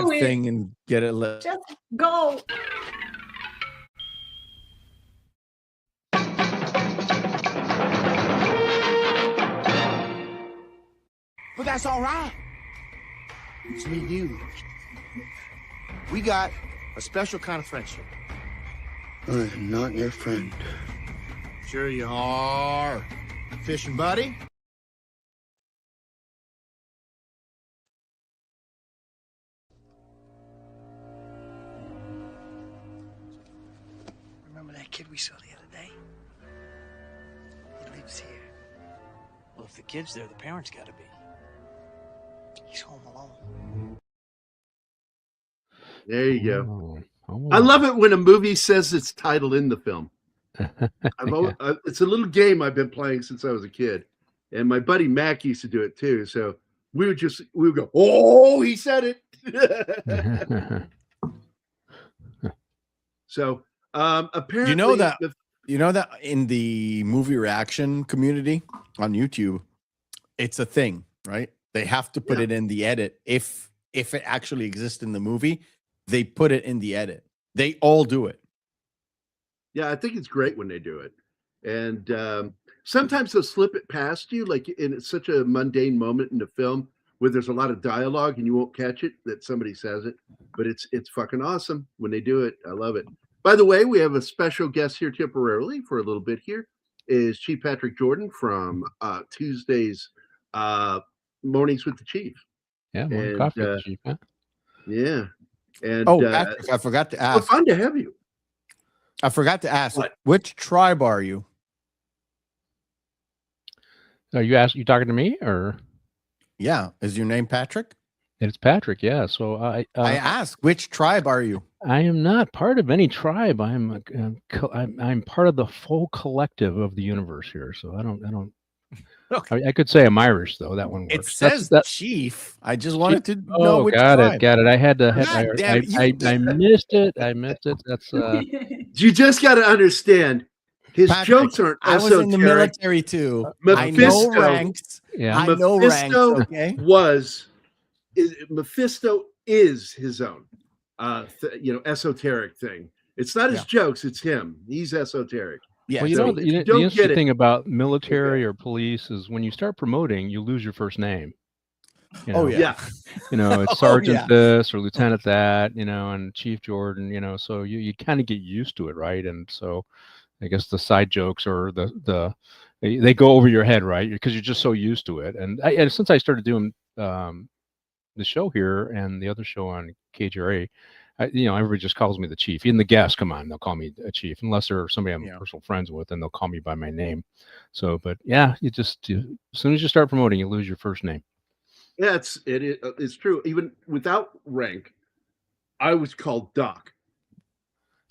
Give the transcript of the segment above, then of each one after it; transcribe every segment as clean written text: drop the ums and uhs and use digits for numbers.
thing and get it lit. Just go. But that's all right. It's me and you. We got a special kind of friendship. I am not your friend. Sure you are. Fishing buddy? Remember that kid we saw the other day? He lives here. Well, if the kid's there, the parents gotta be. He's home alone. There you go. Oh. I love it when a movie says its title in the film. It's a little game I've been playing since I was a kid, and my buddy Mac used to do it too. So we would go, "Oh, he said it." So apparently, you know that in the movie reaction community on YouTube, it's a thing, right? They have to put it in the edit. If it actually exists in the movie, they put it in the edit. They all do it. Yeah, I think it's great when they do it. And sometimes they'll slip it past you, like in such a mundane moment in the film where there's a lot of dialogue and you won't catch it that somebody says it. But it's fucking awesome when they do it. I love it. By the way, we have a special guest here temporarily for a little bit here. Is Chief Patrick Jordan from Tuesdays Mornings with the Chief. Yeah, morning coffee with the Chief, huh? Yeah. And Patrick, I forgot to ask. So fun to have you. I forgot to ask, which tribe are you? Are you talking to me or? Yeah. Is your name Patrick? It's Patrick. Yeah. So I asked, which tribe are you? I am not part of any tribe. I'm part of the full collective of the universe here. So I don't. Okay. I could say I'm Irish though. That one works. It says that Chief. I just wanted to know which got tribe. it. Got it. I had to. I missed it. I missed it. That's. You just got to understand. His jokes aren't I was esoteric. in the military too. Mephisto, I know ranks. Yeah. I know ranks. Okay. Mephisto is his own, esoteric thing. It's not his jokes. It's him. He's esoteric. Yeah. Well, the interesting thing about military or police is when you start promoting, you lose your first name. It's Sergeant this or Lieutenant that, and Chief Jordan, so you kind of get used to it, right? And so I guess the side jokes or they go over your head, right? Because you're just so used to it. And since I started doing the show here and the other show on KGRA, everybody just calls me the Chief. Even the guests, come on, they'll call me a Chief, unless they're somebody I'm personal friends with, and they'll call me by my name. So, but yeah, as soon as you start promoting, you lose your first name. Yeah, it's true. Even without rank, I was called Doc.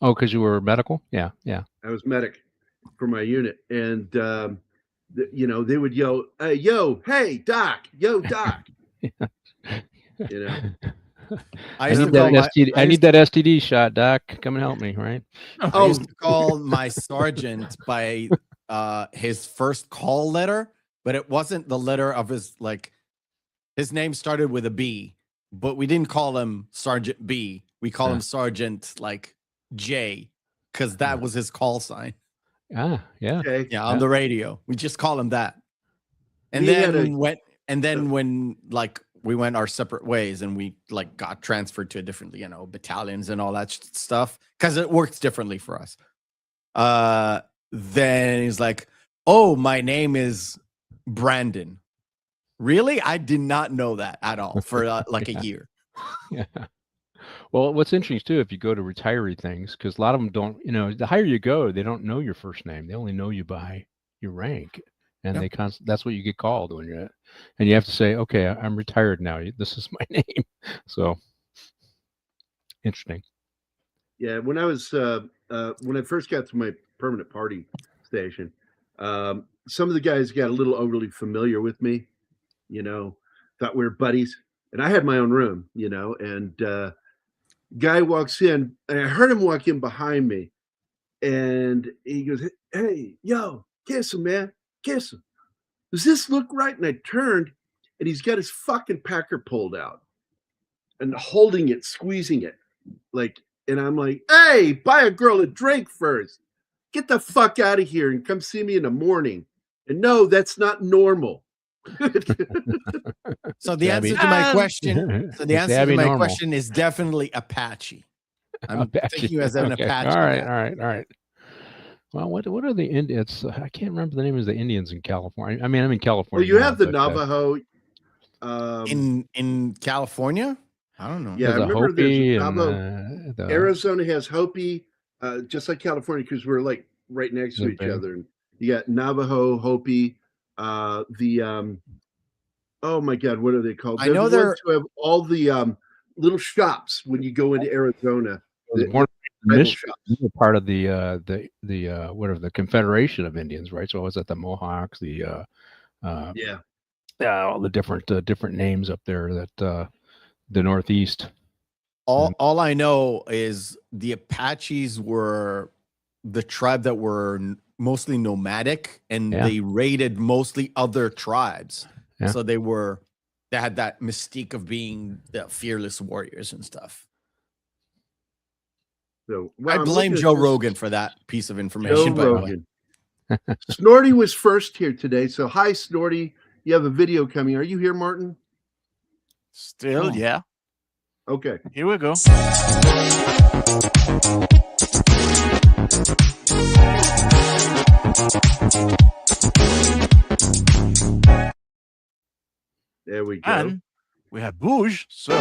Oh, because you were medical? Yeah. I was medic for my unit, and they would yell, hey, Doc, yo, Doc. I need that STD shot, Doc. Come and help me, right? I used to call my sergeant by his first call letter, but it wasn't the letter of his name started with a B, but we didn't call him Sergeant B. We call him Sergeant J, because that was his call sign. Yeah. Okay. Yeah, on the radio. We just call him that. And then when we went our separate ways and we got transferred to different, battalions and all that stuff, because it works differently for us. Then he's like, oh, my name is Brandon. Really? I did not know that at all for a year. Yeah. Well, what's interesting too, if you go to retiree things, because a lot of them don't, the higher you go, they don't know your first name. They only know you by your rank. And that's what you get called when you're, and you have to say, okay, I'm retired now. This is my name. So interesting. Yeah. When I was, when I first got to my permanent party station, some of the guys got a little overly familiar with me, thought we were buddies, and I had my own room, and guy walks in, and I heard him walk in behind me, and he goes, hey, yo, kiss him, man. Kiss him. Does this look right? And I turned, and he's got his fucking packer pulled out. and holding it, squeezing it, like, and I'm like, hey, buy a girl a drink first. Get the fuck out of here and come see me in the morning. And no, that's not normal. So the answer to my question, question is definitely Apache. I'm Apache. thinking as an Okay. Apache. All right. Well, what are the Indians? I can't remember the name of the Indians in California. I mean, I'm in California. Well, you now, have the but, Navajo. In California? I don't know. Yeah, I there's a remember there's Hopi Navajo. and Arizona has Hopi, just like California, because we're like right next to each other. And you got Navajo, Hopi, oh my God, what are they called? I know the they're ones who have all the little shops when you go into Arizona. You're part of the whatever, the Confederation of Indians, right? So I was at the Mohawks, all the different names up there that the Northeast. all I know is the Apaches were the tribe that were mostly nomadic, and they raided mostly other tribes. Yeah. So they had that mystique of being the fearless warriors and stuff. So, I blame Joe Rogan for that piece of information. Joe Rogan. Snorty was first here today. So hi, Snorty. You have a video coming. Are you here, Martin? Still, yeah. Okay. Here we go. There we go. And we have Bush. So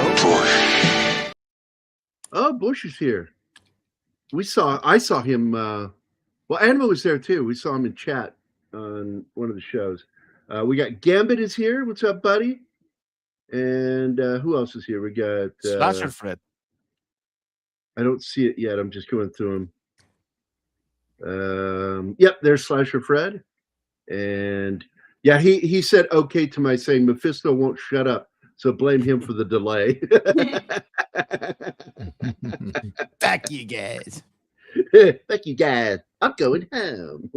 oh, Bush is here. I saw him. Well, Anima was there too. We saw him in chat on one of the shows. We got Gambit is here. What's up, buddy? And who else is here? We got Slasher Fred. I don't see it yet. I'm just going through them. Yep, there's Slasher Fred. And yeah, he said okay to my saying Mephisto won't shut up. So blame him for the delay. Fuck you guys. Fuck you guys. I'm going home.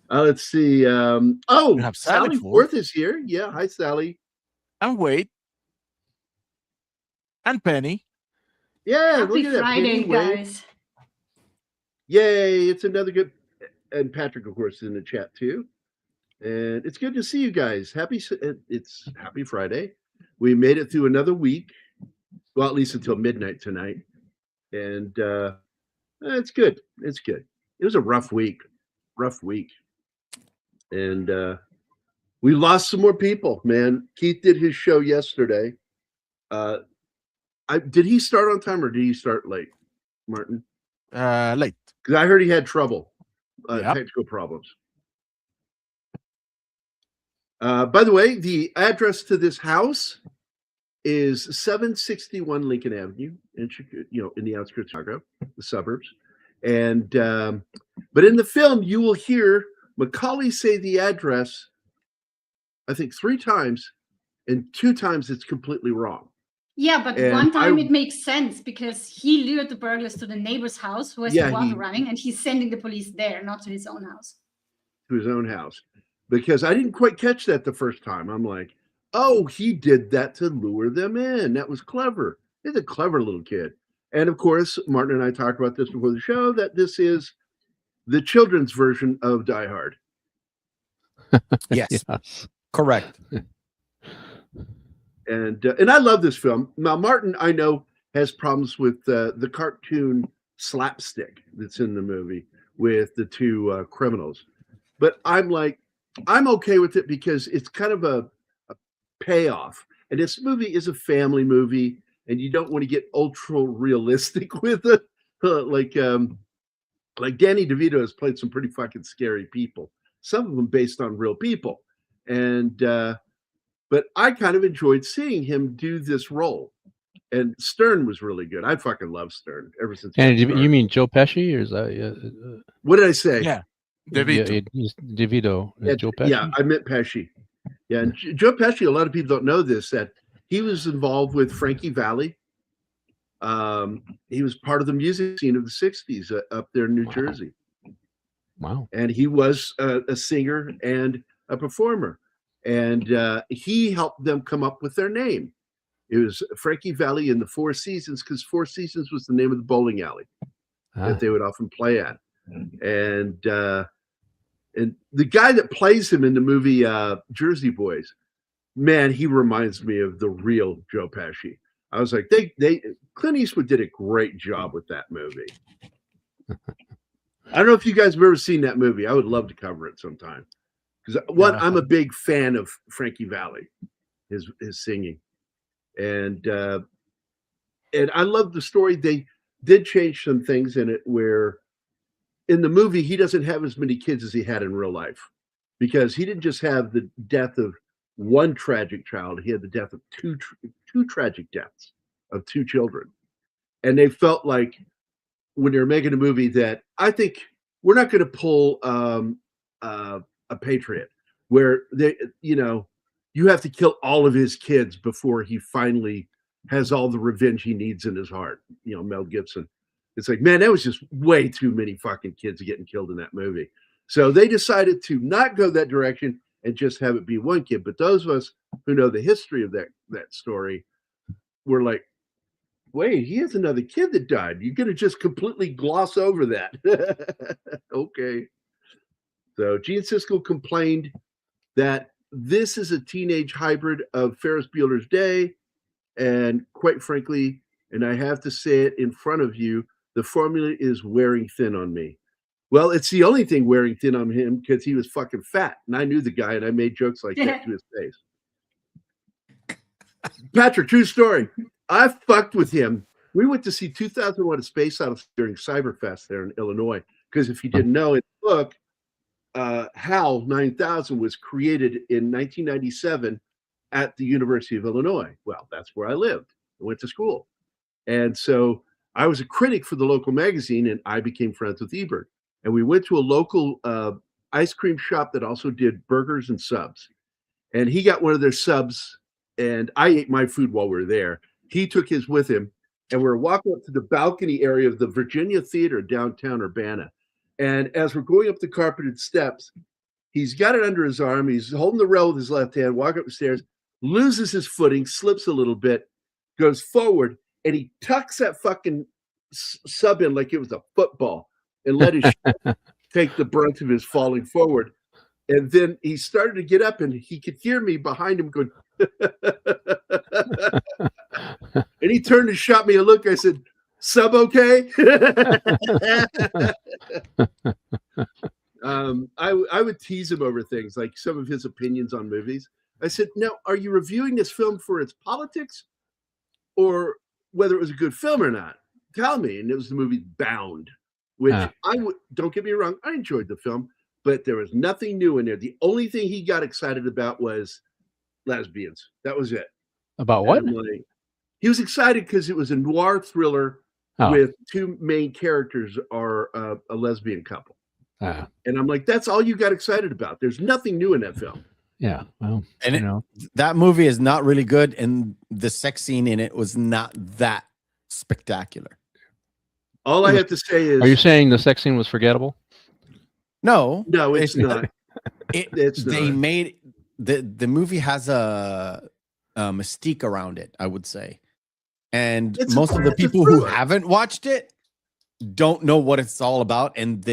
Let's see. Sally Forth is here. Yeah. Hi, Sally. And Wade. And Penny. Yeah. Happy look at Friday, that, Penny, guys. Yay. It's another good. And Patrick, of course, is in the chat too. And it's good to see you guys. It's Happy Friday. We made it through another week. Well, at least until midnight tonight. And it's good. It's good. It was a rough week. And we lost some more people, man. Keith did his show yesterday. Did he start on time or did he start late, Martin? Late. Because I heard he had trouble, technical problems. By the way, the address to this house is 761 Lincoln Avenue, in the outskirts of Chicago, the suburbs. And but in the film, you will hear Macaulay say the address, I think 3 times, and 2 times it's completely wrong. Yeah, but one time it makes sense because he lured the burglars to the neighbor's house who has the water running, and he's sending the police there, not to his own house. To his own house. Because I didn't quite catch that the first time. I'm like, oh, he did that to lure them in. That was clever. He's a clever little kid. And of course, Martin and I talked about this before the show, that this is the children's version of Die Hard. Yes. Correct. And I love this film. Now, Martin, I know, has problems with the cartoon slapstick that's in the movie with the 2 criminals. But I'm like, I'm okay with it because it's kind of a payoff. And this movie is a family movie, and you don't want to get ultra realistic with it. Like Danny DeVito has played some pretty fucking scary people. Some of them based on real people. And but I kind of enjoyed seeing him do this role. And Stern was really good. I fucking love Stern ever since. And you mean Joe Pesci, or is that? What did I say? Yeah. DeVito. DeVito. Joe Pesci? Yeah, I meant Pesci. Yeah, and Joe Pesci, a lot of people don't know this, that he was involved with Frankie Valli. He was part of the music scene of the 60s up there in New Jersey. Wow. And he was a singer and a performer. And he helped them come up with their name. It was Frankie Valli in the Four Seasons, because Four Seasons was the name of the bowling alley that they would often play at. And the guy that plays him in the movie Jersey Boys, man, he reminds me of the real Joe Pesci. I was like, Clint Eastwood did a great job with that movie. I don't know if you guys have ever seen that movie. I would love to cover it sometime. Because I'm a big fan of Frankie Valli, his singing. And I love the story. They did change some things in it where in the movie, he doesn't have as many kids as he had in real life, because he didn't just have the death of one tragic child. He had the death of two tragic deaths of two children. And they felt like when they were making a movie that I think we're not going to pull a Patriot where you have to kill all of his kids before he finally has all the revenge he needs in his heart. Mel Gibson. It's like, man, that was just way too many fucking kids getting killed in that movie. So they decided to not go that direction and just have it be one kid. But those of us who know the history of that story were like, wait, he has another kid that died. You're going to just completely gloss over that. Okay. So Gene Siskel complained that this is a teenage hybrid of Ferris Bueller's Day. And quite frankly, and I have to say it in front of you, the formula is wearing thin on me. Well, it's the only thing wearing thin on him because he was fucking fat. And I knew the guy and I made jokes like that to his face. Patrick, true story. I fucked with him. We went to see 2001: A Space Odyssey during Cyberfest there in Illinois. Because if you didn't know, in the book, HAL 9000 was created in 1997 at the University of Illinois. Well, that's where I lived. I went to school. And so I was a critic for the local magazine, and I became friends with Ebert. And we went to a local ice cream shop that also did burgers and subs. And he got one of their subs, and I ate my food while we were there. He took his with him, and we were walking up to the balcony area of the Virginia Theater downtown Urbana. And as we're going up the carpeted steps, he's got it under his arm. He's holding the rail with his left hand, walking up the stairs, loses his footing, slips a little bit, goes forward, and he tucks that fucking sub in like it was a football and let his take the brunt of his falling forward. And then he started to get up, and he could hear me behind him going, and he turned and shot me a look. I said, "Sub okay?" I would tease him over things like some of his opinions on movies. I said, "Now, are you reviewing this film for its politics or whether it was a good film or not? Tell me." And it was the movie Bound, which don't get me wrong, I enjoyed the film, but there was nothing new in there. The only thing he got excited about was lesbians. That was it. About what? Like, he was excited because it was a noir thriller with two main characters are a lesbian couple. And I'm like, that's all you got excited about. There's nothing new in that film. Yeah. Well, and that movie is not really good. And the sex scene in it was not that spectacular. All I have to say is, are you saying the sex scene was forgettable? No, it's not. They made the movie has a mystique around it, I would say. And most of the people who haven't watched it don't know what it's all about. And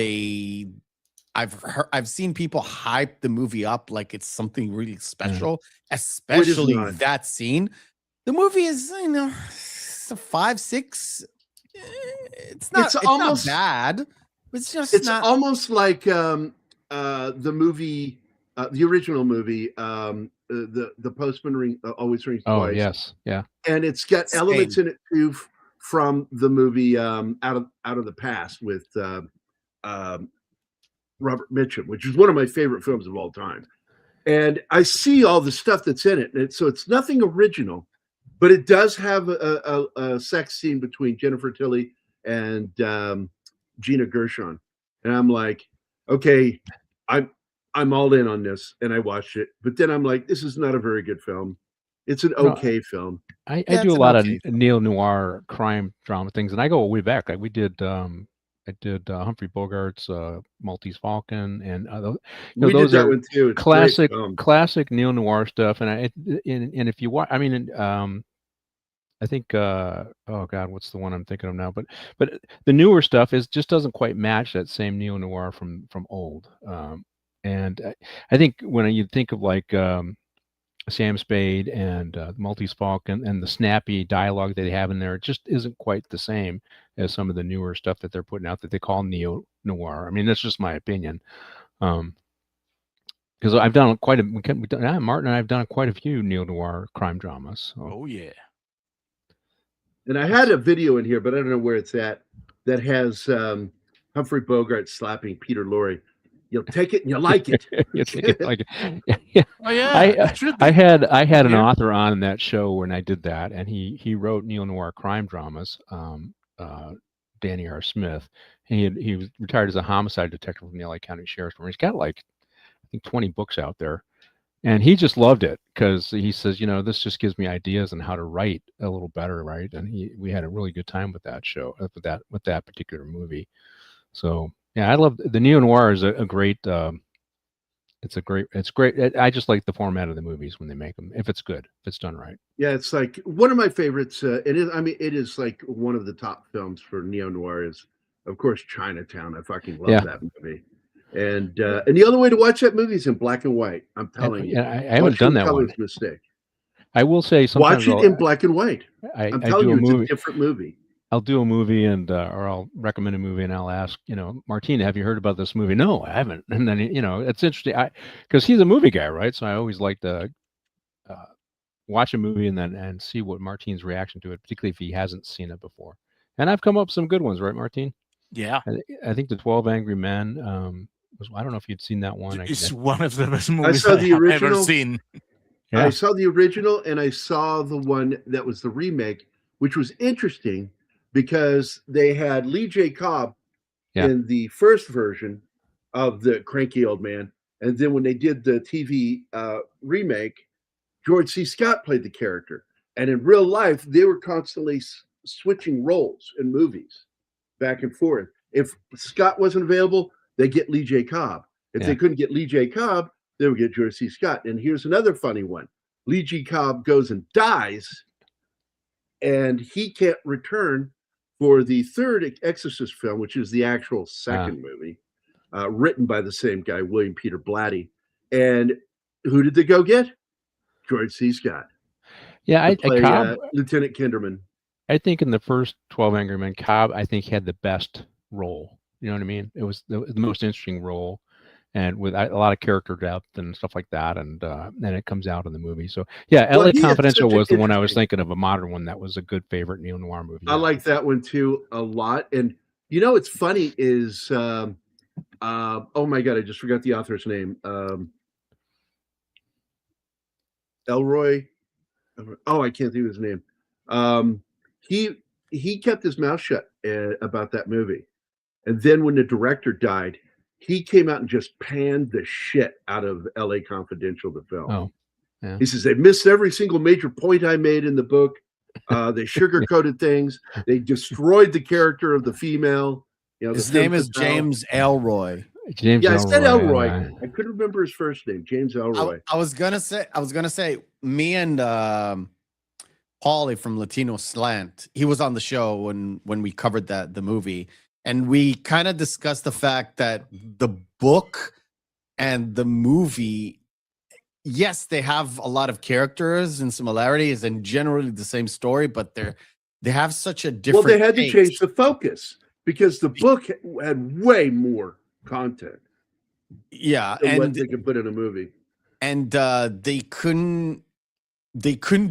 I've seen people hype the movie up like it's something really special, especially that scene. The movie is, it's a 5, 6. It's not not bad. It's not almost like the movie, the original movie, the Postman Always Rings Twice. Oh yes, yeah. And it's got elements in it too from the movie Out of the Past with Robert Mitchum, which is one of my favorite films of all time. And I see all the stuff that's in it, and so it's nothing original, but it does have a sex scene between Jennifer Tilly and Gina Gershon, and I'm like, okay, I'm all in on this, and I watched it, but then I'm like, this is not a very good film. It's an okay film. I do a lot of neo-noir crime drama things, and I go way back. Like we did, I did Humphrey Bogart's Maltese Falcon, and those did that are one too. Classic neo-noir stuff. And if you watch, I mean, I think oh God, what's the one I'm thinking of now? But the newer stuff just doesn't quite match that same neo noir from old. And I think when you think of like Sam Spade and Maltese Falcon and the snappy dialogue that they have in there, it just isn't quite the same as some of the newer stuff that they're putting out that they call neo noir. I mean, that's just my opinion. Because I've done Martin and I have done quite a few neo noir crime dramas. So. Oh yeah. And I had a video in here, but I don't know where it's at, that has Humphrey Bogart slapping Peter Lorre. You'll take it and you like it. You take it like it. Yeah. Oh yeah. I had an author on that show when I did that, and he wrote neo noir crime dramas. Danny R. Smith. And he was retired as a homicide detective from the LA County Sheriff's Department. He's got like I think 20 books out there. And he just loved it because he says, this just gives me ideas on how to write a little better, right? And we had a really good time with that show, with that particular movie. So yeah, I love the neo noir is a great. It's great. I just like the format of the movies when they make them. If it's good, if it's done right. Yeah, it's like one of my favorites. It is like one of the top films for neo noir. Is of course Chinatown. I fucking love that movie. And the other way to watch that movie is in black and white. I'm telling you. I haven't done that one. Mistake. I will say sometimes watch it in black and white. I'm telling you, it's a different movie. I'll do a movie or I'll recommend a movie and I'll ask, Martina, have you heard about this movie? No, I haven't. And then, it's interesting because he's a movie guy, right? So I always like to watch a movie and see what Martine's reaction to it, particularly if he hasn't seen it before. And I've come up with some good ones, right, Martine? Yeah. I think the 12 Angry Men I don't know if you'd seen that one. It's one of the best movies I have ever seen. Yeah. I saw the original and I saw the one that was the remake, which was interesting because they had Lee J. Cobb in the first version of the cranky old man. And then when they did the TV remake, George C. Scott played the character. And in real life, they were constantly switching roles in movies back and forth. If Scott wasn't available, they get Lee J. Cobb. If they couldn't get Lee J. Cobb, they would get George C. Scott. And here's another funny one. Lee J. Cobb goes and dies, and he can't return for the third Exorcist film, which is the actual second movie, written by the same guy, William Peter Blatty. And who did they go get? George C. Scott. Yeah, Cobb, Lieutenant Kinderman. I think in the first 12 Angry Men, Cobb, I think, had the best role. You know what I mean? It was the most interesting role, and with a lot of character depth and stuff like that. And then it comes out in the movie. So yeah, LA Confidential was the one I was thinking of, a modern one that was a good favorite neo noir movie. I like that one too a lot. And what's funny is, oh my God, I just forgot the author's name. Elroy. Oh, I can't think of his name. He kept his mouth shut about that movie. And then when the director died, he came out and just panned the shit out of LA Confidential, the film. Oh, yeah. He says, they missed every single major point I made in the book. They sugarcoated things. They destroyed the character of the female. His name is James Elroy. James I said Elroy. I couldn't remember his first name. James Elroy. I was gonna say me and Paulie from Latino Slant, he was on the show when we covered the movie. And we kind of discussed the fact that the book and the movie, yes, they have a lot of characters and similarities and generally the same story, but they have such a different. Well, they had to change the focus because the book had way more content. Yeah, than what they could put in a movie. And they couldn't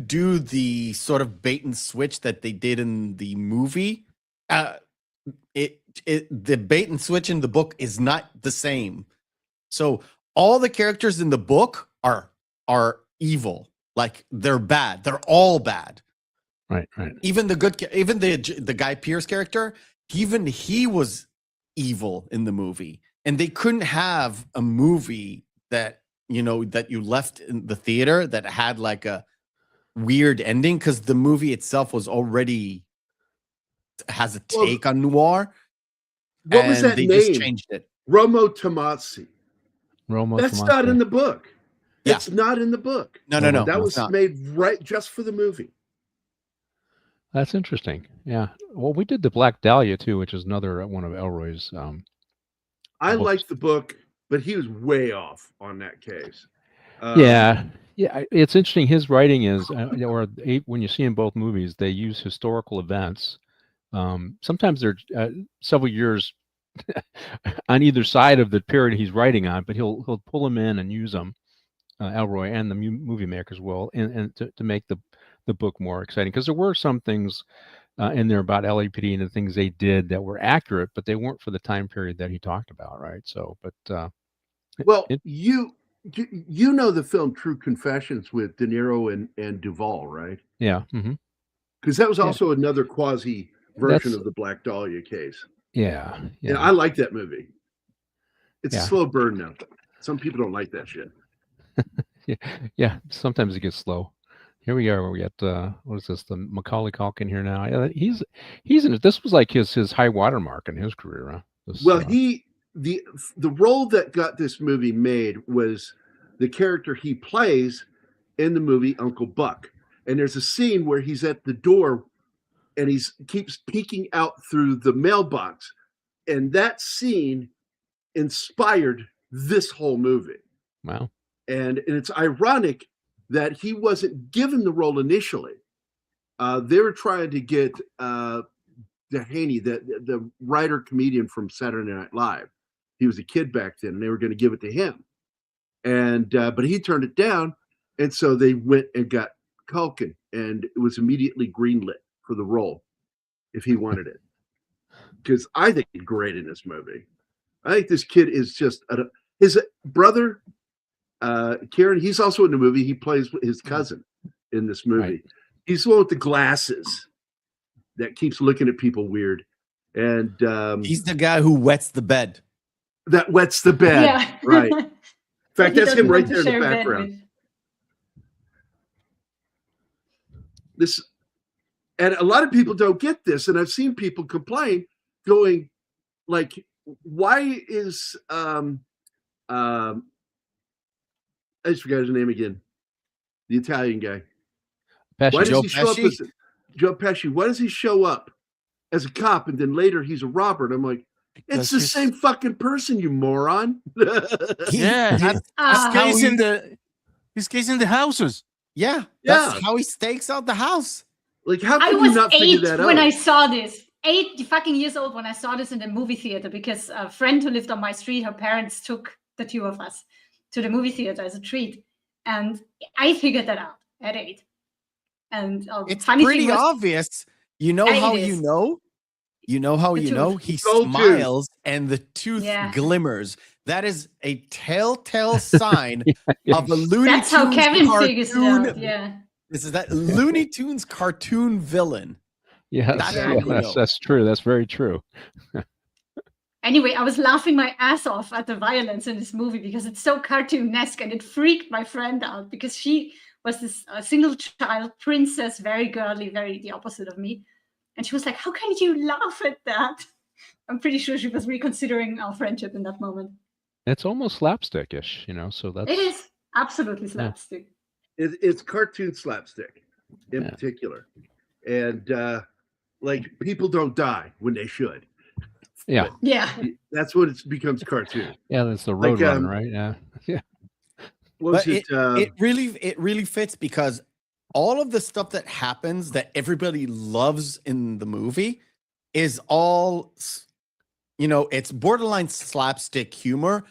do the sort of bait and switch that they did in the movie. The bait and switch in the book is not the same. So all the characters in the book are evil. Like they're bad. They're all bad. Right. Even the Guy Pearce character, even he was evil in the movie. And they couldn't have a movie that you left in the theater that had like a weird ending because the movie itself was already has a take on noir. What was that name? Just changed it. Romo Tomasi. That's not in the book. It's not in the book. No. That was made right just for the movie. That's interesting. Yeah. Well, we did the Black Dahlia too, which is another one of Elroy's. I books. liked the book, but he was way off on that case. Yeah. It's interesting. His writing is, when you see in both movies, they use historical events. Sometimes they're several years on either side of the period he's writing on, but he'll pull them in and use them. Elroy and the movie makers will, and to make the book more exciting, because there were some things in there about LAPD and the things they did that were accurate, but they weren't for the time period that he talked about, right? So, but well, you know the film True Confessions with De Niro and Duvall, right? Yeah. Because that was also another quasi version of the Black Dahlia case. Yeah. Yeah, I like that movie. It's a slow burn now. Some people don't like that shit. Yeah. Sometimes it gets slow. Here we are. We got what is this? The Macaulay Culkin here now. Yeah, he's in it. This was like his high watermark in his career. Huh? Well, the role that got this movie made was the character he plays in the movie Uncle Buck. And there's a scene where he's at the door and he keeps peeking out through the mailbox. And that scene inspired this whole movie. Wow. And it's ironic that he wasn't given the role initially. They were trying to get Dehaney, the writer comedian from Saturday Night Live. He was a kid back then, and they were going to give it to him. And but he turned it down, and so they went and got Culkin, and it was immediately greenlit for the role if he wanted it. Because I think he's great in this movie. I think this kid is just his brother. Kieran, he's also in the movie. He plays his cousin in this movie. Right. He's the one with the glasses that keeps looking at people weird. And he's the guy who wets the bed. That wets the bed. Yeah. Right. In fact, that's him right there in the background. And a lot of people don't get this. And I've seen people complain, going like, why is I just forgot his name again. The Italian guy. Pesci. Why does he show up as Joe Pesci? Why does he show up as a cop and then later he's a robber? And I'm like, it's the same fucking person, you moron. Yeah, he's casing the houses. Yeah, that's how he stakes out the house. Like, how can you not figure that out? When I saw this. 8 fucking years old when I saw this in the movie theater, because a friend who lived on my street, her parents took the two of us to the movie theater as a treat, and I figured that out at 8. And it's pretty obvious. You know how you know? You know how you know? He smiles and the tooth glimmers. That is a telltale sign of a Looney Tunes That's how Kevin cartoon. figures it out. Yeah. This is that Looney Tunes cartoon villain. Yes, that's true. That's very true. Anyway, I was laughing my ass off at the violence in this movie because it's so cartoonesque, and it freaked my friend out because she was this single child princess, very girly, very the opposite of me. And she was like, how can you laugh at that? I'm pretty sure she was reconsidering our friendship in that moment. It's almost slapstick-ish, so that's... It is absolutely slapstick. It's cartoon slapstick in particular. And like, people don't die when they should. Yeah. Yeah. That's what it becomes cartoon. Yeah, that's the road run, right? Yeah. Yeah. But it really fits because all of the stuff that happens that everybody loves in the movie is all, it's borderline slapstick humor,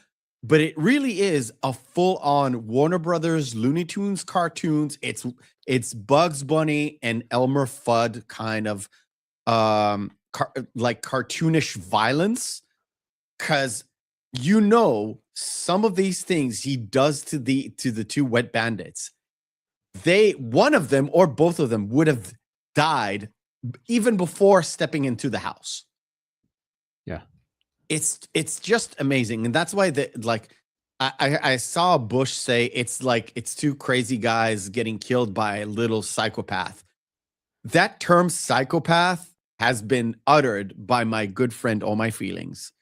but it really is a full-on Warner Brothers Looney Tunes cartoons. It's Bugs Bunny and Elmer Fudd kind of like cartoonish violence, because some of these things he does to the two wet bandits, one of them or both of them would have died even before stepping into the house. Yeah, it's just amazing, and that's why I saw Bush say it's two crazy guys getting killed by a little psychopath. That term psychopath has been uttered by my good friend All My Feelings.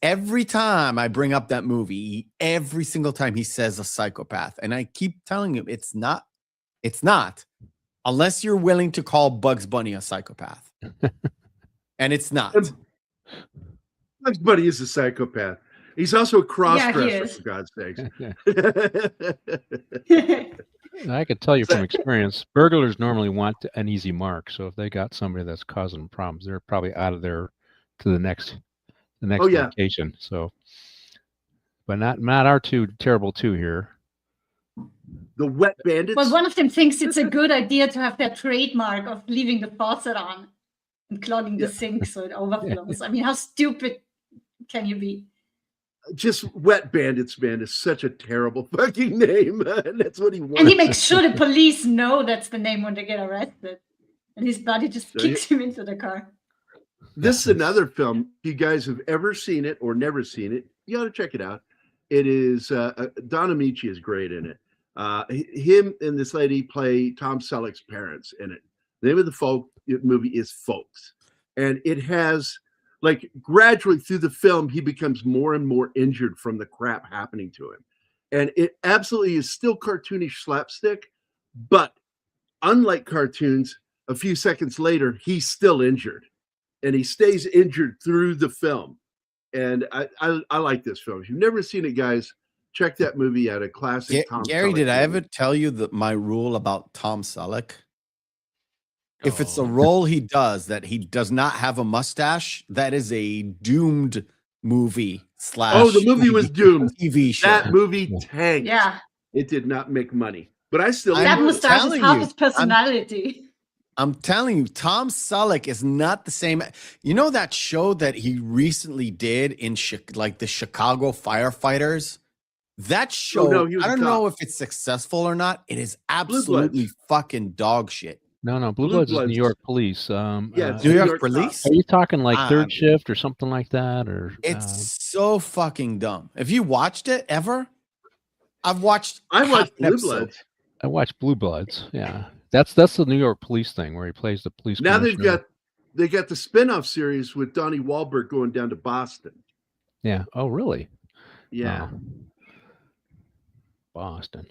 Every time I bring up that movie, every single time he says a psychopath, and I keep telling him it's not. unless you're willing to call Bugs Bunny a psychopath. And it's not. Bugs Bunny is a psychopath. He's also a cross-dresser, is. for God's sakes. I could tell you from experience, burglars normally want an easy mark. So if they got somebody that's causing problems, they're probably out of there to the next location. So, but not our terrible two here. The Wet Bandits. Well, one of them thinks it's a good idea to have their trademark of leaving the faucet on and clogging the sink so it overflows. I mean, how stupid can you be? Just Wet Bandits, man, is such a terrible fucking name. And that's what he wants. And he makes sure the police know that's the name when they get arrested. And his buddy just kicks him into the car. This is another film. If you guys have ever seen it or never seen it, you ought to check it out. It is Don Amici is great in it. Him and this lady play Tom Selleck's parents in it. The name of the movie is Folks. And it has, like, gradually through the film, he becomes more and more injured from the crap happening to him. And it absolutely is still cartoonish slapstick, but unlike cartoons, a few seconds later, he's still injured. And he stays injured through the film. And I like this film. If you've never seen it, guys, check that movie out. A classic Tom Gary, Selleck did I movie. ever tell you my rule about Tom Selleck? If it's a role he does that he does not have a mustache, that is a doomed movie / Oh, the movie was doomed. TV show. That movie tanked. Yeah. It did not make money. But I still That enjoyed it. mustache is telling half you, his personality. I'm telling you, Tom Selleck is not the same. You know that show that he recently did in like the Chicago firefighters? That show, no, he was I don't a cop. know if it's successful or not. It is absolutely fucking dog shit. No, Blue Bloods is New York Police. Yeah, it's New York York Police? Are you talking like Third Shift or something like that? Or It's so fucking dumb. Have you watched it ever? I watched Blue episode. Bloods. I watched Blue Bloods. Yeah, that's the New York Police thing where he plays the police. Now commissioner. they got the spin-off series with Donnie Wahlberg going down to Boston. Yeah. Oh, really? Yeah. Oh. Boston.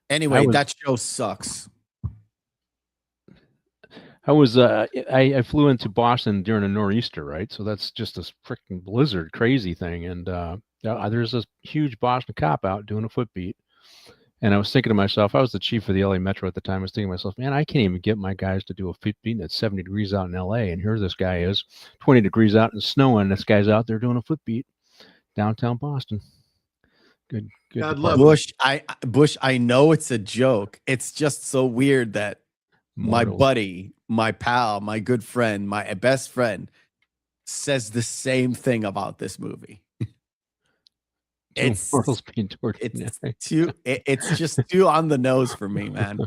Anyway, that show sucks. I flew into Boston during a nor'easter, right? So that's just a freaking blizzard, crazy thing. And there's this huge Boston cop out doing a foot beat. And I was thinking to myself, I was the chief of the LA Metro at the time. I was thinking to myself, man, I can't even get my guys to do a foot beat at 70 degrees out in LA. And here this guy is, 20 degrees out and snowing. This guy's out there doing a foot beat downtown Boston. Good. God love Bush, I know it's a joke. It's just so weird that my buddy, my pal, my good friend, my best friend says the same thing about this movie. It's just too on the nose for me, man.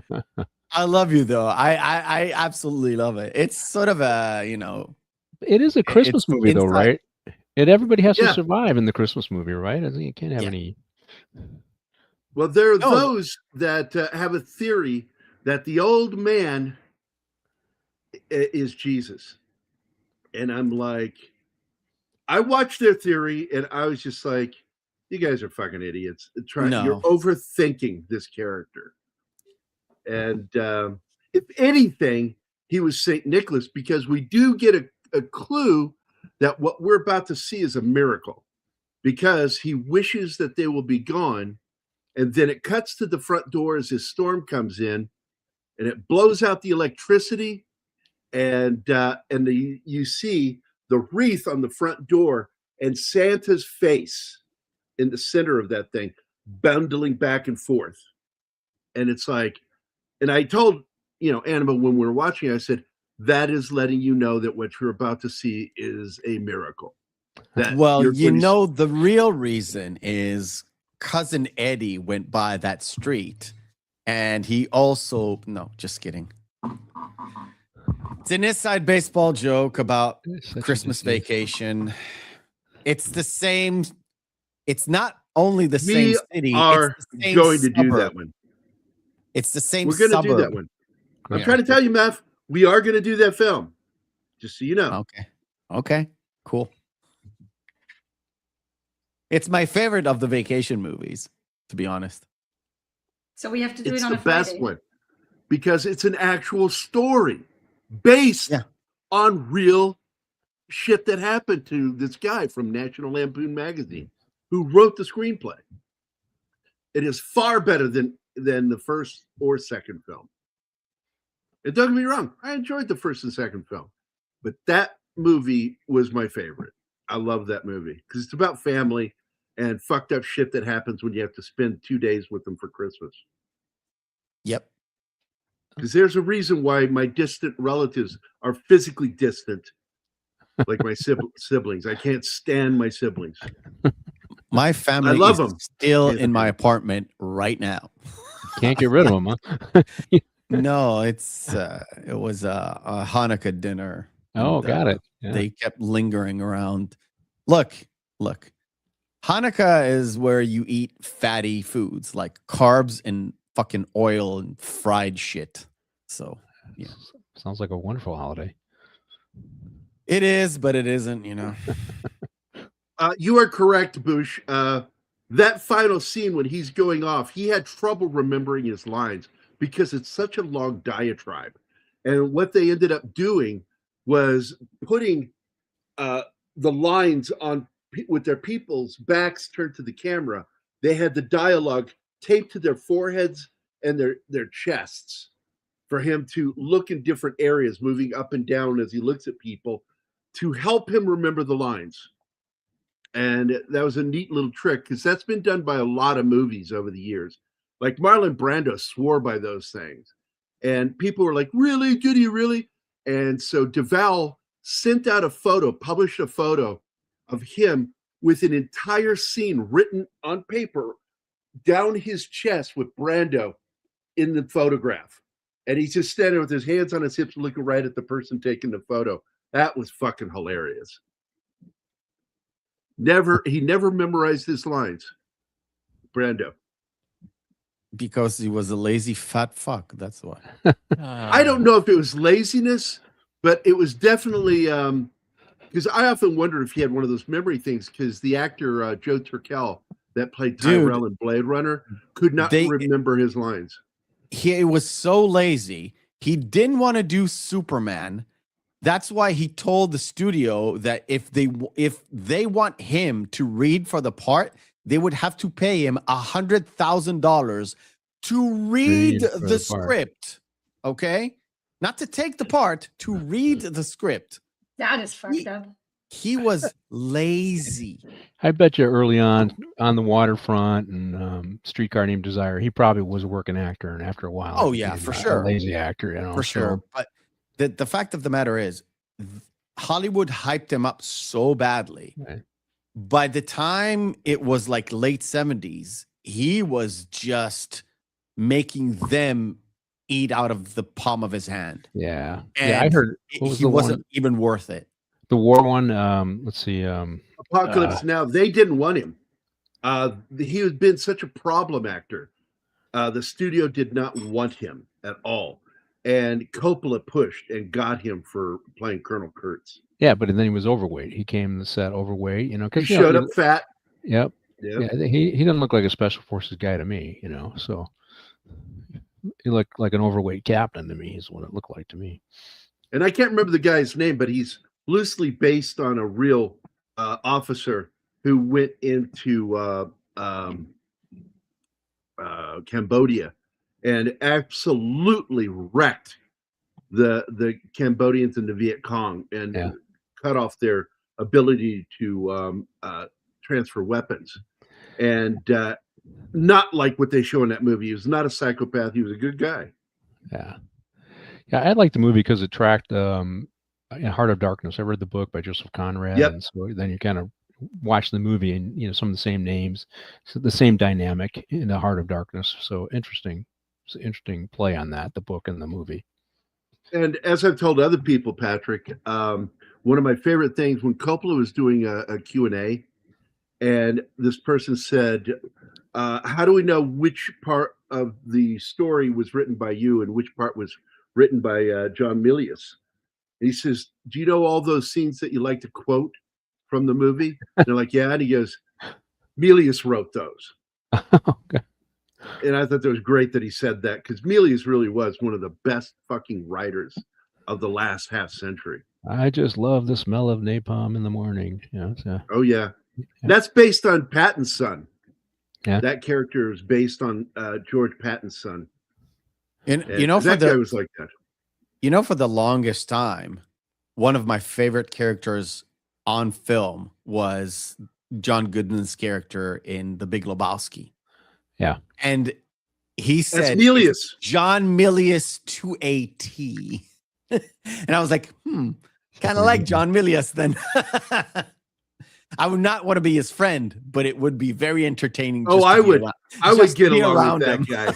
I love you though. I absolutely love it. It's sort of a, it is a Christmas movie though, right? Everybody has to Yeah. survive in the Christmas movie, right? I think you can't have any. Well, there are those that have a theory that the old man is Jesus. And I'm like, I watched their theory and I was just like, you guys are fucking idiots. You're overthinking this character. And if anything, he was St. Nicholas, because we do get a clue that what we're about to see is a miracle, because he wishes that they will be gone. And then it cuts to the front door as his storm comes in and it blows out the electricity. And you see the wreath on the front door and Santa's face in the center of that thing, bundling back and forth. And it's like, and I told, Annabelle, when we were watching, I said, that is letting you know that what you're about to see is a miracle. The real reason is Cousin Eddie went by that street and he also, no, just kidding. It's an inside baseball joke about Christmas Vacation. It's the same. It's not only the same city. We are going to do that one. It's the same. We're going to do that one. I'm trying to tell you, Matt, we are going to do that film. Just so you know. Okay. Cool. It's my favorite of the vacation movies, to be honest. So we have to do It's it on the a Friday. best one. because it's an actual story based on real shit that happened to this guy from National Lampoon magazine who wrote the screenplay. It is far better than the first or second film. And don't get me wrong, I enjoyed the first and second film, but that movie was my favorite. I love that movie because it's about family and fucked up shit that happens when you have to spend 2 days with them for Christmas. Yep. Because there's a reason why my distant relatives are physically distant, like my siblings. I can't stand my siblings. My family love is them. still in my apartment right now. Can't get rid of them, huh? No, it was a Hanukkah dinner. Oh, and, got it. Yeah. They kept lingering around. Look. Hanukkah is where you eat fatty foods like carbs and fucking oil and fried shit. So, yeah. Sounds like a wonderful holiday. It is, but it isn't, you know. You are correct, Bush. That final scene when he's going off, he had trouble remembering his lines because it's such a long diatribe. And what they ended up doing was putting the lines on with their people's backs turned to the camera. They had the dialogue taped to their foreheads and their chests for him to look in different areas, moving up and down as he looks at people to help him remember the lines. And that was a neat little trick because that's been done by a lot of movies over the years. Like Marlon Brando swore by those things. And people were like, really? Did he really? And so DeVal sent out a photo, published a photo of him with an entire scene written on paper down his chest with Brando in the photograph. And he's just standing with his hands on his hips looking right at the person taking the photo. That was fucking hilarious. He never memorized his lines. Brando. Because he was a lazy fat fuck. That's why. I don't know if it was laziness, but it was definitely because I often wonder if he had one of those memory things because the actor Joe Turkel that played Tyrell in Blade Runner could not remember his lines. He was so lazy. He didn't want to do Superman. That's why he told the studio that if they want him to read for the part, they would have to pay him $100,000 to read the script. Okay, not to take the part, to read the script. That is fucked up. He was lazy. I bet you early on the waterfront and Streetcar Named Desire, he probably was a working actor, and after a while, oh yeah, for sure, a lazy actor, you know, for sure. But the fact of the matter is, Hollywood hyped him up so badly. Right. By the time it was like late 70s, he was just making them eat out of the palm of his hand. Yeah. And yeah, I heard he wasn't even worth it. The war one, let's see. Apocalypse Now, they didn't want him. He had been such a problem actor. The studio did not want him at all. And Coppola pushed and got him for playing Colonel Kurtz. Yeah, but then he was overweight. He came to the set overweight, you know. He showed up fat. Yep. Yeah, he doesn't look like a special forces guy to me, you know. So he looked like an overweight captain to me, is what it looked like to me. And I can't remember the guy's name, but he's loosely based on a real officer who went into Cambodia and absolutely wrecked the Cambodians and the Viet Cong and cut off their ability to transfer weapons. And not like what they show in that movie. He was not a psychopath. He was a good guy. Yeah. Yeah, I liked the movie because it tracked Heart of Darkness. I read the book by Joseph Conrad. Yep. And so then you kind of watch the movie and, you know, some of the same names, so the same dynamic in the Heart of Darkness. So interesting. It's an interesting play on that, the book and the movie. And as I've told other people, Patrick, one of my favorite things when Coppola was doing a Q&A, and this person said, how do we know which part of the story was written by you and which part was written by John Milius? And he says, do you know all those scenes that you like to quote from the movie? And they're like, yeah. And he goes, Milius wrote those. Okay. And I thought that was great that he said that, because Milius really was one of the best fucking writers of the last half century. I just love the smell of napalm in the morning. Yeah. So, Oh yeah, that's based on Patton's son. Yeah. That character is based on George Patton's son. And that guy was like that. For the longest time, one of my favorite characters on film was John Goodman's character in The Big Lebowski. Yeah. And he said, that's Milius. John Milius to a T. And I was like, kind of like John Milius then. I would not want to be his friend, but it would be very entertaining. I would get along with that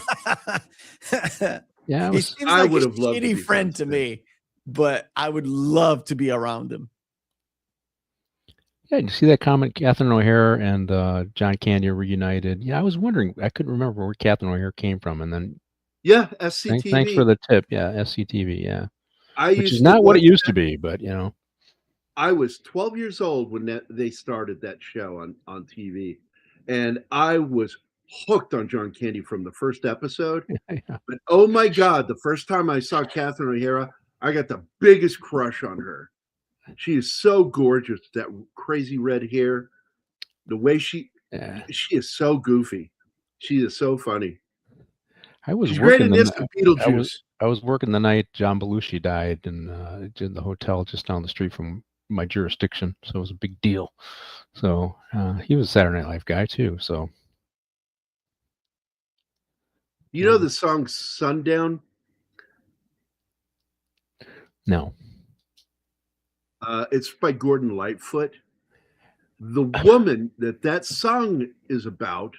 guy. Yeah, he seems like would a have loved shitty friend to me, but I would love to be around him. Yeah, you see that comment? Catherine O'Hara and John Candy are reunited. Yeah, I was wondering. I couldn't remember where Catherine O'Hara came from, and then SCTV. Thanks for the tip. Yeah, SCTV. Yeah, which is to not what it watch used to be, but I was 12 years old when they started that show on TV, and I was hooked on John Candy from the first episode. Yeah. But oh my God, the first time I saw Catherine O'Hara, I got the biggest crush on her. She is so gorgeous, that crazy red hair, the way she is so goofy. She is so funny. She's great in this Beetlejuice. I was working the night John Belushi died in the hotel just down the street from my jurisdiction, so it was a big deal. So he was a Saturday Night Live guy too. So you know the song "Sundown"? No. It's by Gordon Lightfoot. The woman that song is about,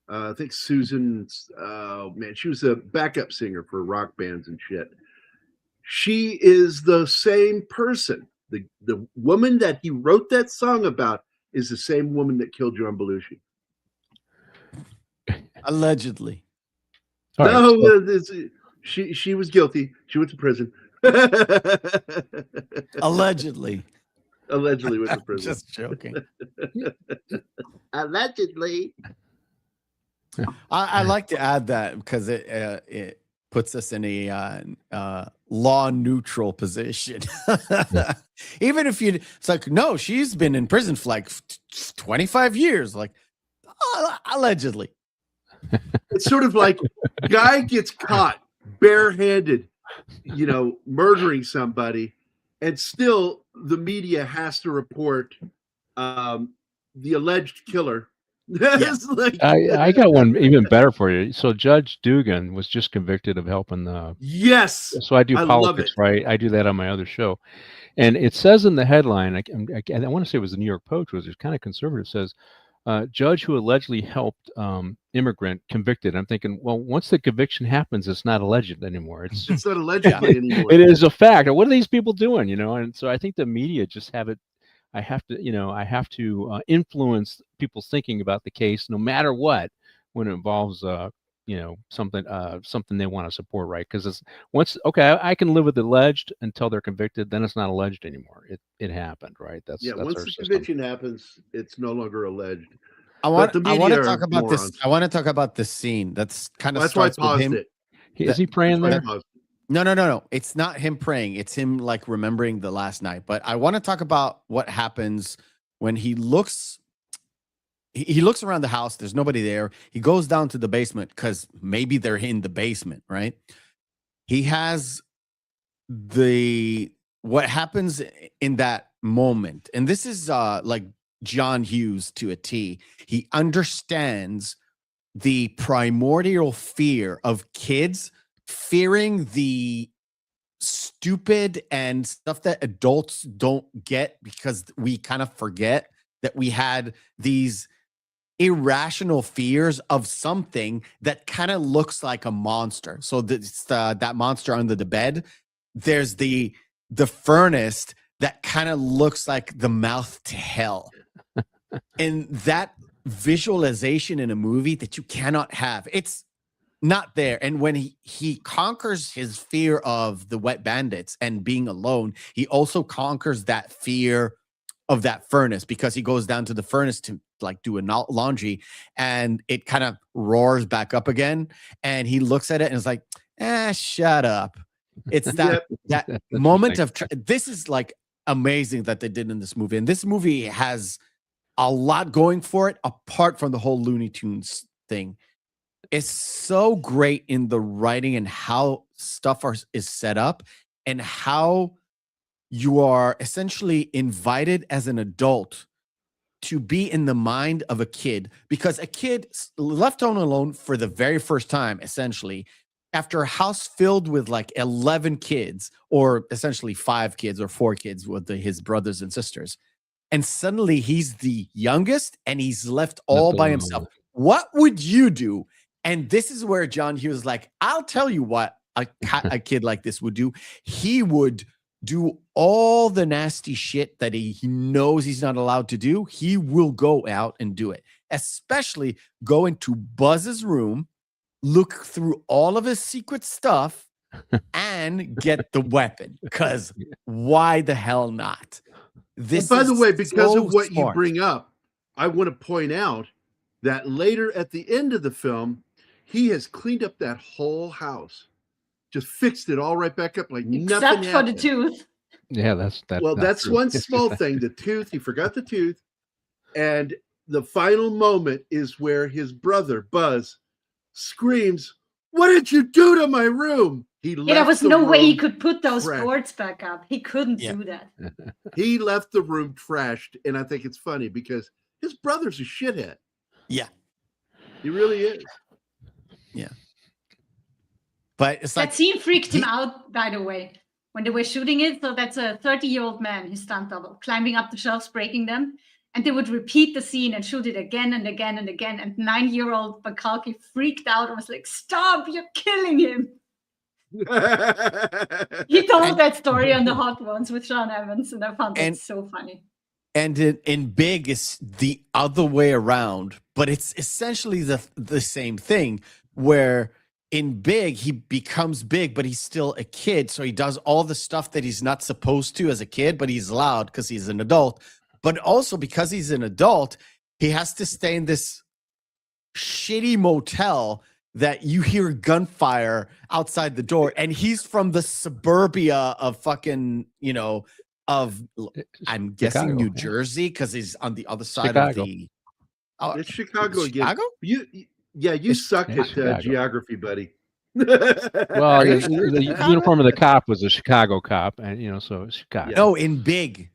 I think Susan. She was a backup singer for rock bands and shit. She is the same person. The woman that he wrote that song about is the same woman that killed John Belushi. Allegedly. She was guilty. She went to prison. Allegedly. Allegedly went to prison. Just joking. Allegedly. I like to add that because it puts us in a law neutral position. Even if it's like, no, she's been in prison for like 25 years. Like, allegedly. It's sort of like guy gets caught barehanded, murdering somebody, and still the media has to report the alleged killer. Yes. I got one even better for you. So Judge Dugan was just convicted of helping the. Yes. So I do politics, right? I do that on my other show, and it says in the headline. I want to say it was the New York Post, was kind of conservative. Says judge who allegedly helped immigrant convicted. I'm thinking, well, once the conviction happens, it's not alleged anymore. It's not allegedly anymore. It is a fact. What are these people doing? And so I think the media just have it. I have to influence people's thinking about the case, no matter what, when it involves something they want to support, right? Because it's I can live with alleged until they're convicted, then it's not alleged anymore. It happened, right? That's once the conviction happens, it's no longer alleged. I want to talk about this. I want to talk about this scene. That's kind of that's why I paused it. Is he praying there? No. It's not him praying. It's him like remembering the last night. But I want to talk about what happens when he looks. He looks around the house. There's nobody there. He goes down to the basement because maybe they're in the basement, right? He has what happens in that moment. And this is like John Hughes to a T. He understands the primordial fear of kids fearing the stupid and stuff that adults don't get, because we kind of forget that we had these irrational fears of something that kind of looks like a monster. So that monster under the bed, there's the furnace that kind of looks like the mouth to hell. And that visualization in a movie that you cannot have, it's not there. And when he conquers his fear of the wet bandits and being alone, he also conquers that fear of that furnace, because he goes down to the furnace to like do a laundry, and it kind of roars back up again, and he looks at it and is like, shut up. It's that that moment of this is like amazing that they did in this movie, and this movie has a lot going for it apart from the whole Looney Tunes thing. It's so great in the writing and how stuff is set up, and how you are essentially invited as an adult to be in the mind of a kid, because a kid left alone for the very first time, essentially, after a house filled with like 11 kids, or essentially 5 kids or 4 kids with his brothers and sisters. And suddenly he's the youngest and he's left all by himself. What would you do? And this is where John Hughes is like, I'll tell you what a kid like this would do. He would do all the nasty shit that he knows he's not allowed to do. He will go out and do it, especially go into Buzz's room, look through all of his secret stuff, and get the weapon. Because why the hell not? This, by the way, because so of what smart. you bring up, I want to point out that later at the end of the film, he has cleaned up that whole house, just fixed it all right back up like nothing Except for happened. the tooth. Yeah, that's Well, that's true. one small thing. The tooth, he forgot the tooth. And the final moment is where his brother, Buzz, screams, "What did you do to my room?" There was no way he could put those boards back up. He couldn't do that. He left the room trashed. And I think it's funny because his brother's a shithead. Yeah. He really is. Yeah. But it's like that scene freaked him out, by the way, when they were shooting it. So that's a 30-year-old man, his stunt double, climbing up the shelves, breaking them. And they would repeat the scene and shoot it again and again and again. And 9-year-old Macaulay freaked out and was like, "Stop, you're killing him." He told that story on the Hot Ones with Sean Evans, and I found that so funny. And in Big is the other way around, but it's essentially the same thing, where in Big he becomes big, but he's still a kid, so he does all the stuff that he's not supposed to as a kid, but he's allowed because he's an adult. But also because he's an adult, he has to stay in this shitty motel that you hear gunfire outside the door, and he's from the suburbia of fucking, of I'm guessing New Jersey, because he's on the other side of the. Oh, it's Chicago again. Chicago? You suck at geography, buddy. Well, the uniform of the cop was a Chicago cop, and so it's Chicago. No, in Big.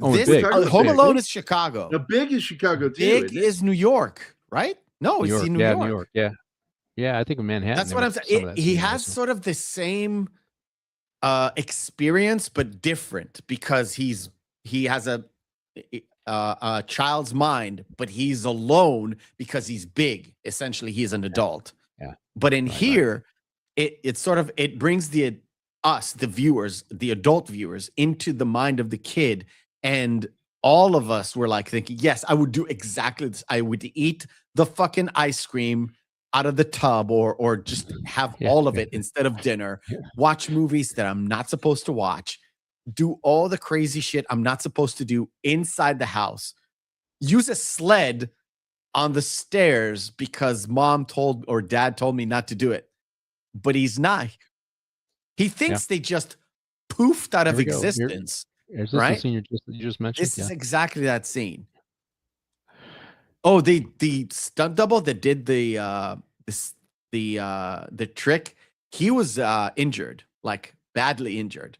Oh, Big. Home Alone is Chicago. The Big is Chicago too. Big is New York, right? No, it's in New York. New York. Yeah. I think of Manhattan. That's what I'm saying. He has sort of the same experience, but different, because he has a child's mind, but he's alone because he's big. Essentially, he's an adult. Yeah. But in here, it brings the viewers, the adult viewers, into the mind of the kid, and all of us were like thinking, yes, I would do exactly this. I would eat the fucking ice cream out of the tub, or just have all of it instead of dinner, watch movies that I'm not supposed to watch, do all the crazy shit I'm not supposed to do inside the house, use a sled on the stairs because mom told or dad told me not to do it. But he's not. He thinks they just poofed out of existence. Is this the scene you just mentioned? This is exactly that scene. Oh, the stunt double that did the trick, he was injured, like badly injured,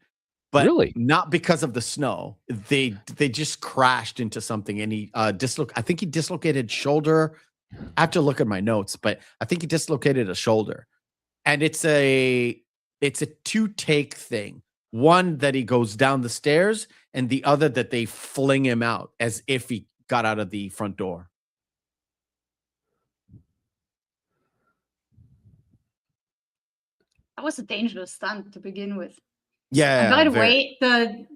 but really not because of the snow. They just crashed into something, and he I think he dislocated shoulder. I have to look at my notes, but I think he dislocated a shoulder, and it's a 2-take thing. One that he goes down the stairs, and the other that they fling him out as if he got out of the front door. That was a dangerous stunt to begin with. Yeah. And by the way, the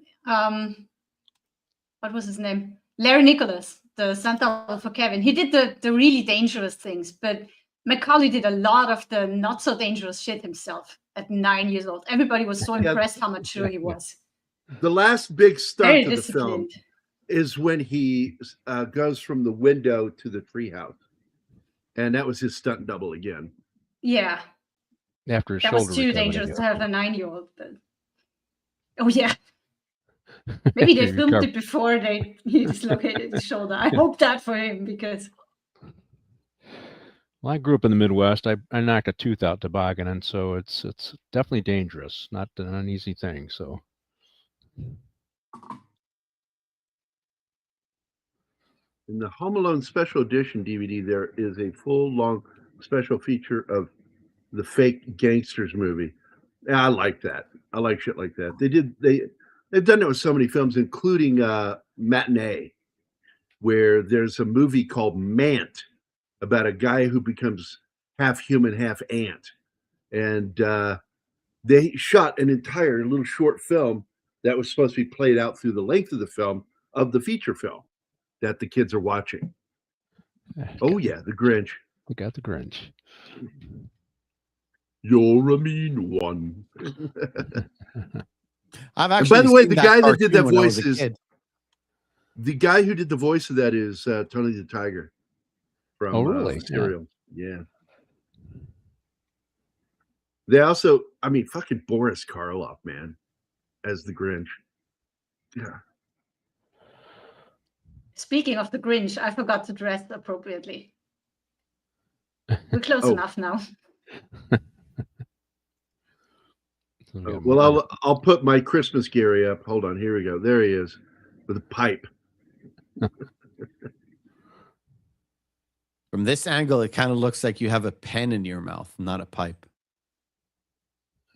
what was his name? Larry Nicholas, the stunt double for Kevin. He did the really dangerous things, but Macaulay did a lot of the not so dangerous shit himself at 9 years old. Everybody was so impressed how mature he was. The last big stunt Very of the film is when he goes from the window to the treehouse, and that was his stunt double again. Yeah, After his that shoulder was too recovered, I dangerous guess. to have a 9-year-old. But... Oh yeah. Maybe they He filmed recovered. it before he dislocated his shoulder. I hope that for him because. Well, I grew up in the Midwest. I knocked a tooth out tobogganing, so it's definitely dangerous. Not an easy thing. So. In the Home Alone Special Edition DVD, there is a full long special feature of the fake gangsters movie. Yeah, I like that. I like shit like that. They've done it with so many films, including Matinee, where there's a movie called Mant about a guy who becomes half human, half ant, and they shot an entire little short film that was supposed to be played out through the length of the film of the feature film that the kids are watching. Oh yeah, the Grinch. We got the Grinch. You're a mean one. I've And actually by the way, seen the that guy that did that cartoon when I was voice a is kid. the guy who did the voice of that is Tony the Tiger from really? Serial. Yeah. They also, I mean, fucking Boris Karloff, man, as the Grinch. Yeah. Speaking of the Grinch, I forgot to dress appropriately. We're close Oh. enough now. Well, I'll put my Christmas Gary up. Hold on, here we go. There he is with a pipe. From this angle, it kind of looks like you have a pen in your mouth, not a pipe.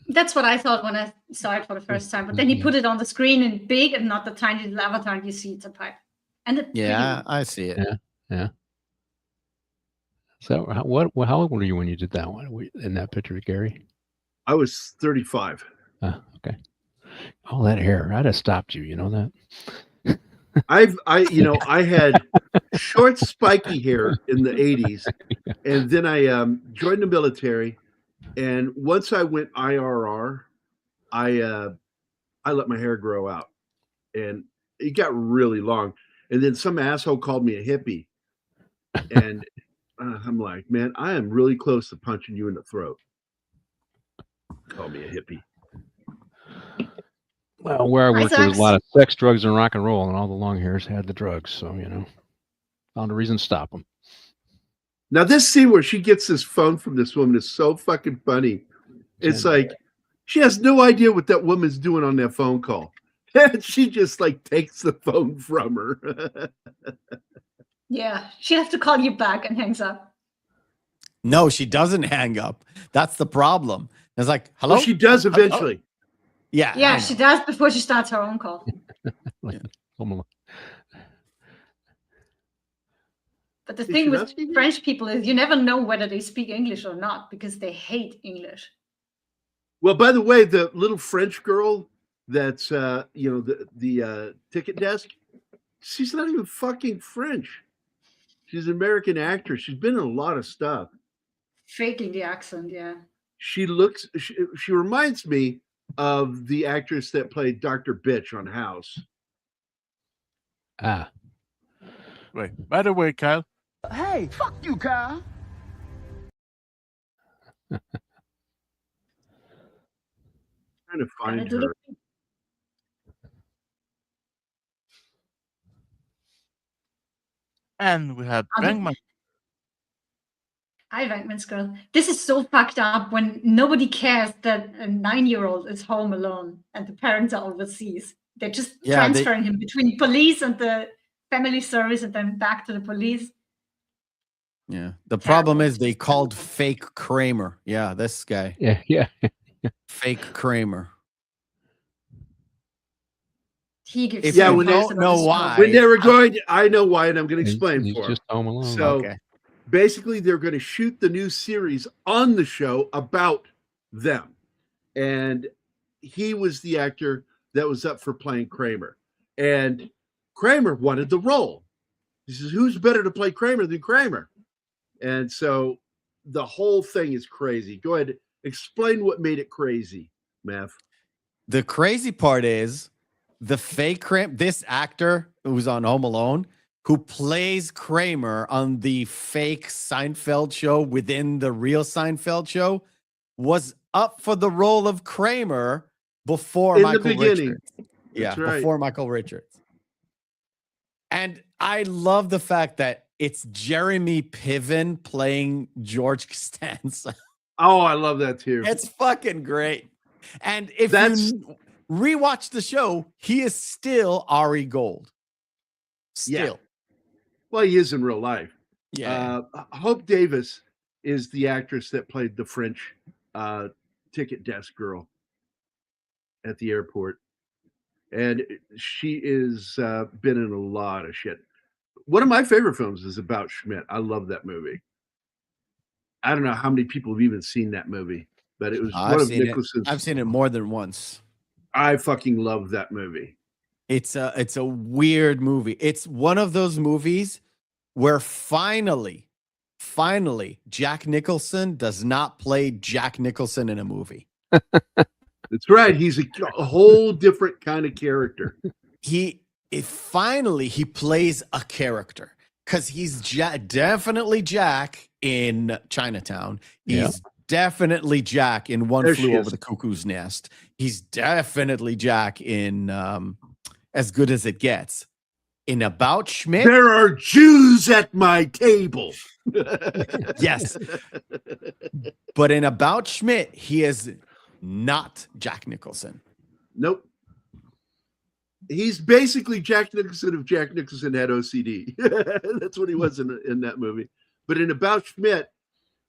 That's what I thought when I saw it for the first time. But then he put it on the screen in big and not the tiny little avatar. And you see it's a pipe. And it's Yeah, pretty. I see it. Yeah. So how old were you when you did that one in that picture, Gary? I was 35. Okay. All that hair, I'd have stopped you. You know that? I had short, spiky hair in the 80s, and then I joined the military. And once I went IRR, I let my hair grow out, and it got really long. And then some asshole called me a hippie, and I'm like, man, I am really close to punching you in the throat. Call me a hippie. Well, where I worked, there was a sucks. lot of sex, drugs, and rock and roll, and all the long hairs had the drugs. So found a reason to stop them. Now, this scene where she gets this phone from this woman is so fucking funny. It's like she has no idea what that woman's doing on that phone call. And she just like takes the phone from her. Yeah. She has to call you back and hangs up. No, she doesn't hang up. That's the problem. It's like, hello? Well, she does eventually. Yeah. I Yeah, know. she does before she starts her own call. Home Alone. But the Is thing she with not speaking? French people is you never know whether they speak English or not because they hate English. Well, by the way, the little French girl that's the ticket desk, she's not even fucking French. She's an American actress. She's been in a lot of stuff. Faking the accent, yeah. She reminds me of the actress that played Dr. Bitch on House. Ah, Wait, by the way, Kyle, Hey, fuck you, Kyle. Trying to Gotta find do her. the- and we have Bangman. Hi, Venkman's girl. This is so fucked up when nobody cares that a 9-year-old is home alone and the parents are overseas. They're just transferring him between police and the family service and then back to the police. Yeah. The problem is they called fake Kramer. Yeah, this guy. yeah. Fake Kramer. He gives If Yeah, you when don't they- know why, When they were going, I know why, and I'm going to explain He's for her. just Home Alone. So okay. basically, they're going to shoot the new series on the show about them. And he was the actor that was up for playing Kramer. And Kramer wanted the role. He says, who's better to play Kramer than Kramer? And so the whole thing is crazy. Go ahead. Explain what made it crazy, Mav. The crazy part is the fake Kramer, this actor who's on Home Alone, who plays Kramer on the fake Seinfeld show within the real Seinfeld show, was up for the role of Kramer before In Michael the beginning. Richards. Yeah, That's right. before Michael Richards. And I love the fact that it's Jeremy Piven playing George Costanza. Oh, I love that too. It's fucking great. And if That's- you rewatch the show, he is still Ari Gold. Still. Well, he is in real life. Yeah. Hope Davis is the actress that played the French ticket desk girl at the airport. And she is been in a lot of shit. One of my favorite films is About Schmidt. I love that movie. I don't know how many people have even seen that movie, but it was one of Nicholson's. I've seen it more than once. I fucking love that movie. It's a weird movie. It's one of those movies where finally Jack Nicholson does not play Jack Nicholson in a movie. That's right. He's a whole different kind of character. He plays a character because he's definitely Jack in Chinatown. He's definitely Jack in One Flew Over the Cuckoo's Nest. He's definitely Jack in As Good as It Gets. In About Schmidt, there are Jews at my table. Yes. But in About Schmidt, he is not Jack Nicholson. Nope. He's basically Jack Nicholson if Jack Nicholson had OCD. That's what he was in that movie. But in About Schmidt,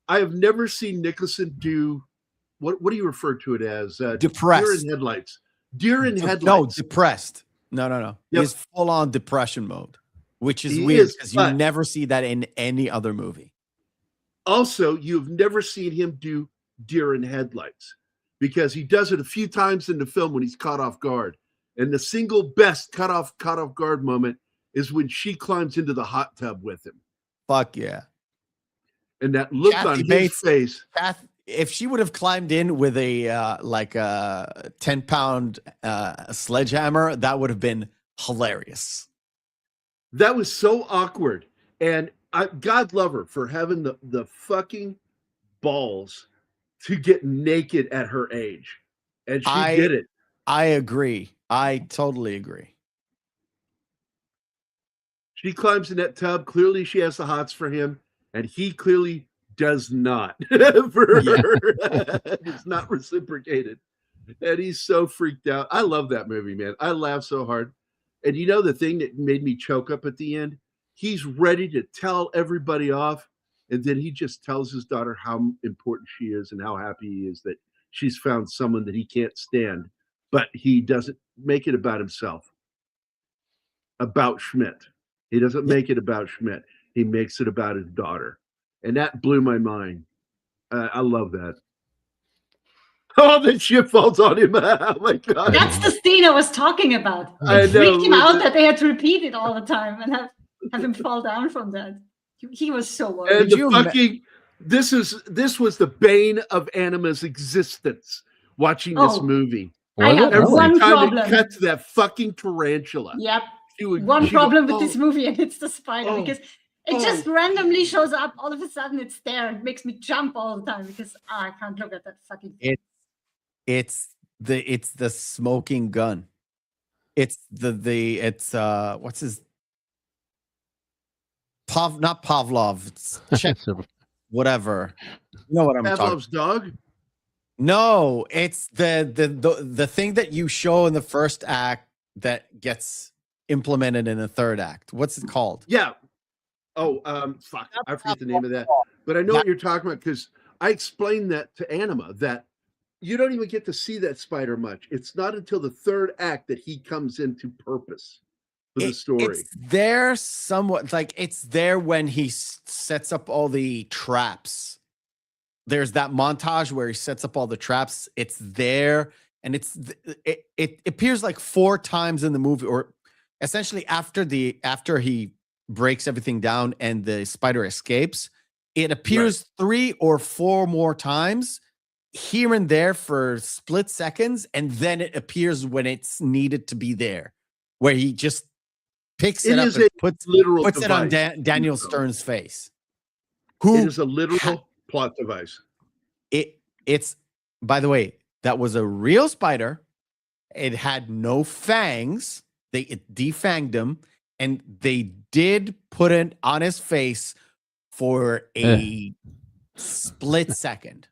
I have never seen Nicholson do what do you refer to it as? Depressed. Deer in headlights. Deer in headlights. No, depressed. No. Yep. He's full on depression mode, which is He weird is, because but- you never see that in any other movie. Also, you've never seen him do Deer in headlights because he does it a few times in the film when he's caught off guard. And the single best caught off guard moment is when she climbs into the hot tub with him. Fuck yeah. And that look Kathy on Bates- his face. If she would have climbed in with a 10-pound sledgehammer, that would have been hilarious. That was so awkward. And God love her for having the fucking balls to get naked at her age. And she did it. I agree. I totally agree. She climbs in that tub. Clearly, she has the hots for him. And he clearly does not. For her. It's not reciprocated. And he's so freaked out. I love that movie, man. I laugh so hard. And you know the thing that made me choke up at the end? He's ready to tell everybody off. And then he just tells his daughter how important she is and how happy he is that she's found someone that he can't stand. But he doesn't make it about himself. About Schmidt. He doesn't make it about Schmidt. He makes it about his daughter. And that blew my mind. I love that. Oh, the shit falls on him. Oh my God. That's the scene I was talking about. I It freaked him know. out that they had to repeat it all the time and have him fall down from that. He was so worried. And the fucking this was the bane of Anima's existence. Watching this movie. I have Every one time problem. it cut to that fucking tarantula. Yep. She would, One she would- problem with oh, this movie, and it's the spider Oh. because it just randomly shows up. All of a sudden, it's there. It makes me jump all the time because I can't look at that fucking thing. It's the smoking gun. It's it's what's his not Pavlov. It's whatever. You know what I'm talking about. Pavlov's dog. No, it's the thing that you show in the first act that gets implemented in the third act. What's it called? Yeah. Oh, fuck. I forget the name of that. But I know what you're talking about because I explained that to Anima that you don't even get to see that spider much. It's not until the third act that he comes into purpose for the story. It's there somewhat, like it's there when he sets up all the traps. There's that montage where he sets up all the traps. It's there, and it appears like 4 times in the movie, or essentially after he breaks everything down and the spider escapes, it appears 3 or 4 more times here and there for split seconds, and then it appears when it's needed to be there, where he just picks it, It up is and a puts literal it on device. Daniel Stern's face. It is a literal plot device. It's, by the way, that was a real spider. It had no fangs. It defanged him, and they did put it on his face for a split second.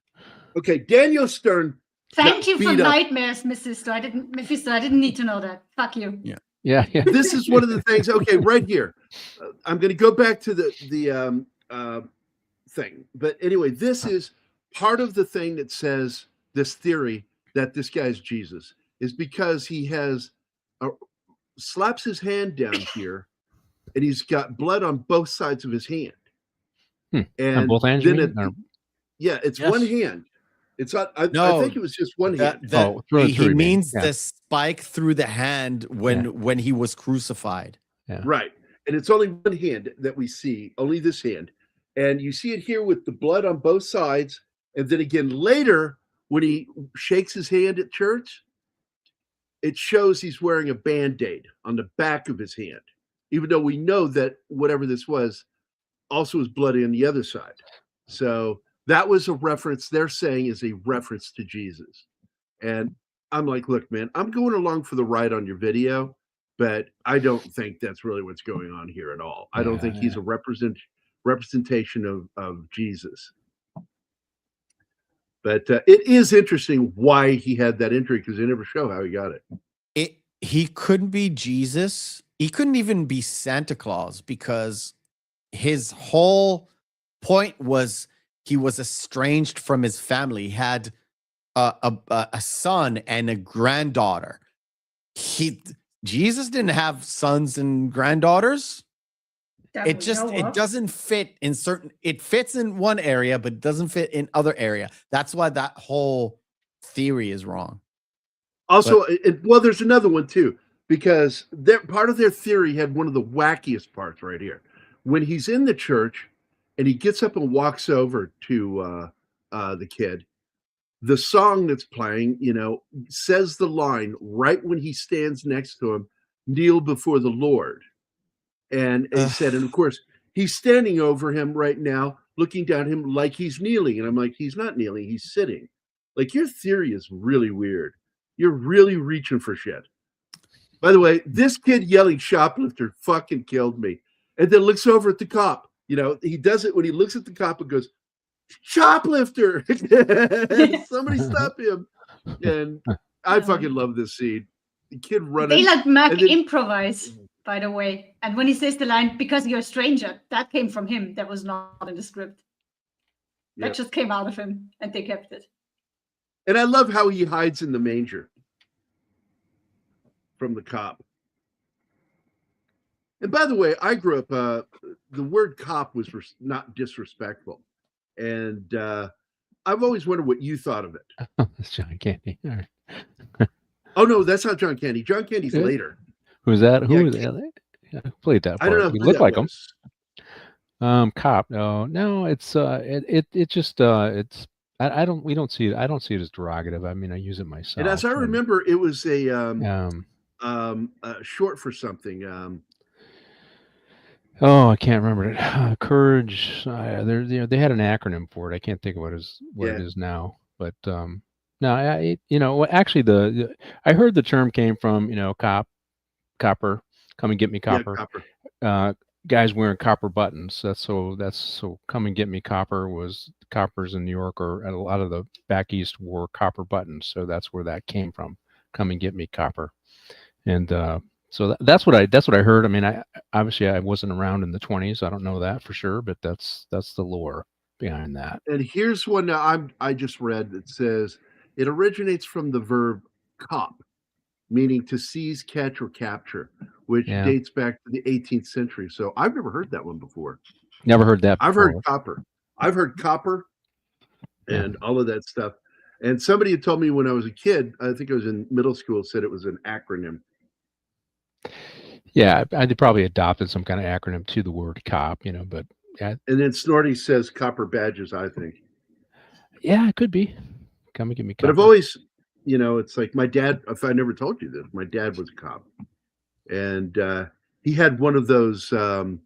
Okay, Daniel Stern. Thank you for beat up. nightmares, Mephisto. I didn't need to know that. Fuck you. Yeah. This is one of the things. Okay, right here. I'm going to go back to the thing, but anyway, this is part of the thing that says this theory that this guy's Jesus is because he has slaps his hand down here, and he's got blood on both sides of his hand. And on both hands. then it's one hand. It's not. I think it was just one hand. He means the spike through the hand when he was crucified. Yeah. Right, and it's only one hand that we see, only this hand, and you see it here with the blood on both sides, and then again later when he shakes his hand at church, it shows he's wearing a Band-Aid on the back of his hand, even though we know that whatever this was also was bloody on the other side. So that was a reference they're saying is a reference to Jesus. And I'm like, look, man, I'm going along for the ride on your video, but I don't think that's really what's going on here at all. I don't think he's a representation of Jesus. But it is interesting why he had that injury, because they never show how he got it. He couldn't be Jesus. He couldn't even be Santa Claus, because his whole point was he was estranged from his family. He had a son and a granddaughter. Jesus didn't have sons and granddaughters. It doesn't fit in certain. It fits in one area, but it doesn't fit in other area. That's why that whole theory is wrong. Also, there's another one too, because part of their theory had one of the wackiest parts right here. When he's in the church and he gets up and walks over to the kid, the song that's playing, says the line right when he stands next to him, "Kneel before the Lord." And he said, and of course, he's standing over him right now, looking down at him like he's kneeling. And I'm like, he's not kneeling, he's sitting. Like, your theory is really weird. You're really reaching for shit. By the way, this kid yelling "shoplifter" fucking killed me. And then looks over at the cop. He does it when he looks at the cop and goes, "Shoplifter!" Somebody stop him. And I fucking love this scene. The kid running. They let Mac improvise, by the way. And when he says the line, "Because you're a stranger," that came from him. That was not in the script. That just came out of him, and they kept it. And I love how he hides in the manger from the cop. And by the way, I grew up, the word cop was not disrespectful. And I've always wondered what you thought of it. That's John Candy. All right. Oh, no, that's not John Candy. John Candy's later. Who's that? Who was that? Yeah, who played that part? I don't know. He Who looked that like was. him. Cop. No, it's it just it's we don't see it. I don't see it as derogative. I mean, I use it myself. And as I remember, it was a short for something. Oh, I can't remember it. Courage. They had an acronym for it. I can't think of what it is now. But no, actually, I heard the term came from copper. Come and get me, copper. Yeah, copper. Guys wearing copper buttons. That's so. Come and get me, copper was coppers in New York, or a lot of the back east wore copper buttons. So that's where that came from. Come and get me, copper. And so that's what I heard. I mean, I wasn't around in the 1920s. I don't know that for sure, but that's the lore behind that. And here's one I just read that says it originates from the verb cop, meaning to seize, catch, or capture, which dates back to the 18th century. So I've never heard that one before. Never heard that before. I've heard copper and all of that stuff. And somebody had told me when I was a kid, I think I was in middle school, said it was an acronym. Yeah, I probably adopted some kind of acronym to the word cop, but yeah. And then Snorty says copper badges, I think. Yeah, it could be. Come and give me But I've company. always, it's like my dad. If I never told you this, my dad was a cop, and he had one of those Audie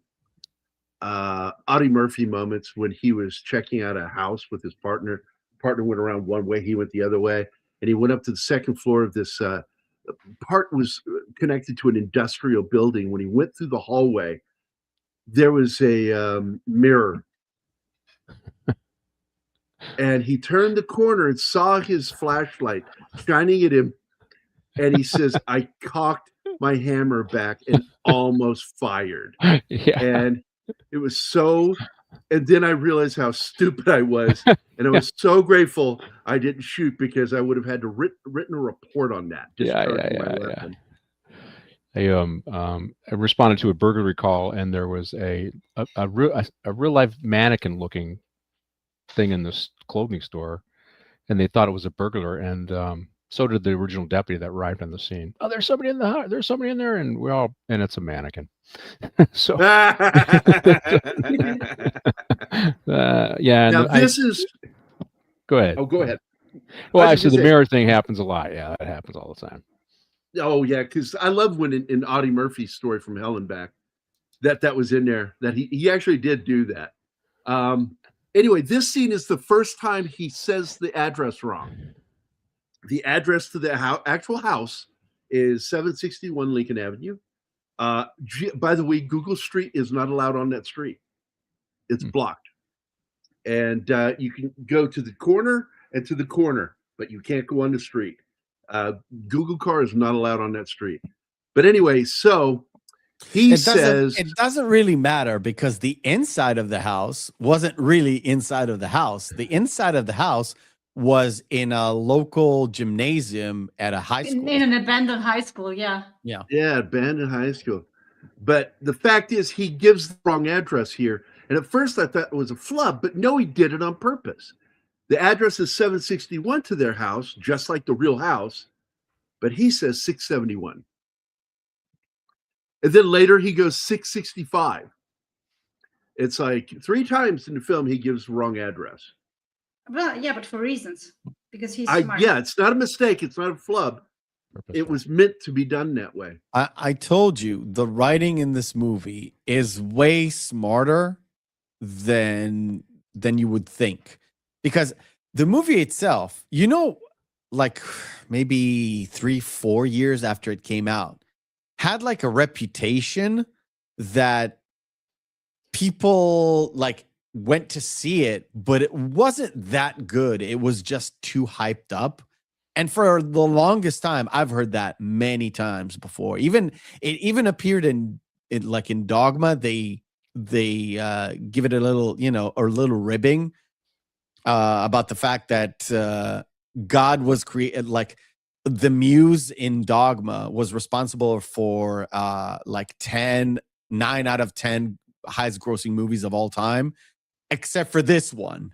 Murphy moments when he was checking out a house with his partner. Partner went around one way, he went the other way, and he went up to the second floor of this. Part was connected to an industrial building. When he went through the hallway, there was a mirror. And he turned the corner and saw his flashlight shining at him. And he says, I cocked my hammer back and almost fired. Yeah. And it was so, and then I realized how stupid I was. And I was so grateful I didn't shoot, because I would have had to written a report on that. Yeah. I responded to a burglary call, and there was a real life mannequin looking thing in this clothing store, and they thought it was a burglar, and so did the original deputy that arrived on the scene. Oh, there's somebody in the house. There's somebody in there, and and it's a mannequin. So yeah. Now this is. Go ahead. Oh, go ahead. Well, actually, the mirror thing happens a lot. Yeah, that happens all the time. Oh yeah, because I love when in Audie Murphy's story from Hell and Back, that was in there, that he actually did do that. Anyway, this scene is the first time he says the address wrong. The address to the actual house is 761 Lincoln Avenue. By the way, Google Street is not allowed on that street. It's blocked. And you can go to the corner and to the corner, but you can't go on the street. Google car is not allowed on that street. But anyway, so he says it doesn't really matter, because the inside of the house wasn't really inside of the house. The inside of the house was in a local gymnasium at a high school. In an abandoned high school, yeah. Yeah, abandoned high school. But the fact is, he gives the wrong address here. And at first I thought it was a flub, but no, he did it on purpose. The address is 761 to their house, just like the real house, but he says 671. And then later he goes 665. It's like 3 times in the film he gives the wrong address. Well, yeah, but for reasons, because he's smart. Yeah, it's not a mistake. It's not a flub. It was meant to be done that way. I told you, the writing in this movie is way smarter than you would think, because the movie itself, like maybe 3-4 years after it came out, had like a reputation that people like went to see it, but it wasn't that good. It was just too hyped up. And for the longest time, I've heard that many times before. It even appeared in Dogma. They give it a little, or a little ribbing about the fact that God was created, like the muse in Dogma was responsible for 9 out of 10 highest grossing movies of all time, except for this one.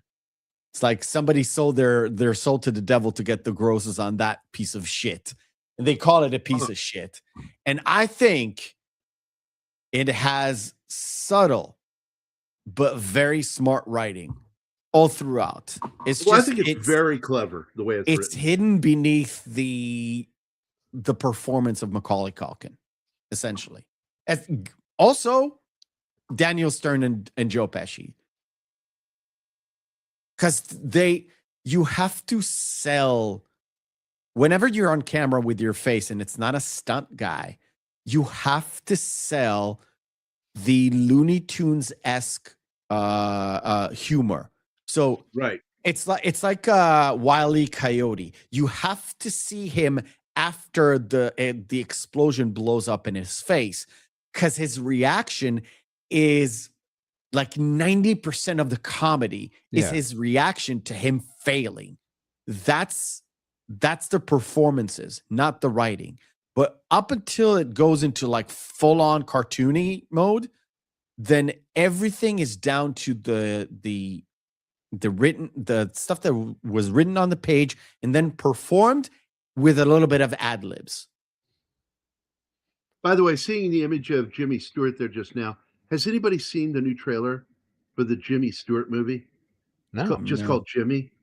It's like somebody sold their soul to the devil to get the grosses on that piece of shit. And they call it a piece of shit. And I think it has subtle but very smart writing all throughout. I think it's very clever the way it's written. Hidden beneath the performance of Macaulay Culkin, essentially. Also, Daniel Stern and Joe Pesci. Because you have to sell, whenever you're on camera with your face and it's not a stunt guy, you have to sell the Looney Tunes-esque humor. So right, it's like Wile E. Coyote. You have to see him after the explosion blows up in his face, because his reaction is like 90% of the comedy is his reaction to him failing. That's the performances, not the writing. But up until it goes into like full-on cartoony mode, then everything is down to the stuff that was written on the page and then performed with a little bit of ad-libs. By the way, seeing the image of Jimmy Stewart there just now, has anybody seen the new trailer for the Jimmy Stewart movie? No. Called Jimmy.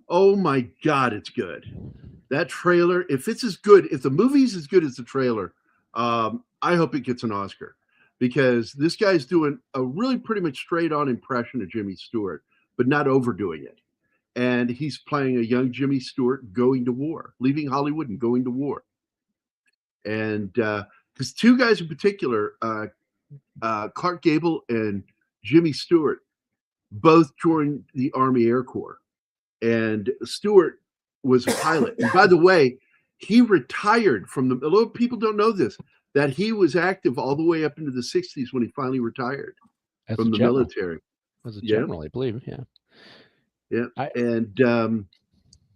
Oh my God, it's good. That trailer, if it's as good, if the movie's as good as the trailer, I hope it gets an Oscar, because this guy's doing a really pretty much straight on impression of Jimmy Stewart, but not overdoing it. And he's playing a young Jimmy Stewart going to war, leaving Hollywood and going to war. And because two guys in particular, Clark Gable and Jimmy Stewart, both joined the Army Air Corps. And Stewart was a pilot. And by the way, he retired from the, a lot of people don't know this, that he was active all the way up into the 60s when he finally retired from the military. As a general, I believe, Yeah. And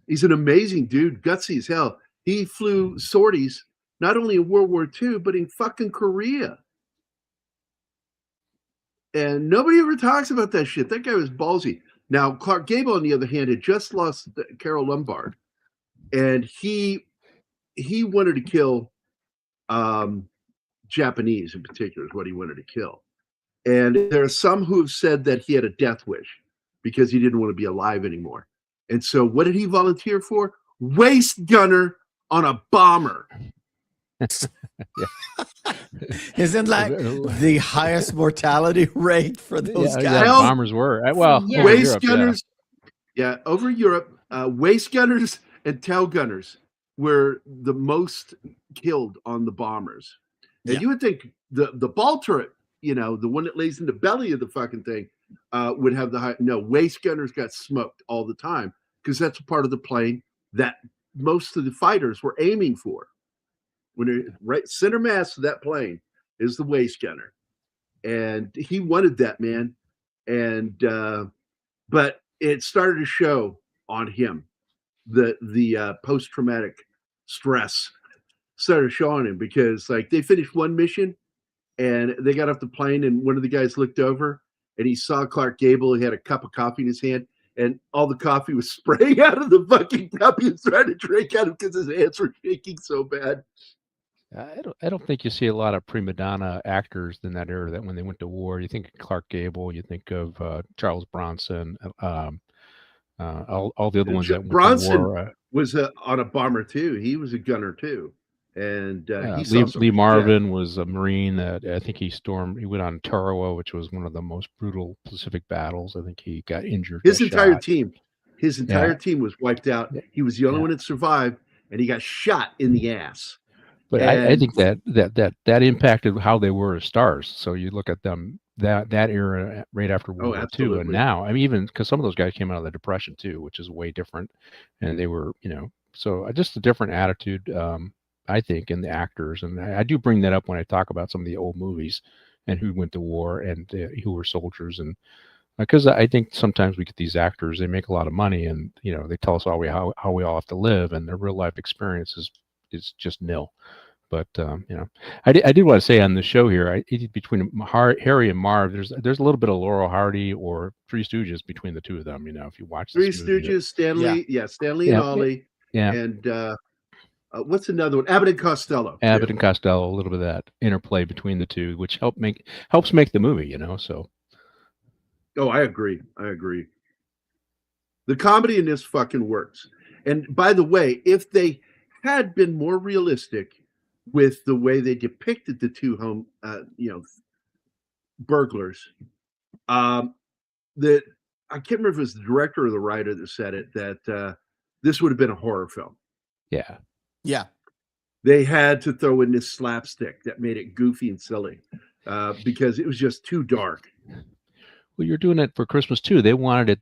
he's an amazing dude, gutsy as hell. He flew sorties not only in World War II, but in fucking Korea. And nobody ever talks about that shit. That guy was ballsy. Now, Clark Gable, on the other hand, had just lost Carol Lombard, and he wanted to kill Japanese in particular, is what he wanted to kill. And there are some who have said that he had a death wish because he didn't want to be alive anymore. And so what did he volunteer for? Waist gunner on a bomber. Isn't like the highest mortality rate for those guys? Yeah, bombers were. Well, Yeah. Waist gunners, over Europe, waist gunners and tail gunners were the most killed on the bombers. And Yeah. you would think the ball turret, you know, the one that lays in the belly of the fucking thing, would have the high. No, waist gunners got smoked all the time because that's a part of the plane that most of the fighters were aiming for. When it, right center mass of that plane is the waist gunner, and he wanted that, man. And but it started to show on him. The post-traumatic stress started showing him, because like they finished one mission and they got off the plane, and one of the guys looked over and he saw Clark Gable. He had a cup of coffee in his hand, and all the coffee was spraying out of the fucking cup. He was trying to drink out of it because his hands were shaking so bad. I don't think you see a lot of prima donna actors in that era that when they went to war. You think of Clark Gable, you think of Charles Bronson, all the other ones that went Bronson to war. Was on a bomber too. He was a gunner too, and Lee Marvin was a Marine that I think he went on Tarawa, which was one of the most brutal Pacific battles. I think he got injured. His entire team was wiped out. He was the only one that survived, and he got shot in the ass. But I think that impacted how they were as stars. So you look at them that era right after World War II, and now, I mean, even because some of those guys came out of the Depression too, which is way different, and they were, so just a different attitude, I think, in the actors. And I do bring that up when I talk about some of the old movies and who went to war and who were soldiers, and because I think sometimes we get these actors, they make a lot of money, and they tell us how we all have to live, and their real life experience is just nil. But I did want to say on the show here, between Harry and Marv, there's a little bit of Laurel Hardy or Three Stooges between the two of them. If you watch Three Stooges, Stanley, Stanley and Ollie, and what's another one? Abbott and Costello. Abbott and Costello, a little bit of that interplay between the two, which helps make the movie. So. Oh, I agree. The comedy in this fucking works. And by the way, if they had been more realistic with the way they depicted the two home, burglars, that I can't remember if it was the director or the writer that said it, that this would have been a horror film. Yeah. They had to throw in this slapstick that made it goofy and silly, because it was just too dark. Well, you're doing it for Christmas too. They wanted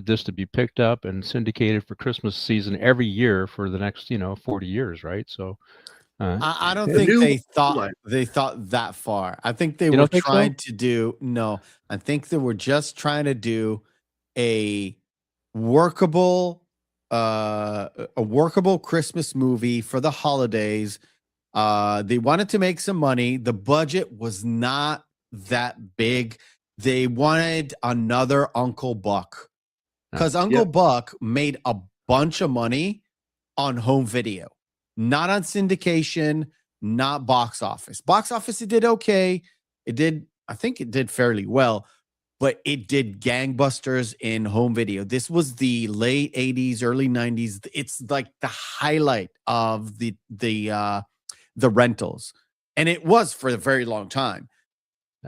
this to be picked up and syndicated for Christmas season every year for the next, 40 years, right? So I don't think they thought that far. I think they were trying to do I think they were just trying to do a workable Christmas movie for the holidays. They wanted to make some money. The budget was not that big. They wanted another Uncle Buck, because Uncle Buck made a bunch of money on home video, not on syndication, not box office. Box office, it did okay. I think it did fairly well, but it did gangbusters in home video. This was the late 80s, early 90s. It's like the highlight of the rentals. And it was for a very long time.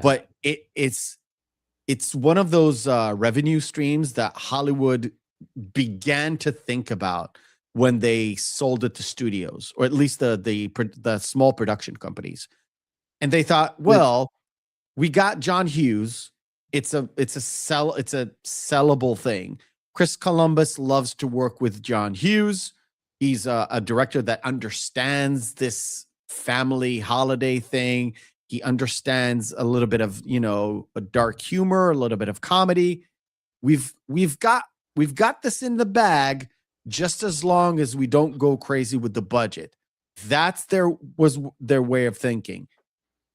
But it's one of those revenue streams that Hollywood began to think about when they sold it to studios, or at least the small production companies. And they thought, well, we got John Hughes. It's a sellable thing. Chris Columbus loves to work with John Hughes. He's a director that understands this family holiday thing. He understands a little bit of, a dark humor, a little bit of comedy. We've got this in the bag, just as long as we don't go crazy with the budget. That's their way of thinking.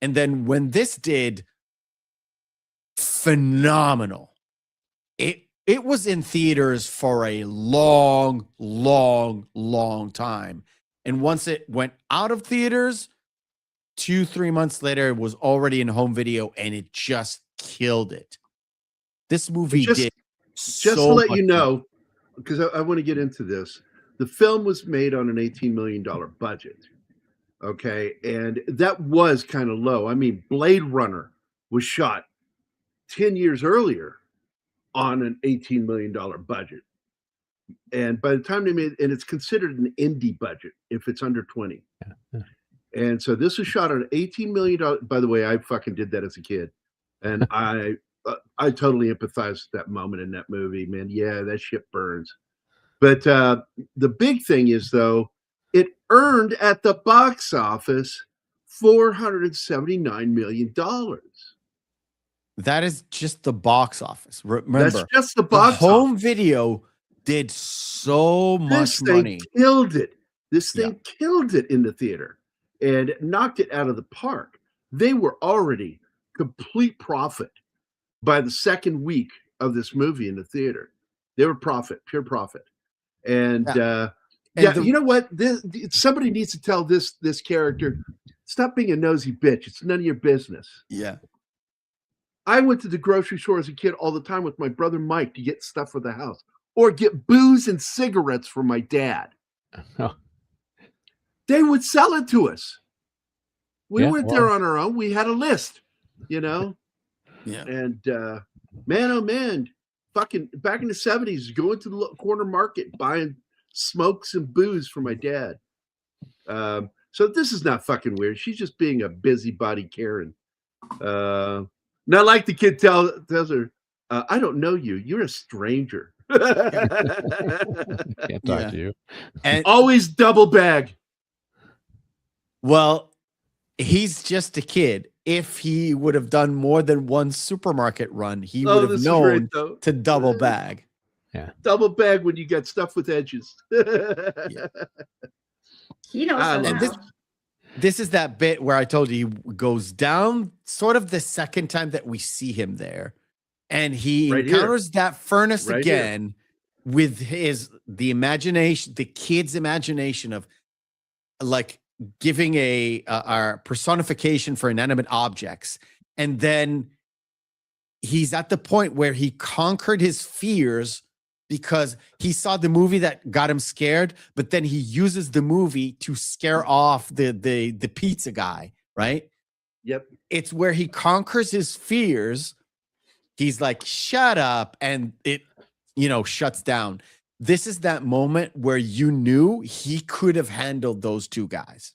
And then when this did phenomenal, it was in theaters for a long time. And once it went out of theaters, 2-3 months later, it was already in home video, and it just killed it. This movie did just to let you know, because I want to get into this. The film was made on an $18 million budget. Okay. And that was kind of low. I mean, Blade Runner was shot 10 years earlier on an $18 million budget. And by the time they made, and it's considered an indie budget if it's under 20. Yeah. And so this was shot on $18 million. By the way, I fucking did that as a kid. And I totally empathize with that moment in that movie, man. Yeah, that shit burns. But the big thing is, though, it earned at the box office $479 million. That is just the box office. Remember, that's just the box office. Home video did so much money. Killed it. This thing killed it in the theater and knocked it out of the park. They were already complete profit by the second week of this movie in the theater. They were pure profit. And you know what? Somebody needs to tell this character, stop being a nosy bitch. It's none of your business. Yeah. I went to the grocery store as a kid all the time with my brother Mike to get stuff for the house or get booze and cigarettes for my dad. Oh. They would sell it to us. We went there on our own. We had a list, Yeah. And man, oh man, fucking back in the 70s, going to the corner market, buying smokes and booze for my dad. So this is not fucking weird. She's just being a busybody Karen. Not like the kid tells her, I don't know you. You're a stranger. Can't talk to you. And always double bag. Well, he's just a kid. If he would have done more than one supermarket run, he would have known to double bag. Yeah. Double bag when you get stuff with edges. He knows. This is that bit where I told you he goes down sort of the second time that we see him there. And he encounters that furnace again with the imagination, the kid's imagination of like giving our personification for inanimate objects. And then he's at the point where he conquered his fears because he saw the movie that got him scared, but then he uses the movie to scare off the pizza guy, right? Yep. It's where he conquers his fears. He's like, shut up. And it, shuts down. This is that moment where you knew he could have handled those two guys,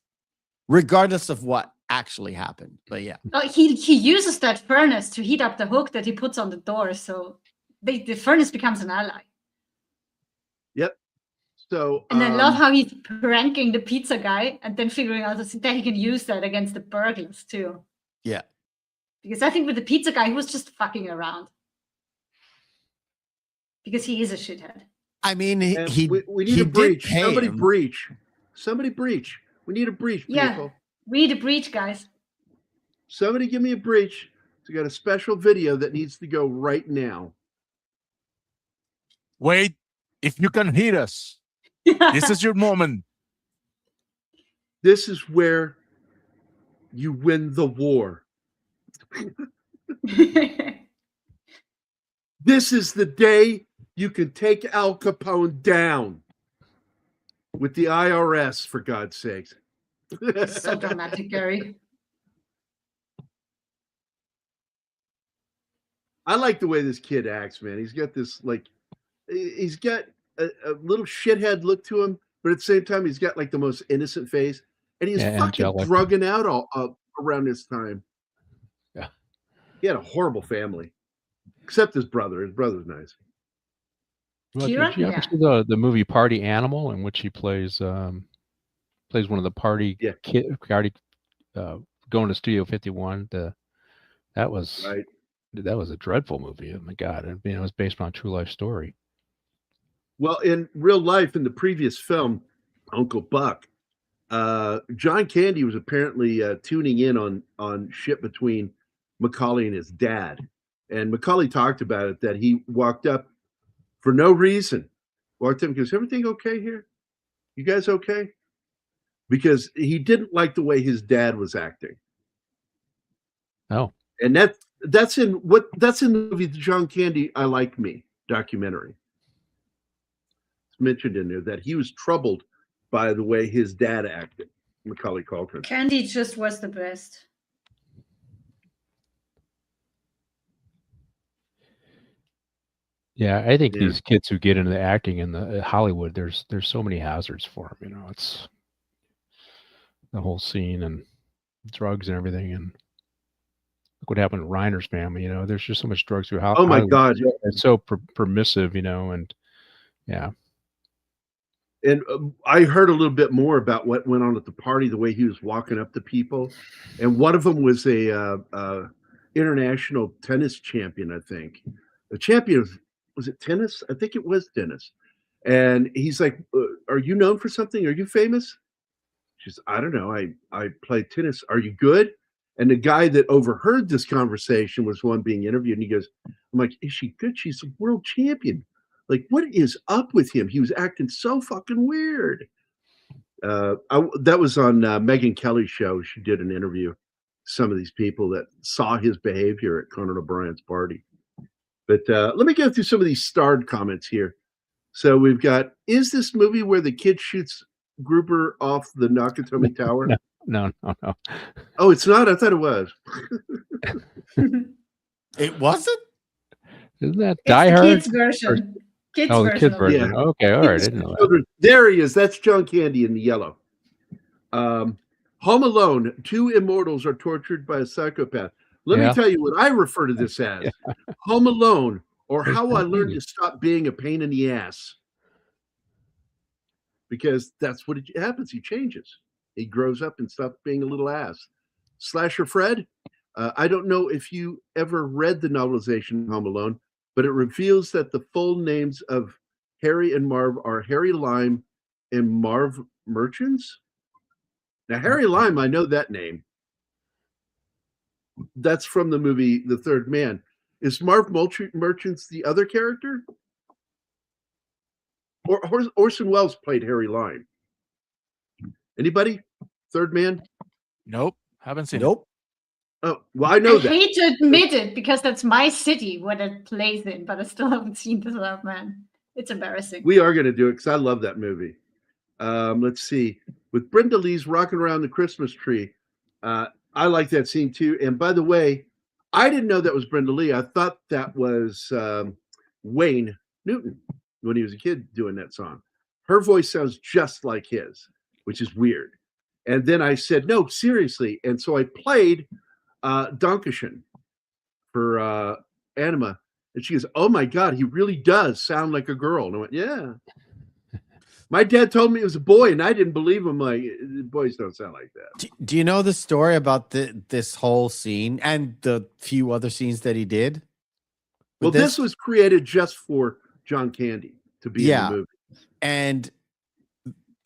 regardless of what actually happened. But yeah. He uses that furnace to heat up the hook that he puts on the door. So the furnace becomes an ally. Yep. So, and I love how he's pranking the pizza guy and then figuring out that he can use that against the burglars too. Yeah. Because I think with the pizza guy, he was just fucking around. Because he is a shithead. I mean, we need a breach. Somebody breach. Somebody breach. We need a breach, people. Yeah, we need a breach, guys. Somebody give me a breach. We got a special video that needs to go right now. Wait, if you can hear us, this is your moment. This is where you win the war. This is the day you can take Al Capone down with the IRS, for God's sakes. So dramatic, Gary. I like the way this kid acts, man. He's got this, like, he's got a little shithead look to him, but at the same time, he's got like the most innocent face, and he's fucking angelic. drugging out all around this time. Yeah. He had a horrible family, except his brother. His brother's nice. Well, Kira? did you ever Yeah. see the movie Party Animal, in which he plays one of the party going to Studio 51? That was Right. That was a dreadful movie. Oh my God! I mean, it was based on a true life story. Well, in real life, in the previous film, Uncle Buck, John Candy was apparently tuning in on shit between Macaulay and his dad. And Macaulay talked about it, that he walked up for no reason. Walked up and goes, "Everything okay here? You guys okay?" Because he didn't like the way his dad was acting. Oh, And that's in the movie The John Candy I Like Me documentary. It's mentioned in there that he was troubled by the way his dad acted, Macaulay Culkin. Candy just was the best. yeah. I think Yeah. these kids who get into the acting in the Hollywood, there's so many hazards for them. You know, it's the whole scene and drugs and everything. And look what happened to Reiner's family. You know, there's just so much drugs through Hollywood. Oh my God. It's so permissive. You know, and yeah. And I heard a little bit more about what went on at the party, the way he was walking up to people. And one of them was a international tennis champion, I think. The champion was it tennis? I think it was tennis. And he's like, "Are you known for something? Are you famous?" She's, "I don't know. I play tennis. Are you good?" And the guy that overheard this conversation was one being interviewed. And he goes, "I'm like, is she good? She's a world champion. Like, what is up with him? He was acting so fucking weird." That was on Megyn Kelly's show. She did an interview. Some of these people that saw his behavior at Conan O'Brien's party. But let me go through some of these starred comments here. So we've got, is this movie where the kid shoots Grouper off the Nakatomi Tower? No. Oh, it's not? I thought it was. It wasn't? Isn't that It's Die the Hard? kids version. Kids Oh, the version. kid of it. version. Yeah. Okay, all right. I didn't know that. Children. There he is. That's John Candy in the yellow. Home Alone. Two immortals are tortured by a psychopath. Let Yeah. me tell you what I refer to this as. Home Alone, or There's How John I Learned Candy. to Stop Being a Pain in the Ass. Because that's what happens. He changes. He grows up and stops being a little ass. Slasher Fred. I don't know if you ever read the novelization Home Alone, but it reveals that the full names of Harry and Marv are Harry Lime and Marv Merchants. Now, Harry Lime, I know that name. That's from the movie The Third Man. Is Marv Merchants the other character? Or Orson Welles played Harry Lime. Anybody? Third Man? Nope. Haven't seen it. Nope. Oh, well, I know I that. hate to admit it because that's my city what it plays in, but I still haven't seen The Third Man. It's embarrassing. We are going to do it because I love that movie. Let's see. With Brenda Lee's Rocking Around the Christmas Tree, I like that scene too. And by the way, I didn't know that was Brenda Lee. I thought that was Wayne Newton when he was a kid doing that song. Her voice sounds just like his, which is weird. And then I said, no, seriously. And so I played Dankeschön for Anima. And she goes, oh my God, he really does sound like a girl. And I went, yeah. My dad told me it was a boy, and I didn't believe him. Like, boys don't sound like that. Do you know the story about this whole scene and the few other scenes that he did? Well, with this was created just for John Candy to be in the movie. And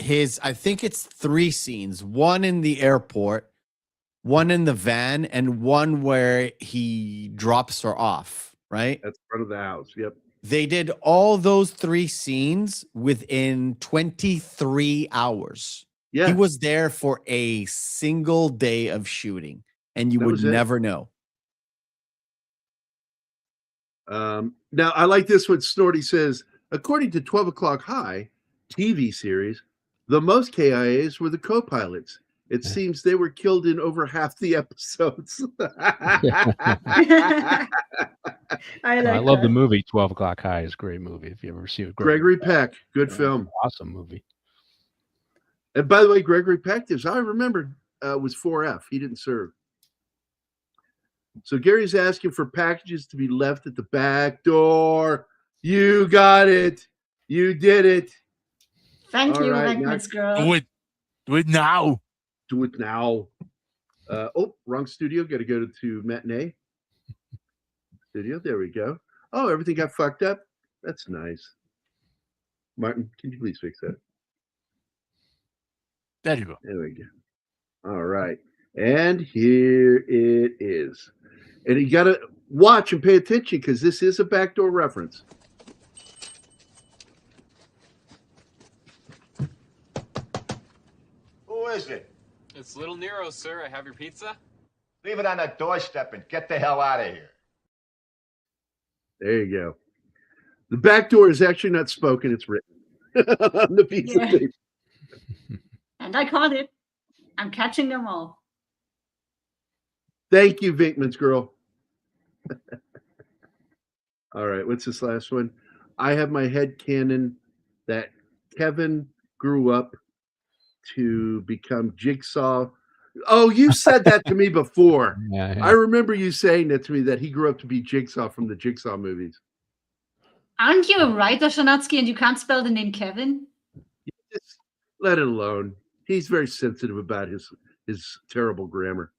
I think it's 3 scenes, one in the airport, one in the van, and one where he drops her off, right? That's front of the house. Yep. They did all those 3 scenes within 23 hours. Yeah. He was there for a single day of shooting, and you That would was it. never know. Now, I like this one. Snorty says, according to 12 O'Clock High TV series, the most KIAs were the co-pilots. It seems they were killed in over half the episodes. I love the movie 12 O'Clock High. Is a great movie. If you ever see it, Gregory Peck, good film. Awesome movie. And by the way, Gregory Peck, as I remember, was 4F. He didn't serve. So Gary's asking for packages to be left at the back door. You got it. You did it. Thank All you, right, Venkman's girl. Do it now. Do it now. Wrong studio. Got to go to Matinee studio. There we go. Oh, everything got fucked up. That's nice. Martin, can you please fix that? There you go. There we go. All right. And here it is. And you got to watch and pay attention because this is a backdoor reference. Who is it? It's Little Nero, sir. I have your pizza. Leave it on the doorstep and get the hell out of here. There you go. The back door is actually not spoken, it's written on the piece of paper. And I caught it. I'm catching them all. Thank you, Vinkman's girl. All right, what's this last one? I have my head canon that Kevin grew up to become Jigsaw. Oh, you said that to me before. Yeah. I remember you saying that to me, that he grew up to be Jigsaw from the Jigsaw movies. Aren't you a writer, Shanatsky, and you can't spell the name Kevin? Just let it alone. He's very sensitive about his terrible grammar.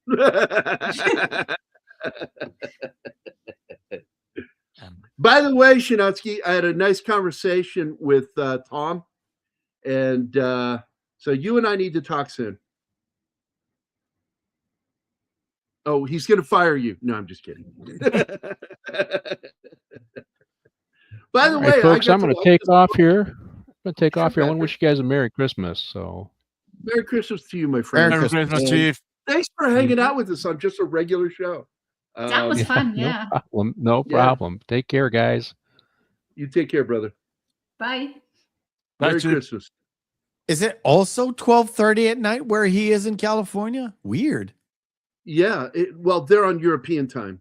By the way, Shanatsky, I had a nice conversation with Tom, and so you and I need to talk soon. Oh, he's going to fire you. No, I'm just kidding. By the way, folks, I'm going to take off here. I'm going to take off here. I want to wish you guys a Merry Christmas. So, Merry Christmas to you, my friend. Merry Christmas, Chief. Thanks for hanging out with us on just a regular show. That was fun, yeah. No problem. Take care, guys. You take care, brother. Bye. Merry Christmas. Is it also 12:30 at night where he is in California? Weird. Yeah, well, they're on European time.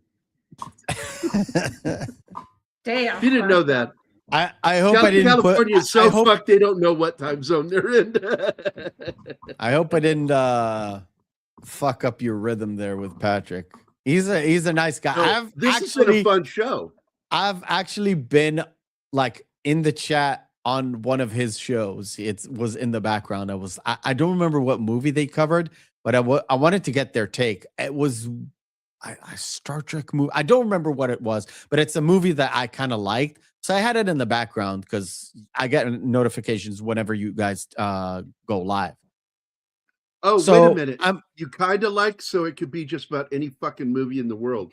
Damn. You didn't know that. I hope I didn't California is so fucked they don't know what time zone they're in. I hope I didn't fuck up your rhythm there with Patrick. He's a nice guy. No, this has been a fun show. I've actually been like in the chat on one of his shows. It was in the background. I don't remember what movie they covered, but I wanted to get their take. It was a Star Trek movie. I don't remember what it was, but it's a movie that I kind of liked. So I had it in the background because I get notifications whenever you guys go live. Oh, so wait a minute. You kind of like, so it could be just about any fucking movie in the world.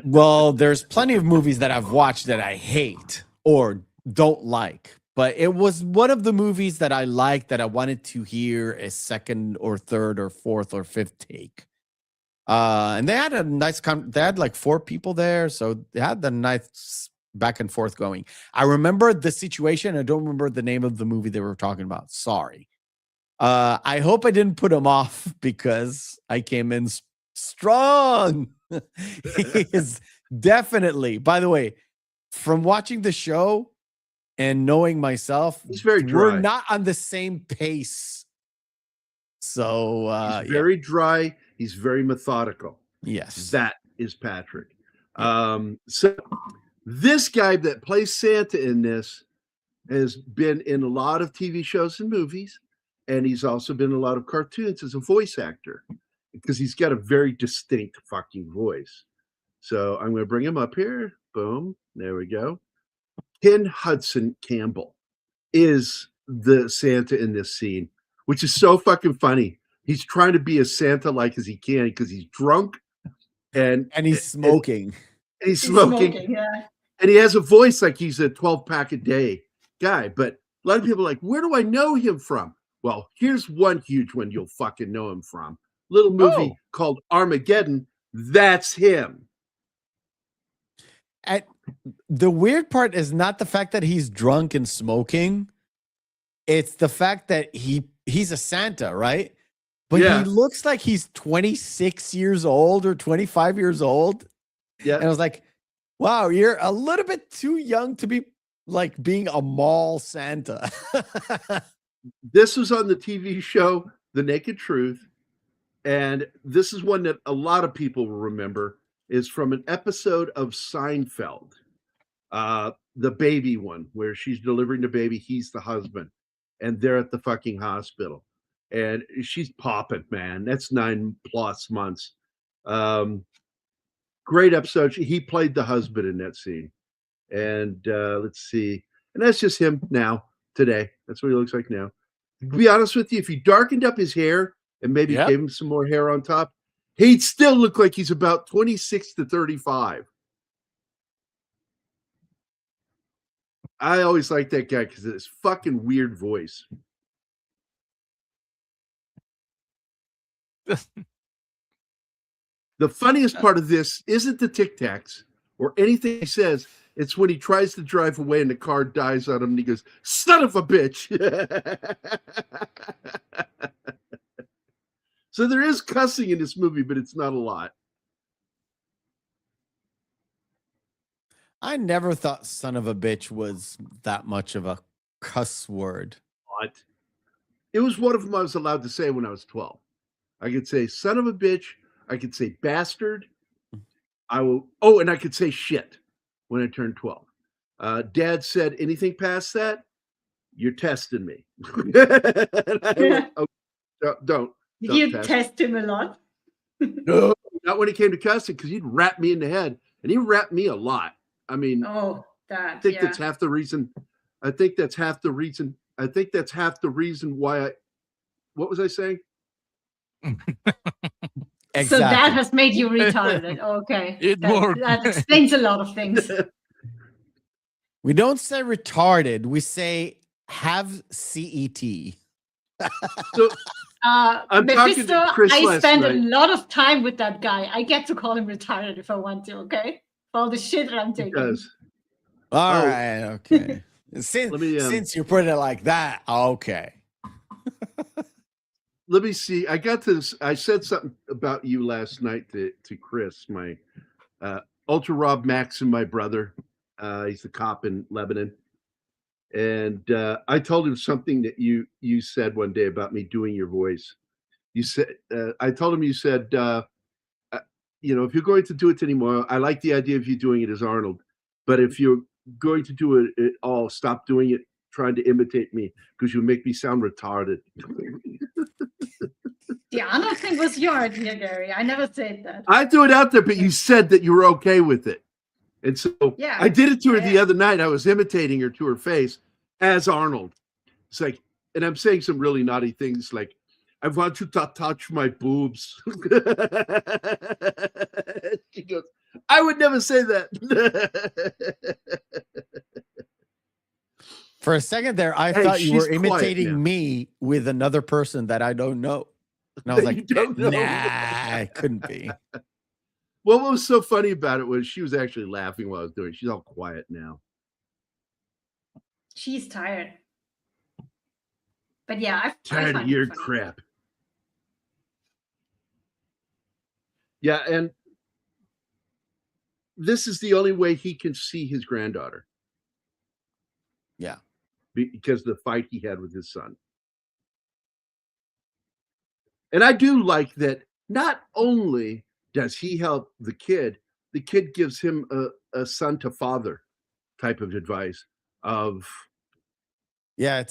Well, there's plenty of movies that I've watched that I hate or don't like, but it was one of the movies that I liked that I wanted to hear a second or third or fourth or fifth take. And they had a nice they had like 4 people there, so they had the nice back and forth going. I remember the situation. I don't remember the name of the movie they were talking about. Sorry. I hope I didn't put him off because I came in strong. He is definitely, by the way, from watching the show and knowing myself, he's very dry. We're not on the same pace. So he's very dry. He's very methodical. Yes. That is Patrick. So this guy that plays Santa in this has been in a lot of TV shows and movies, and he's also been in a lot of cartoons as a voice actor because he's got a very distinct fucking voice. So I'm going to bring him up here. Boom. There we go. Ken Hudson Campbell is the Santa in this scene, which is so fucking funny. He's trying to be as Santa-like as he can because he's drunk and he's smoking. And he's smoking. Yeah. And he has a voice like he's a 12-pack a day guy. But a lot of people are like, where do I know him from? Well, here's one huge one you'll fucking know him from. Little movie called Armageddon. That's him. the weird part is not the fact that he's drunk and smoking. It's the fact that he's a Santa, right? But Yeah. he looks like he's 26 years old or 25 years old. Yeah. And I was like, wow, you're a little bit too young to be like being a mall Santa. This was on the TV show The Naked Truth, and this is one that a lot of people will remember. Is from an episode of Seinfeld, the baby one, where she's delivering the baby, he's the husband, and they're at the fucking hospital, and she's popping, man. That's 9+ months. Great episode. He played the husband in that scene, and let's see, and that's just him now today. That's what he looks like now. To be honest with you, if he darkened up his hair and maybe Yep. gave him some more hair on top, he'd still look like he's about 26 to 35. I always like that guy because of his fucking weird voice. The funniest part of this isn't the Tic Tacs or anything he says. It's when he tries to drive away and the car dies on him and he goes, "Son of a bitch." So there is cussing in this movie, but it's not a lot. I never thought son of a bitch was that much of a cuss word. But it was one of them I was allowed to say when I was 12. I could say son of a bitch. I could say bastard. And I could say shit when I turned 12. Dad said, anything past that, you're testing me. And I went, "Oh, don't Did you test test him a lot? No, not when it came to cussing, because he'd rap me in the head, and he rapped me a lot. I mean, Oh, I that. think Yeah. that's half the reason. I think that's half the reason. I think that's half the reason why what was I saying? So that has made you retarded. Okay. It worked. That explains a lot of things. We don't say retarded. We say have CET. So I'm talking Mephisto, to Chris I last spend a night. lot of time with that guy. I get to call him retired if I want to, okay? For all the shit that I'm taking. Because All Oh. right, okay. Since, Let me, since you put it like that, okay. let me see. I said something about you last night to Chris, my Ultra Rob Maxim, my brother. He's the cop in Lebanon. And I told him something that you said one day about me doing your voice. You said, I told him, you said, if you're going to do it anymore, I like the idea of you doing it as Arnold. But if you're going to do it at all, stop doing it, trying to imitate me, because you make me sound retarded. The Arnold thing was your idea, Gary. I never said that. I threw it out there, but you said that you were okay with it. And so Yeah. I did it to her the Yeah. other night. I was imitating her to her face as Arnold. It's like, and I'm saying some really naughty things like, I want you to touch my boobs. She goes, I would never say that. For a second there, I Hey, thought you were she's quiet imitating now. me with another person that I don't know. And I was That you like, don't know. nah, it couldn't be. Well, what was so funny about it was she was actually laughing while I was doing it. She's all quiet now. She's tired. But yeah, I Tired of find it your funny. crap. Yeah, and this is the only way he can see his granddaughter. Yeah. Because of the fight he had with his son. And I do like that not only does he help the kid gives him a son to father type of advice of Yeah,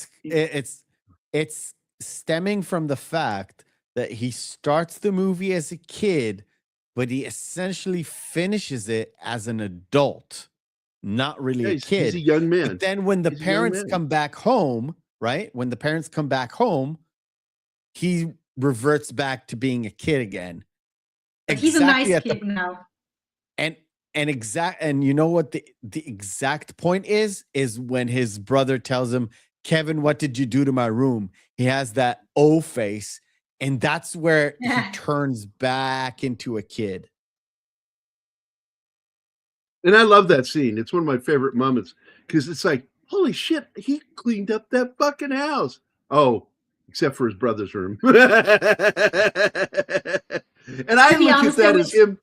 it's stemming from the fact that he starts the movie as a kid, but he essentially finishes it as an adult, not really a he's kid. a young man. But then when the He's a young parents man. come back home, right? When the parents come back home, he reverts back to being a kid again. But he's a nice at the- kid now. and you know what the exact point is when his brother tells him, Kevin, what did you do to my room? He has that O face, and that's where he turns back into a kid. And I love that scene. It's one of my favorite moments because it's like, holy shit, he cleaned up that fucking house. Oh, except for his brother's room. And I To be look honest, at there that as was him.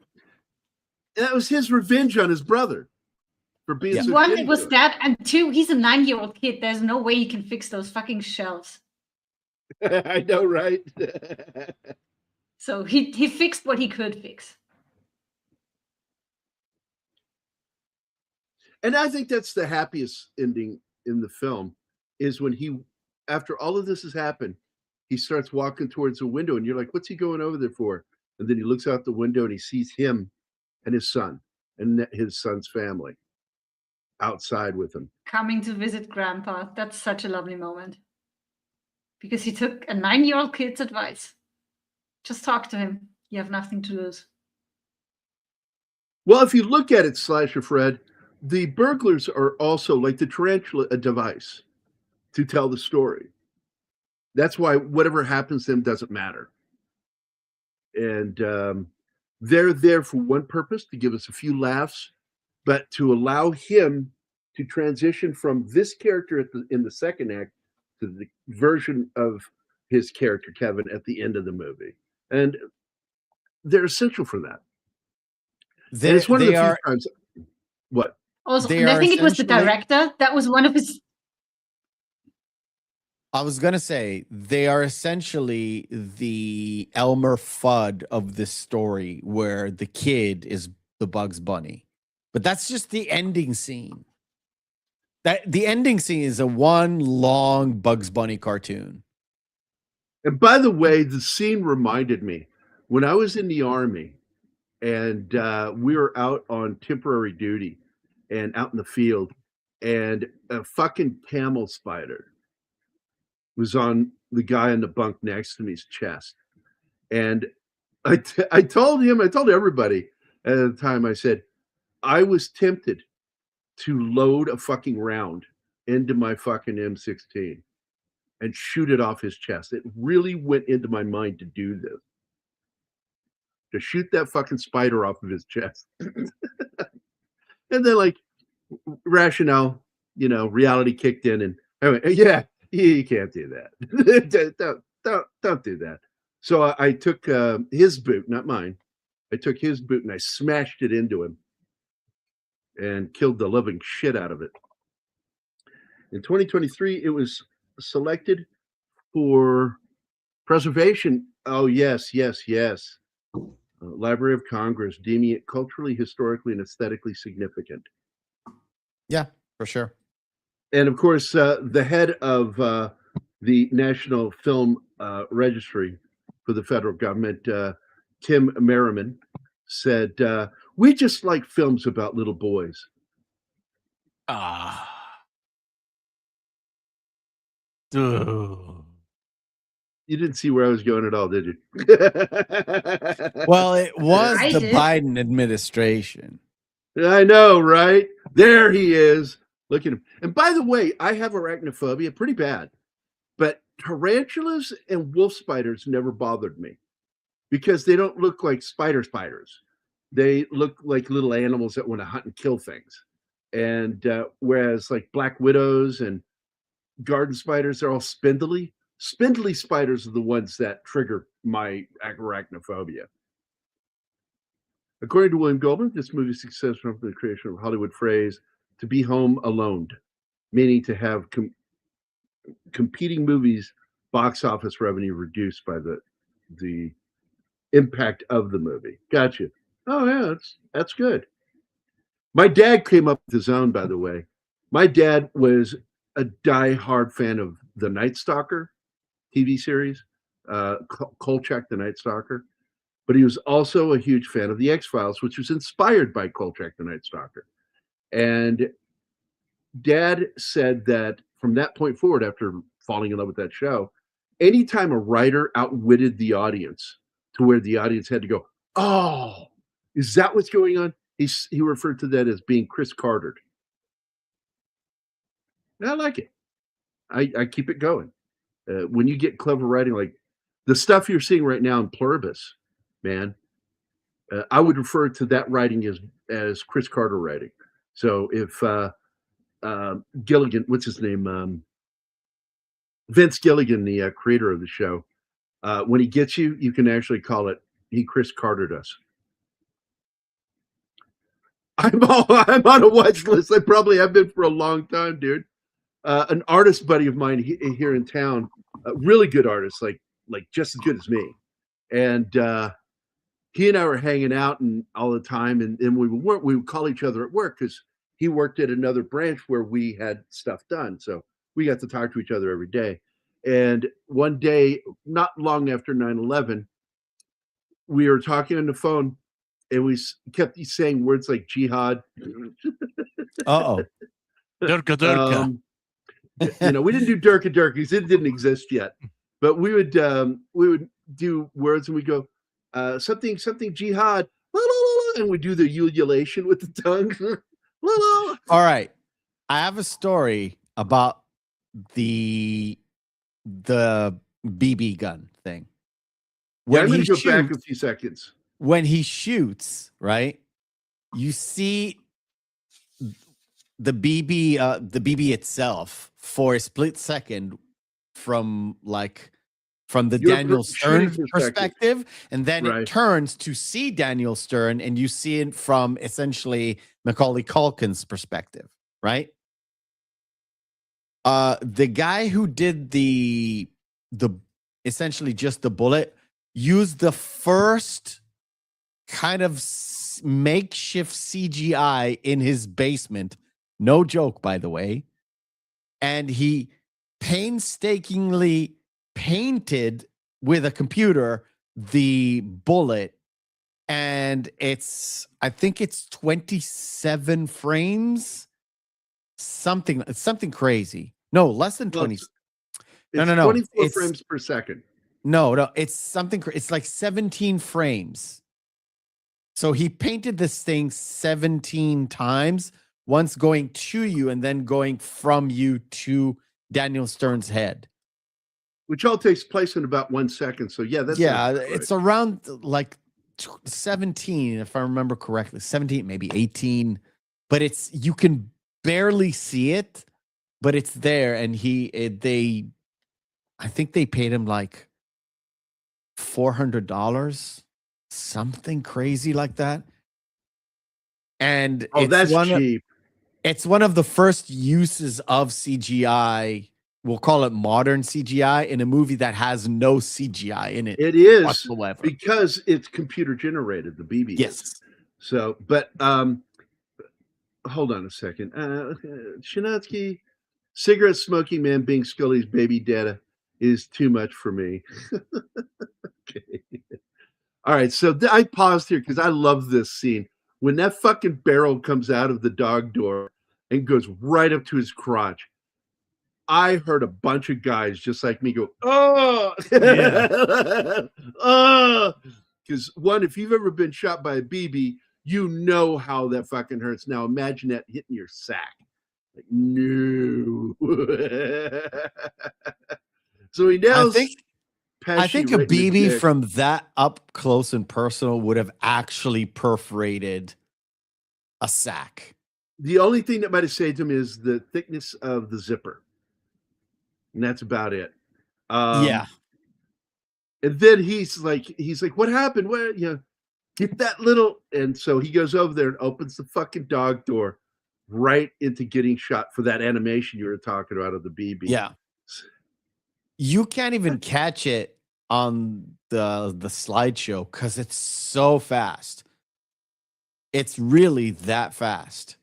That was his revenge on his brother for being Yeah. so one, shitty it was to him. that, and two, he's a 9-year-old kid. There's no way he can fix those fucking shelves. I know, right? So he fixed what he could fix. And I think that's the happiest ending in the film is when he, after all of this has happened, he starts walking towards the window and you're like, what's he going over there for? And then he looks out the window and he sees him and his son and his son's family outside with him. Coming to visit Grandpa. That's such a lovely moment. Because he took a 9-year-old kid's advice. Just talk to him. You have nothing to lose. Well, if you look at it, Slasher Fred, the burglars are also like the tarantula, a device to tell the story. That's why whatever happens to them doesn't matter. And they're there for one purpose, to give us a few laughs, but to allow him to transition from this character in the second act to the version of his character, Kevin, at the end of the movie. And they're essential for that. And it's one of the few times. What? Also, They and I are think it was the essentially- director. That was one of his. I was gonna say they are essentially the Elmer Fudd of this story, where the kid is the Bugs Bunny, but that's just the ending scene. That the ending scene is a one long Bugs Bunny cartoon. And by the way, the scene reminded me when I was in the Army and we were out on temporary duty and out in the field, and a fucking camel spider was on the guy in the bunk next to me's chest. And I told him, I told everybody at the time, I said, I was tempted to load a fucking round into my fucking M16 and shoot it off his chest. It really went into my mind to do this. To shoot that fucking spider off of his chest. And then like rationale, reality kicked in and I went, yeah, you can't do that. don't do that. So I took his boot, not mine. I took his boot and I smashed it into him and killed the living shit out of it. In 2023, it was selected for preservation. Oh, yes. Library of Congress deeming it culturally, historically, and aesthetically significant. Yeah, for sure. And of course, the head of the National Film Registry for the federal government, Tim Merriman, said, we just like films about little boys. Dude. You didn't see where I was going at all, did you? Well, it was I the did. Biden administration. I know, right? There he is. Look at him. And by the way, I have arachnophobia, pretty bad. But tarantulas and wolf spiders never bothered me because they don't look like spiders. They look like little animals that want to hunt and kill things. And whereas like black widows and garden spiders, they're all spindly. Spindly spiders are the ones that trigger my arachnophobia. According to William Goldman, this movie's success from the creation of Hollywood phrase "to be home alone," meaning to have competing movies' box office revenue reduced by the impact of the movie. Gotcha. Oh yeah, that's good. My dad came up with his own, by the way. My dad was a die-hard fan of The Night Stalker TV series, Kolchak the Night Stalker. But he was also a huge fan of The X-Files, which was inspired by Kolchak the Night Stalker. And Dad said that from that point forward, after falling in love with that show, anytime a writer outwitted the audience to where the audience had to go, oh, is that what's going on? He referred to that as being Chris Cartered. And I like it. I keep it going. When you get clever writing, like the stuff you're seeing right now in Pluribus, man, I would refer to that writing as Chris Carter writing. So if Gilligan, what's his name? Vince Gilligan, the creator of the show, when he gets you, you can actually call it he Chris Cartered us. I'm on a watch list. I probably have been for a long time, dude. An artist buddy of mine here in town, a really good artist, like just as good as me, and he and I were hanging out and all the time, and we would call each other at work because he worked at another branch where we had stuff done, so we got to talk to each other every day. And one day, not long after 9/11, we were talking on the phone, and we kept saying words like jihad. Uh-oh. Durka Durka. We didn't do Durka Durka because it didn't exist yet. But we would do words and we go something jihad, la, la, la, la, and we do the ululation with the tongue. La, la. All right. I have a story about the BB gun thing. I'm going to go back a few seconds. When he shoots, right? You see the BB itself for a split second from the Daniel Stern perspective, and then it turns to see Daniel Stern, and you see it from essentially Macaulay Culkin's perspective, right? The guy who did the essentially just the bullet used the first kind of makeshift CGI in his basement. No joke, by the way. And he painstakingly painted with a computer the bullet. And I think it's 27 frames. Something crazy. No, less than 20. No. 24 frames per second. No, it's something. It's like 17 frames. So he painted this thing 17 times, once going to you and then going from you to Daniel Stern's head. Which all takes place in about 1 second. So it's around like 17, if I remember correctly. 17, maybe 18. But you can barely see it, but it's there. And I think they paid him like $400. Something crazy like that. And that's cheap. It's one of the first uses of CGI. We'll call it modern CGI in a movie that has no CGI in it. It is whatsoever. Because it's computer generated, the BB. Yes. So, but hold on a second. Shinatsky, cigarette smoking man being Scully's baby data is too much for me. Okay. All right, so I paused here because I love this scene. When that fucking barrel comes out of the dog door and goes right up to his crotch, I heard a bunch of guys just like me go, oh! Yeah. Oh! Because one, if you've ever been shot by a BB, you know how that fucking hurts. Now imagine that hitting your sack. Like, no. So he nails... I think a BB from that up close and personal would have actually perforated a sack. The only thing that might have saved him is the thickness of the zipper. And that's about it. Yeah. And then he's like, what happened? Where, get that little. And so he goes over there and opens the fucking dog door right into getting shot for that animation you were talking about of the BB. Yeah. You can't even catch it on the slideshow because it's so fast. It's really that fast.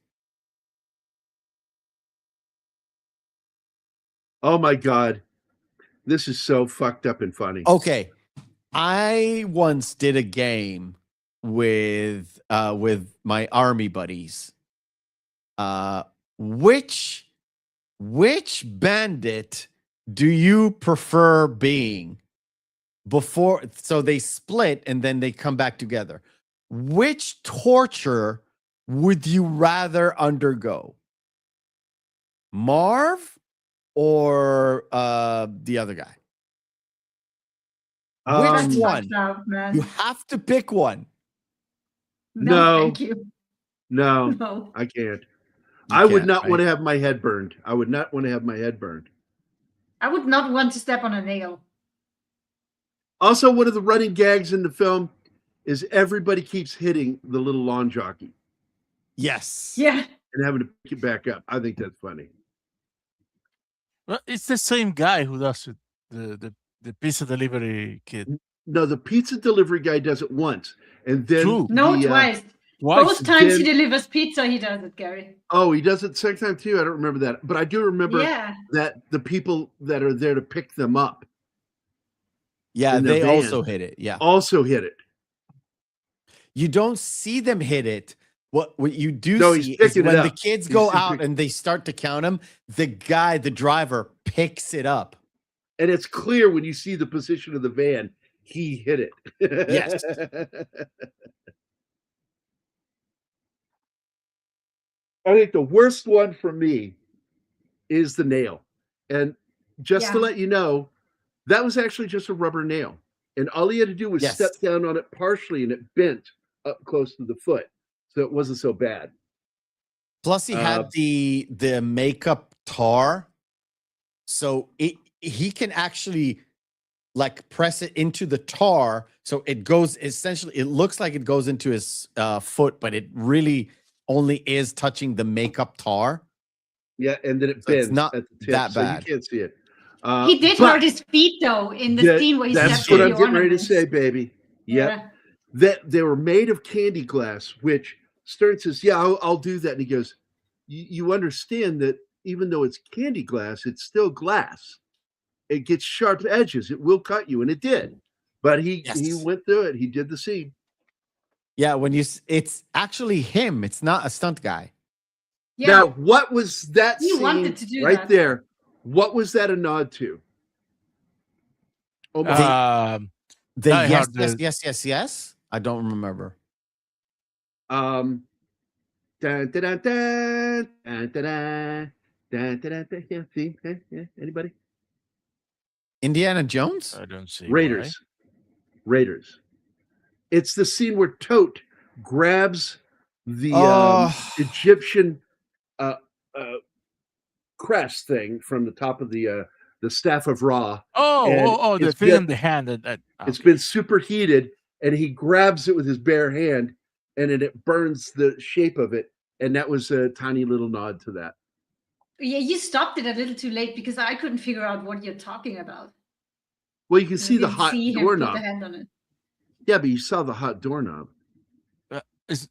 Oh my God. This is so fucked up and funny. Okay. I once did a game with my army buddies. Which bandit do you prefer being before? So they split and then they come back together. Which torture would you rather undergo? Marv or the other guy? Which one? You have to pick one. No. thank you. No, No. I can't. You I would can't, not want right? to have my head burned. I would not want to have my head burned. I would not want to step on a nail. Also, one of the running gags in the film is everybody keeps hitting the little lawn jockey Yes. Yeah. and having to pick it back up. I think that's funny. Well, it's the same guy who does it. The pizza delivery kid. No, the pizza delivery guy does it once, and then True. No, the, twice. Twice. Both times he Then- delivers pizza, he does it, Gary. Oh, he does it second time too. I don't remember that, but I do remember Yeah. that the people that are there to pick them up Yeah, in their they van also hit it. Yeah. also hit it. You don't see them hit it. What you do No, he's see is picking it when the up. kids He's go simply- out and they start to count them, the guy, the driver, picks it up. And it's clear when you see the position of the van, he hit it. Yes. I think the worst one for me is the nail. And just to Yeah. let you know, that was actually just a rubber nail. And all he had to do was Yes. step down on it partially and it bent up close to the foot. So it wasn't so bad. Plus, he had the makeup tar, so he can actually like press it into the tar, so it goes essentially. It looks like it goes into his foot, but it really only is touching the makeup tar. Yeah, and then it So it's bends not at the tip, that so bad. you can't see it. He did but hurt his feet though in the scene where he that's stepped what on I'm the getting ready to ornaments. say, baby. Yep. Yeah. That they were made of candy glass, which Stern says, yeah, I'll do that. And he goes, you understand that even though it's candy glass, it's still glass. It gets sharp edges. It will cut you. And it did. But he Yes. went through it. He did the scene. Yeah, it's actually him. It's not a stunt guy. Yeah. Now, what was that He scene wanted to do right that. there? What was that a nod to? Oh my The Die yes, Hard, yes. I don't remember. Dun, dun, dun, dun, dun, dun, dun, dun, dun, dun, dun. Yeah, see? Yeah, anybody? Indiana Jones? I don't see. Raiders. Raiders. It's the scene where Tote grabs the Egyptian crest thing from the top of the staff of Ra. And the it's thing been- in the hand. It's been superheated, and he grabs it with his bare hand, and then it burns the shape of it. And that was a tiny little nod to that. Yeah, you stopped it a little too late because I couldn't figure out what you're talking about. Well, you can I see the didn't hot see him put doorknob. the hand on it. Yeah, but you saw the hot doorknob. It's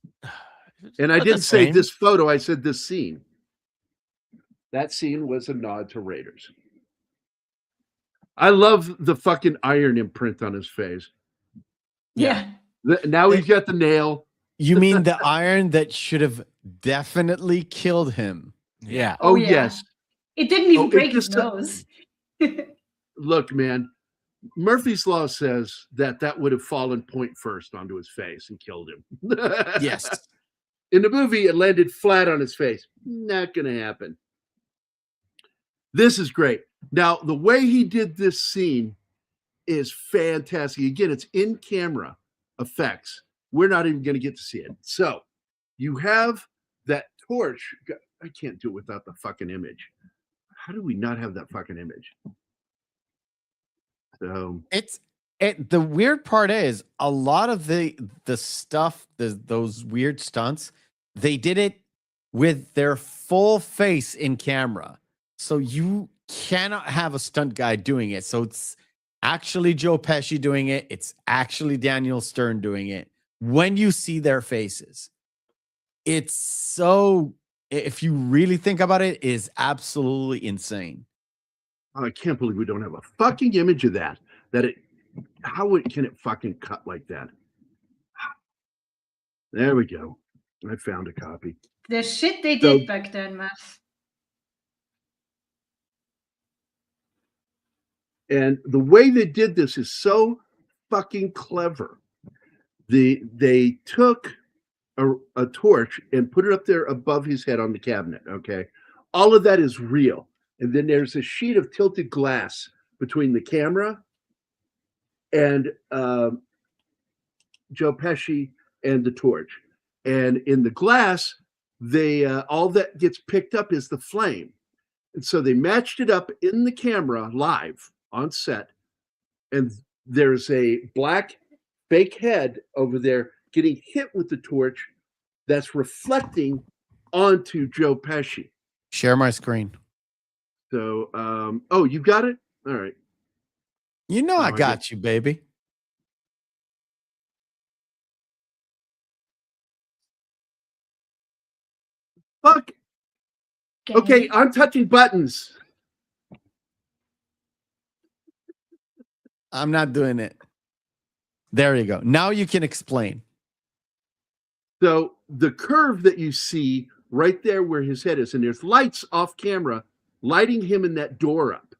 And I not the didn't say same. this photo, I said this scene. That scene was a nod to Raiders. I love the fucking iron imprint on his face. Yeah. Now he's got the nail. You mean the iron that should have definitely killed him? Yeah. Oh, yeah. yes. It didn't even Oh, it break his just- nose. Look, man, Murphy's Law says that would have fallen point first onto his face and killed him. Yes. In the movie, it landed flat on his face. Not going to happen. This is great. Now, the way he did this scene is fantastic. Again, it's in camera effects. We're not even going to get to see it. So you have that torch. I can't do it without the fucking image. How do we not have that fucking image? So The weird part is a lot of the stuff, those weird stunts, they did it with their full face in camera. So you cannot have a stunt guy doing it. So it's actually Joe Pesci doing it. It's actually Daniel Stern doing it. When you see their faces, it's so, if you really think about it, is absolutely insane. I can't believe we don't have a fucking image of that. Can it fucking cut like that? There we go. I found a copy. The shit they So- did back then, man. And the way they did this is so fucking clever. They took a torch and put it up there above his head on the cabinet. Okay. All of that is real. And then there's a sheet of tilted glass between the camera and Joe Pesci and the torch. And in the glass, they all that gets picked up is the flame. And so they matched it up in the camera live on set. And there's a black fake head over there getting hit with the torch that's reflecting onto Joe Pesci. Share my screen. So, oh, you got it? All right. You know I I got you, baby. Fuck. Okay, I'm touching buttons. I'm not doing it. There you go. Now you can explain. So the curve that you see right there where his head is, and there's lights off camera lighting him in that door up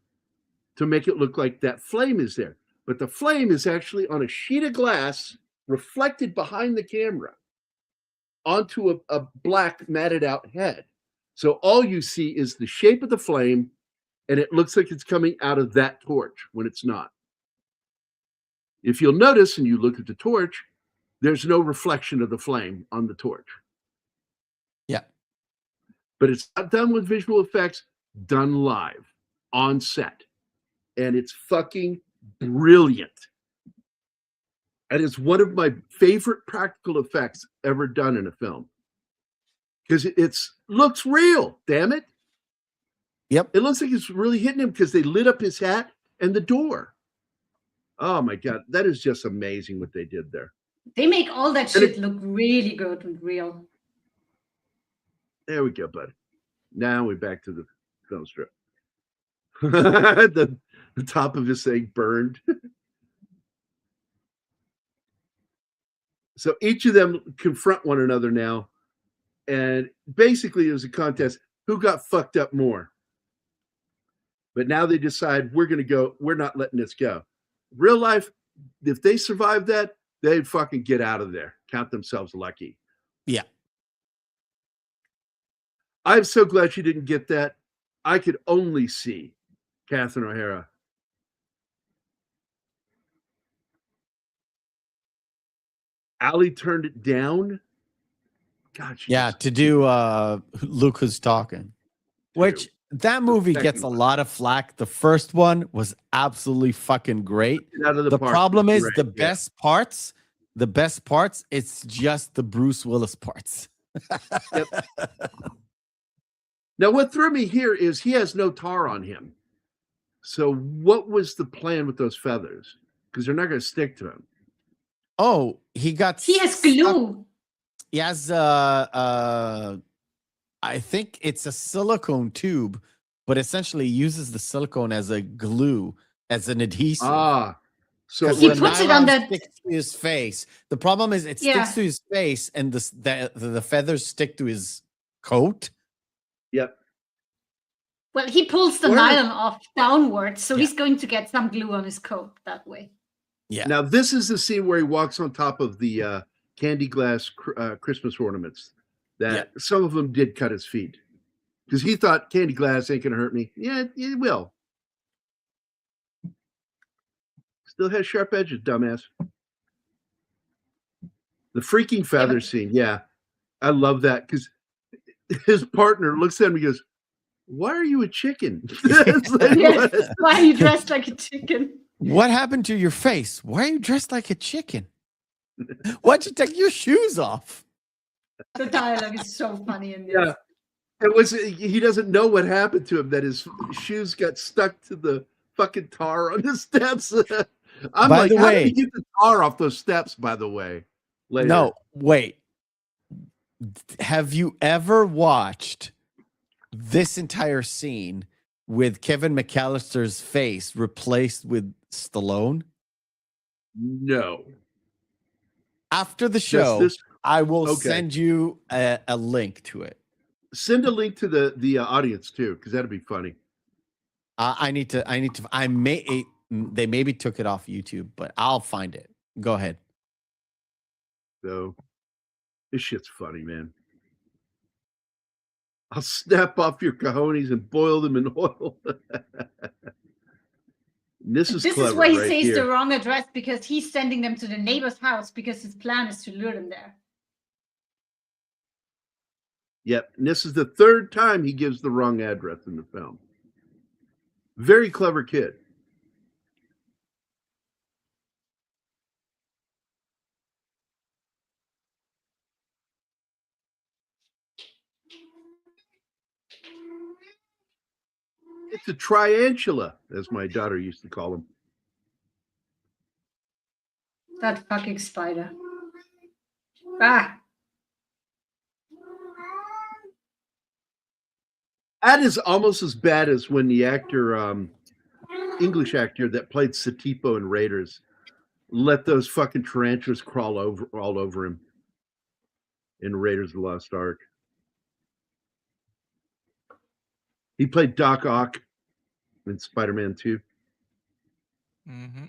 to make it look like that flame is there. But the flame is actually on a sheet of glass reflected behind the camera onto a black matted out head. So all you see is the shape of the flame, and it looks like it's coming out of that torch when it's not. If you'll notice, and you look at the torch, there's no reflection of the flame on the torch. Yeah. But it's not done with visual effects, done live on set. And it's fucking brilliant. And it's one of my favorite practical effects ever done in a film. Because it looks real, damn it. Yep. It looks like it's really hitting him because they lit up his hat and the door. Oh my God, that is just amazing what they did there. They make all that shit look really good and real. There we go, buddy. Now we're back to the film strip. the top of his thing burned. So each of them confront one another now. And basically, it was a contest. Who got fucked up more? But now they decide we're not letting this go. Real life, if they survive that, they'd fucking get out of there. Count themselves lucky. Yeah. I'm so glad she didn't get that. I could only see Catherine O'Hara. Allie turned it down. God, yeah, to do Luke Who's Talking. Which that movie gets a lot of flack. The first one was absolutely fucking great. The problem is the best parts, it's just the Bruce Willis parts. Yep. Now, what threw me here is he has no tar on him. So what was the plan with those feathers? Because they're not going to stick to him. Oh, he has glue. He has I think it's a silicone tube, but essentially uses the silicone as a glue, as an adhesive. So he puts it on that sticks to his face. The problem is it sticks to his face, and the feathers stick to his coat. Yep. Well, he pulls the nylon off downwards, so he's going to get some glue on his coat that way. Yeah. Now this is the scene where he walks on top of the candy glass Christmas ornaments. That some of them did cut his feet because he thought candy glass ain't gonna hurt me. Yeah, it will. Still has sharp edges, dumbass. The freaking feather scene, I love that because his partner looks at him and goes, "Why are you a chicken? Why are you dressed like a chicken? What happened to your face? Why are you dressed like a chicken? Why'd you take your shoes off?" The dialogue is so funny in this. Yeah, it was. He doesn't know what happened to him. That his shoes got stuck to the fucking tar on the steps. I'm by like, the how way, did you get the tar off those steps? By the way, later. No, wait. Have you ever watched this entire scene with Kevin McAllister's face replaced with Stallone? No. After the show, I will send you a link to it. Send a link to the audience too, because that'd be funny. They maybe took it off YouTube, but I'll find it. Go ahead. So this shit's funny, man. I'll snap off your cojones and boil them in oil. This is why he says the wrong address, because he's sending them to the neighbor's house because his plan is to lure them there. Yep. And this is the third time he gives the wrong address in the film. Very clever kid. It's a triantula, as my daughter used to call him. That fucking spider. Ah. That is almost as bad as when the actor, English actor that played Satipo in Raiders, let those fucking tarantulas crawl all over him in Raiders of the Lost Ark. He played Doc Ock in Spider-Man 2. Mm-hmm.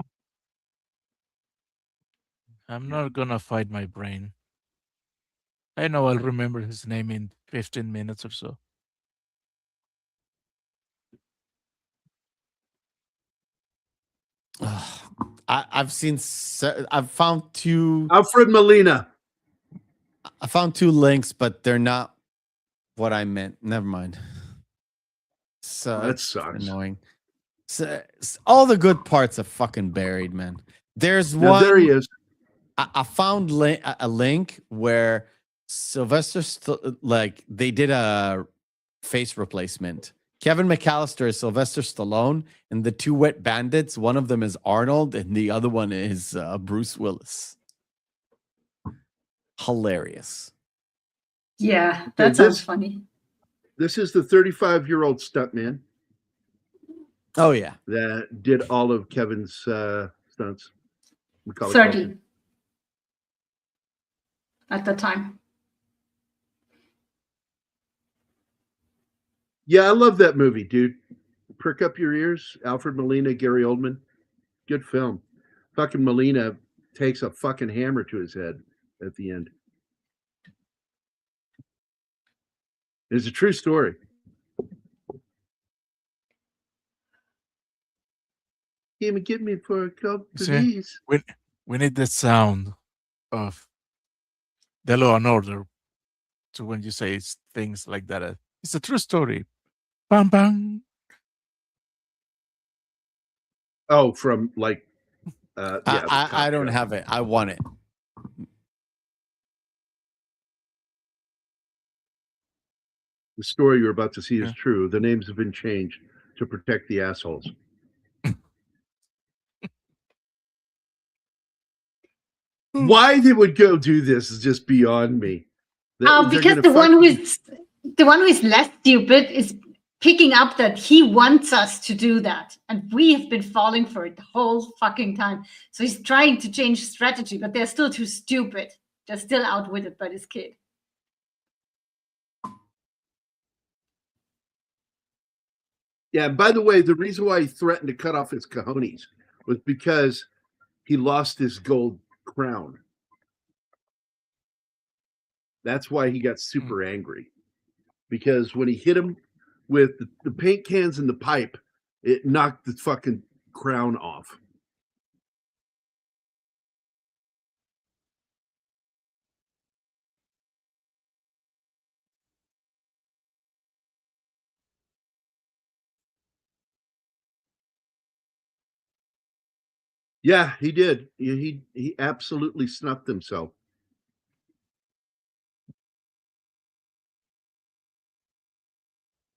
I'm not gonna fight my brain. I know I'll remember his name in 15 minutes or so. I've found two. Alfred Molina. I found two links, but they're not what I meant. Never mind. So That it's sucks. annoying. So, all the good parts are fucking buried, man. There's Now, one. there he is. I found a link where Sylvester, like they did a face replacement. Kevin McAllister is Sylvester Stallone, and the two wet bandits, one of them is Arnold, and the other one is Bruce Willis. Hilarious. Yeah, that sounds funny. This is the 35-year-old stuntman. Oh, yeah. That did all of Kevin's stunts. 30 at the time. Yeah, I love that movie, dude. Prick up your ears. Alfred Molina, Gary Oldman. Good film. Fucking Molina takes a fucking hammer to his head at the end. It's a true story. Came and get me for a cup, please. We need the sound of the Law and Order to when you say things like that. It's a true story. Bang bang. Oh, from like, I don't have it. I want it. The story you're about to see is true. The names have been changed to protect the assholes. Why they would go do this is just beyond me. Because the one who is less stupid is picking up that he wants us to do that, and we have been falling for it the whole fucking time. So he's trying to change strategy, but they're still too stupid. They're still outwitted by this kid. Yeah, and by the way, the reason why he threatened to cut off his cojones was because he lost his gold crown. That's why he got super angry. Because when he hit him with the paint cans and the pipe, it knocked the fucking crown off. Yeah, he did. He absolutely snuffed himself.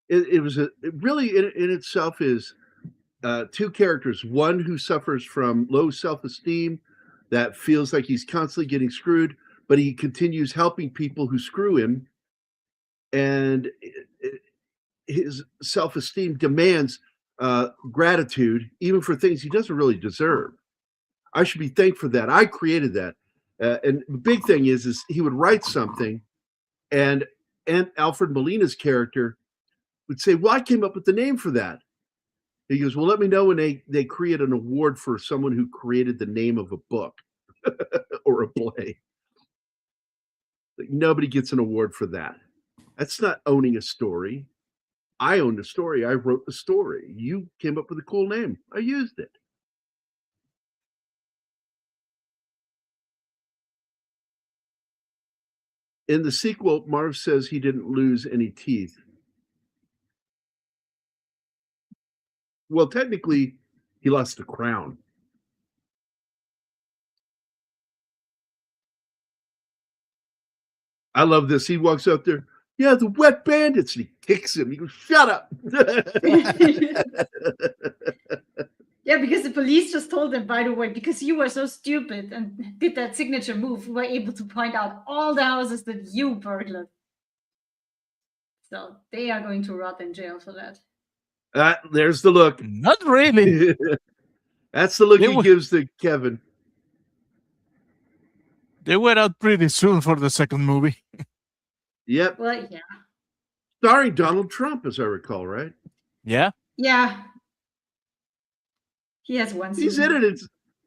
It was it really in itself is two characters. One who suffers from low self-esteem, that feels like he's constantly getting screwed, but he continues helping people who screw him, and his self-esteem demands gratitude even for things he doesn't really deserve. I should be thankful for that. I created that. And the big thing is he would write something, and Alfred Molina's character would say, well, I came up with the name for that. He goes, well, let me know when they create an award for someone who created the name of a book or a play. Like, nobody gets an award for that. That's not owning a story. I owned the story. I wrote the story. You came up with a cool name. I used it. In the sequel, Marv says he didn't lose any teeth. Well, technically, he lost a crown. I love this. He walks up there. Yeah, the wet bandits. And he kicks him. He goes, shut up. Yeah, because the police just told them, by the way, because you were so stupid and did that signature move, we were able to point out all the houses that you burgled. So they are going to rot in jail for that. There's the look. Not really. That's the look he gives to Kevin. They went out pretty soon for the second movie. Yep. Well, yeah. Starring Donald Trump, as I recall, right? Yeah. Yeah. He has one scene. He's in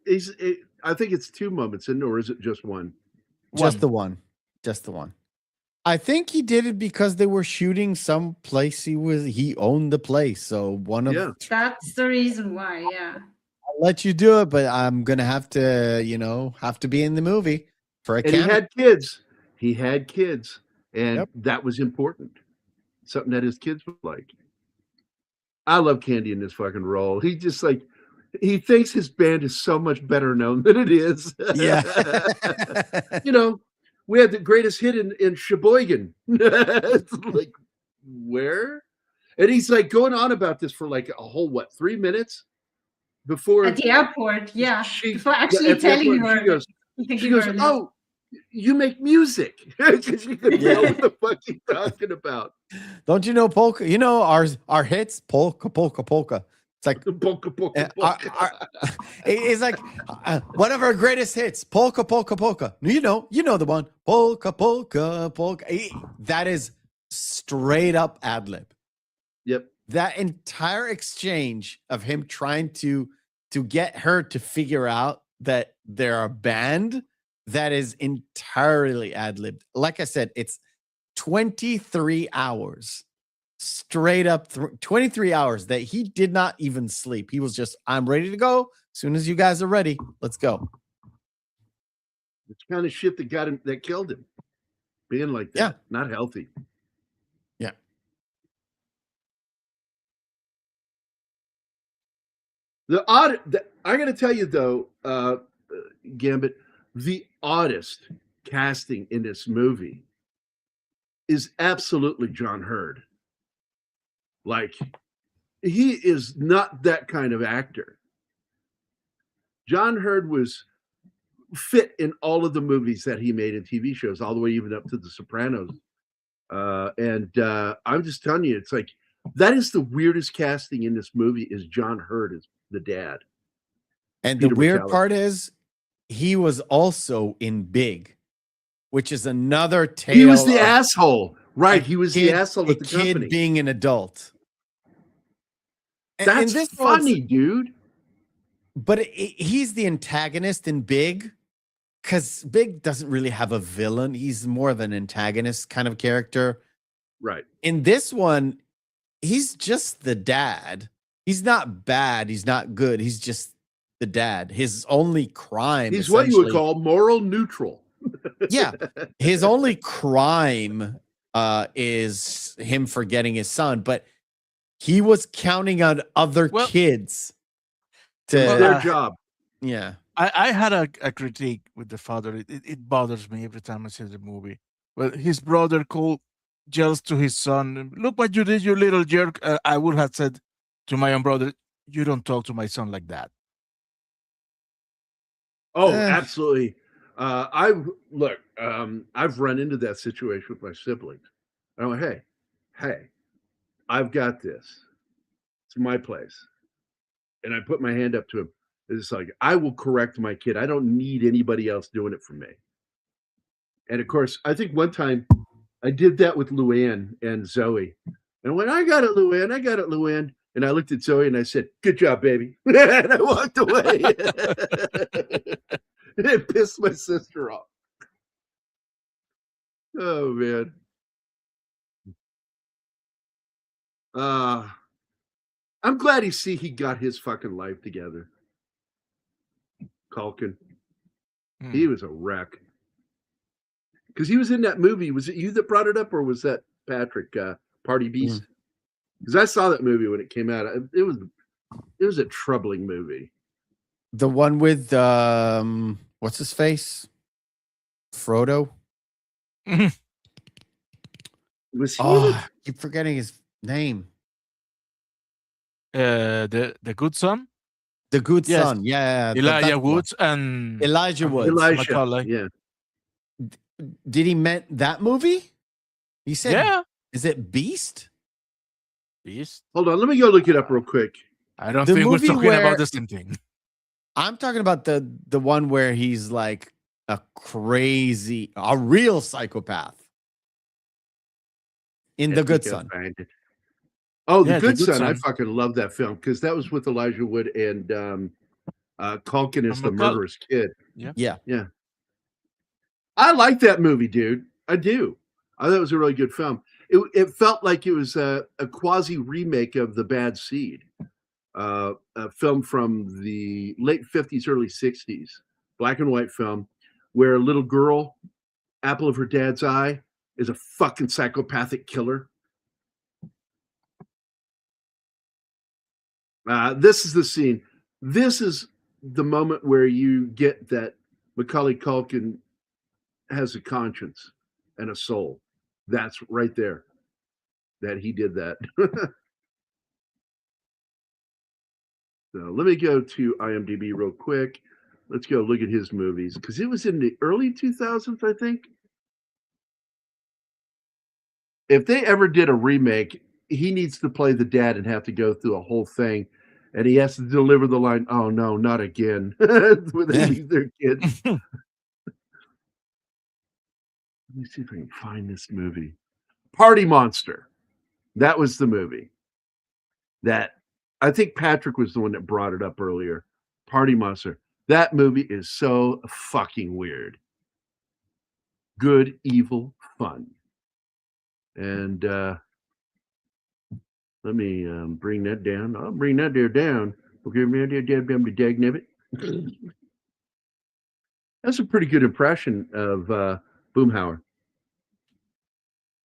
it. I think it's 2 moments, or is it just one? Just the one. Just the one. I think he did it because they were shooting some place he owned the place. So that's the reason why, yeah. I'll let you do it, but I'm gonna have to be in the movie for a cameo. And he had kids. He had kids. And that was important. Something that his kids would like. I love Candy in this fucking role. He just he thinks his band is so much better known than it is. Yeah. We had the greatest hit in Sheboygan. It's like, where? And he's going on about this for a whole, 3 minutes? Before at the airport, yeah. Before actually telling her. She goes, oh, you make music. Because she couldn't know what the fuck he's talking about. Don't you know polka? You know our hits, polka, polka, polka. It's like polka, polka, polka. It's like one of our greatest hits, polka, polka, polka. You know the one, polka, polka, polka. That is straight up ad lib. Yep. That entire exchange of him trying to get her to figure out that they're a band, that is entirely ad libbed. Like I said, it's 23 hours. Straight up 23 hours that he did not even sleep. He was just, I'm ready to go. As soon as you guys are ready, let's go. It's kind of shit that killed him. Being like that. Yeah. Not healthy. Yeah. I'm going to tell you though, Gambit, the oddest casting in this movie is absolutely John Hurd. He is not that kind of actor. John Hurd was fit in all of the movies that he made in TV shows, all the way even up to The Sopranos. I'm just telling you, it's that is the weirdest casting in this movie is John Hurd as the dad. And Peter the weird McCallum. part is he was also in Big, which is another tale. He was the asshole. Right. He was the asshole at the kid company. Being an adult. That's this funny, dude. But he's the antagonist in Big, because Big doesn't really have a villain. He's more of an antagonist kind of character. Right. In this one, he's just the dad. He's not bad. He's not good. He's just the dad. His only crime. He's what you would call moral neutral. Yeah. His only crime is him forgetting his son, but he was counting on other kids to their job. Yeah. I had a critique with the father. It bothers me every time I see the movie. Well, his brother yells to his son, "Look what you did, you little jerk." I would have said to my own brother, "You don't talk to my son like that." Oh, absolutely. I've run into that situation with my siblings. I went, hey, I've got this. It's my place. And I put my hand up to him. It's I will correct my kid. I don't need anybody else doing it for me. And of course, I think one time I did that with Luann and Zoe. And when I got it, Luann, and I looked at Zoe and I said, "Good job, baby." And I walked away. And it pissed my sister off. Oh, man. I'm glad he got his fucking life together. Culkin. He was a wreck. Because he was in that movie. Was it you that brought it up, or was that Patrick, Party Beast? Because I saw that movie when it came out. It was a troubling movie. The one with what's his face? Frodo. Was he? I keep forgetting his name. The Good Son, The Good Yes. Son. Yeah. Elijah that one. Woods, and Elijah Woods. Elijah. Macaulay. Yeah. Did he meant that movie? He said, Yeah, is it Beast? Beast. Hold on. Let me go look it up real quick. I don't The think we're movie talking where- about the same thing. I'm talking about the one where he's like a real psychopath. In I The Good think I'll Son. find it. Oh, Yeah, The Good Son. I Son. fucking love that film because that was with Elijah Wood and Culkin as the Macaulay. murderous kid. Yeah. I like that movie, dude. I do. I thought it was a really good film. It felt like it was a quasi remake of The Bad Seed, a film from the late 50s, early 60s, black and white film, where a little girl, apple of her dad's eye, is a fucking psychopathic killer. This is the scene. This is the moment where you get that Macaulay Culkin has a conscience and a soul. That's right there. That he did that. So let me go to IMDb real quick. Let's go look at his movies because it was in the early 2000s, I think. If they ever did a remake, he needs to play the dad and have to go through a whole thing. And he has to deliver the line, "Oh no, not again," when they leave their kids. Let me see if I can find this movie. Party Monster. That was the movie. That I think Patrick was the one that brought it up earlier. Party Monster. That movie is so fucking weird. Good, evil, fun. And let me bring that down. I'll bring that there down. Okay, that's a pretty good impression of Boomhauer.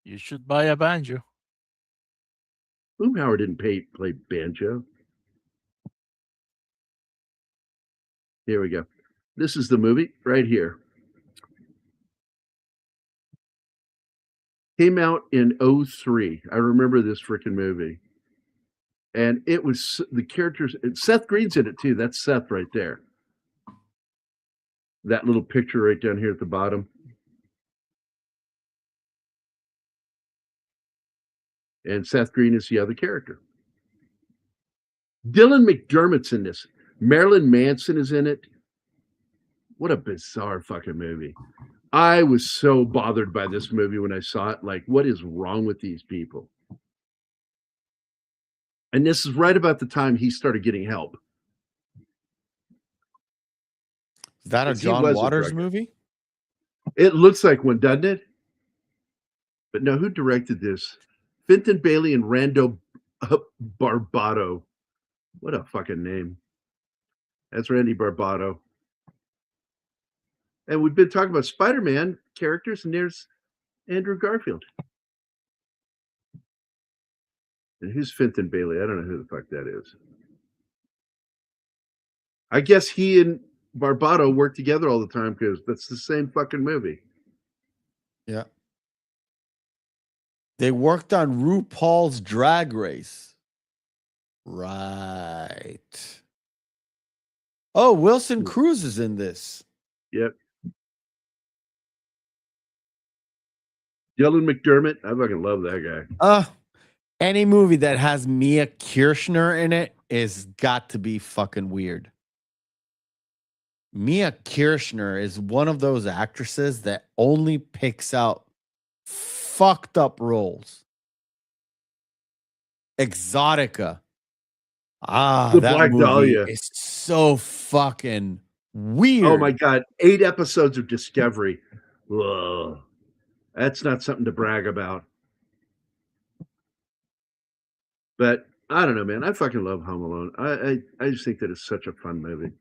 You should buy a banjo. Boomhauer didn't play banjo. Here we go. This is the movie right here. Came out in 2003. I remember this freaking movie. And it was the characters, and Seth Green's in it too. That's Seth right there. That little picture right down here at the bottom. And Seth Green is the other character. Dylan McDermott's in this. Marilyn Manson is in it. What a bizarre fucking movie. I was so bothered by this movie when I saw it. Like, what is wrong with these people? And this is right about the time he started getting help. Is that a Because he John was a Waters director. movie? It looks like one, doesn't it? But no, who directed this? Finton Bailey and Rando Barbato. What a fucking name. That's Randy Barbato. And we've been talking about Spider-Man characters, and there's Andrew Garfield. And who's Finton Bailey? I don't know who the fuck that is. I guess he and Barbato work together all the time because that's the same fucking movie. Yeah. They worked on RuPaul's Drag Race. Right. Oh, Wilson Cruz is in this. Yep. Dylan McDermott. I fucking love that guy. Any movie that has Mia Kirshner in it is got to be fucking weird. Mia Kirshner is one of those actresses that only picks out fucked up roles. Exotica. The that Black movie Dahlia. is so fucking weird. Oh my God. 8 episodes of Discovery. Ugh. That's not something to brag about. But I don't know, man. I fucking love Home Alone. I just think that it's such a fun movie.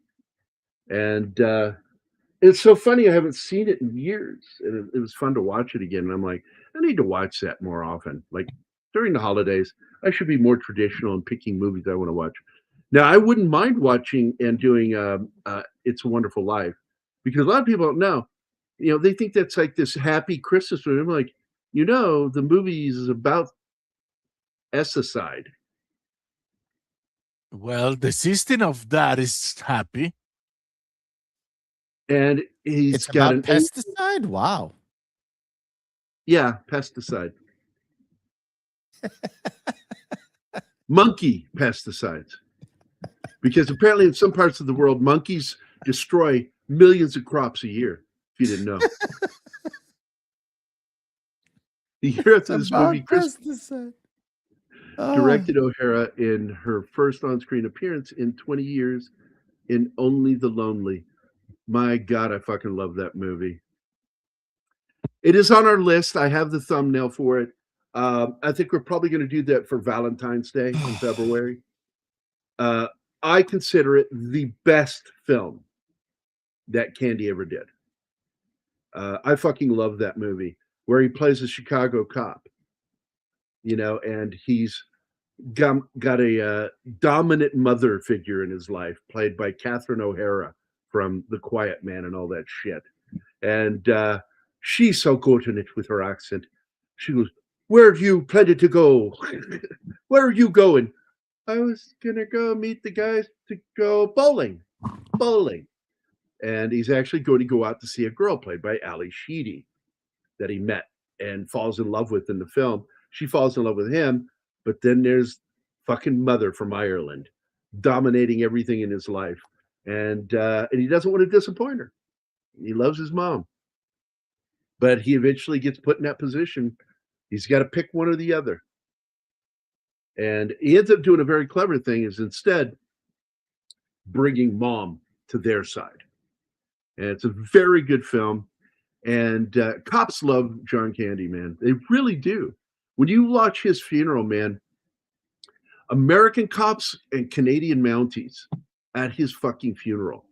And It's so funny. I haven't seen it in years, and it was fun to watch it again. And I'm like, I need to watch that more often. Like during the holidays, I should be more traditional in picking movies I want to watch. Now, I wouldn't mind watching and doing "It's a Wonderful Life" because a lot of people don't know. You know, they think that's like this happy Christmas movie. I'm like, the movie is about esticide. Well, the system of that is happy. And he's It's got about an pesticide. Wow. pesticide. Monkey pesticides. Because apparently in some parts of the world, monkeys destroy millions of crops a year, if you didn't know. The year after this movie, Chris pesticide. directed O'Hara in her first on-screen appearance in 20 years in Only the Lonely. My God, I fucking love that movie. It is on our list. I have the thumbnail for it. I think we're probably going to do that for Valentine's Day in February. I consider it the best film that Candy ever did. I fucking love that movie where he plays a Chicago cop, and he's got a dominant mother figure in his life played by Catherine O'Hara from The Quiet Man and all that shit. And she's so good in it with her accent. She goes, "Where do you plan to go? Where are you going?" "I was gonna go meet the guys to go bowling. And he's actually going to go out to see a girl played by Ali Sheedy that he met and falls in love with in the film. She falls in love with him, but then there's fucking mother from Ireland dominating everything in his life. And he doesn't want to disappoint her. He loves his mom. But he eventually gets put in that position. He's got to pick one or the other. And he ends up doing a very clever thing is instead bringing mom to their side. And it's a very good film. And cops love John Candy, man. They really do. When you watch his funeral, man, American cops and Canadian Mounties at his fucking funeral.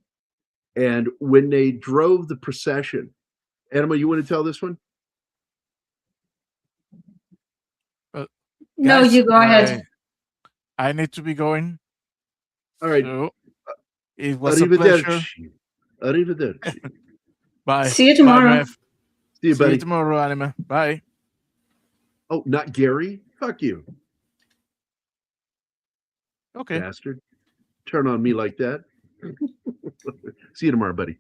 And when they drove the procession, Anima, you want to tell this one? No, Guys, you go ahead. I need to be going. All right. So, it was a pleasure. Arrivederci. Bye. See you tomorrow. Bye, Rev. See you, See buddy. you tomorrow, Anima. Bye. Oh, not Gary? Fuck you, Okay. bastard. Turn on me like that. See you tomorrow, buddy.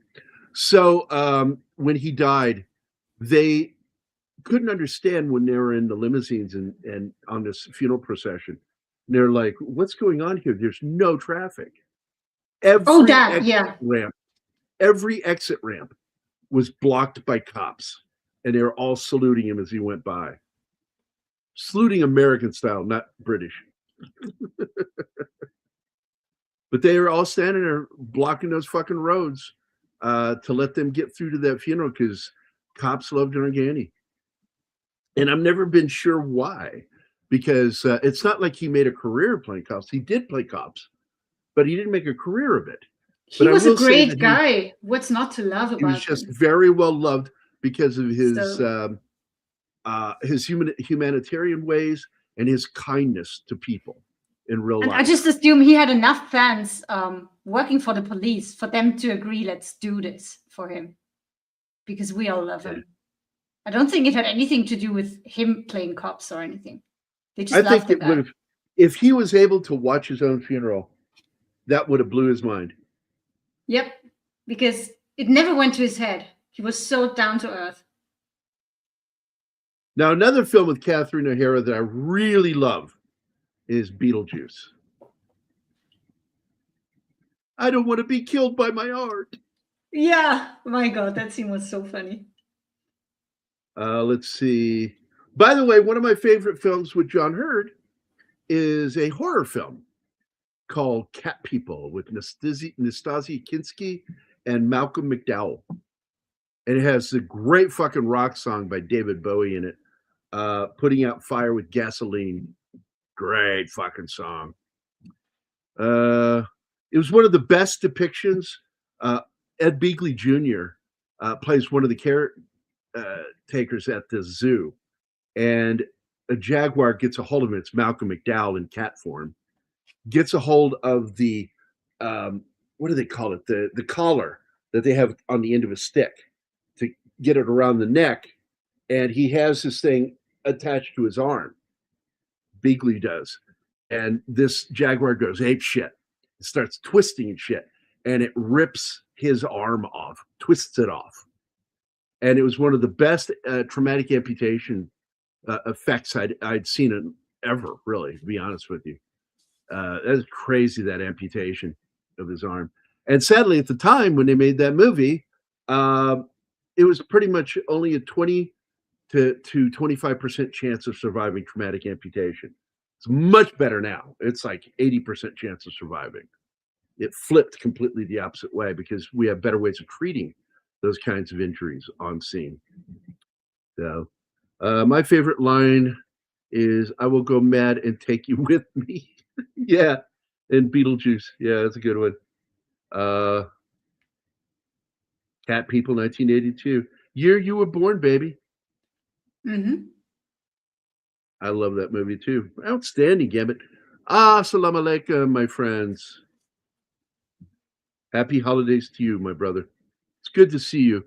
So when he died, they couldn't understand when they were in the limousines and on this funeral procession. And they're like, "What's going on here? There's no traffic." Every exit ramp was blocked by cops, and they were all saluting him as he went by. Saluting American style, not British. But they were all standing there blocking those fucking roads to let them get through to that funeral because cops love John Candy. And I've never been sure why, because it's not like he made a career playing cops. He did play cops, but he didn't make a career of it. He was a great guy. What's not to love about him? He was just very well loved because of his humanitarian ways and his kindness to people in real life. I just assume he had enough fans working for the police for them to agree, let's do this for him, because we all love him. I don't think it had anything to do with him playing cops or anything. They just loved the guy. If he was able to watch his own funeral, that would have blew his mind. Yep, because it never went to his head. He was so down to earth. Now, another film with Catherine O'Hara that I really love is Beetlejuice. I don't want to be killed by my art. Yeah, my God, that scene was so funny. Let's see. By the way, one of my favorite films with John Hurt is a horror film called Cat People with Nastasia Kinski and Malcolm McDowell. And it has a great fucking rock song by David Bowie in it, Putting Out Fire with Gasoline. Great fucking song. It was one of the best depictions. Ed Begley Jr. plays one of the caretakers at the zoo, and a jaguar gets a hold of him. It's Malcolm McDowell in cat form. Gets a hold of the what do they call it? The collar that they have on the end of a stick to get it around the neck, and he has this thing attached to his arm. Beagley does, and this jaguar goes ape shit. It starts twisting and shit, and it rips his arm off, twists it off, and it was one of the best traumatic amputation effects I'd seen ever. Really, to be honest with you. That's crazy, that amputation of his arm. And sadly, at the time when they made that movie, it was pretty much only a 20 to 25% chance of surviving traumatic amputation. It's much better now. It's like 80% chance of surviving. It flipped completely the opposite way because we have better ways of treating those kinds of injuries on scene. So, my favorite line is, "I will go mad and take you with me." Yeah, and Beetlejuice. Yeah, that's a good one. Cat People, 1982. Year you were born, baby. Mm-hmm. I love that movie too. Outstanding, Gambit. Assalamu alaikum, my friends. Happy holidays to you, my brother. It's good to see you.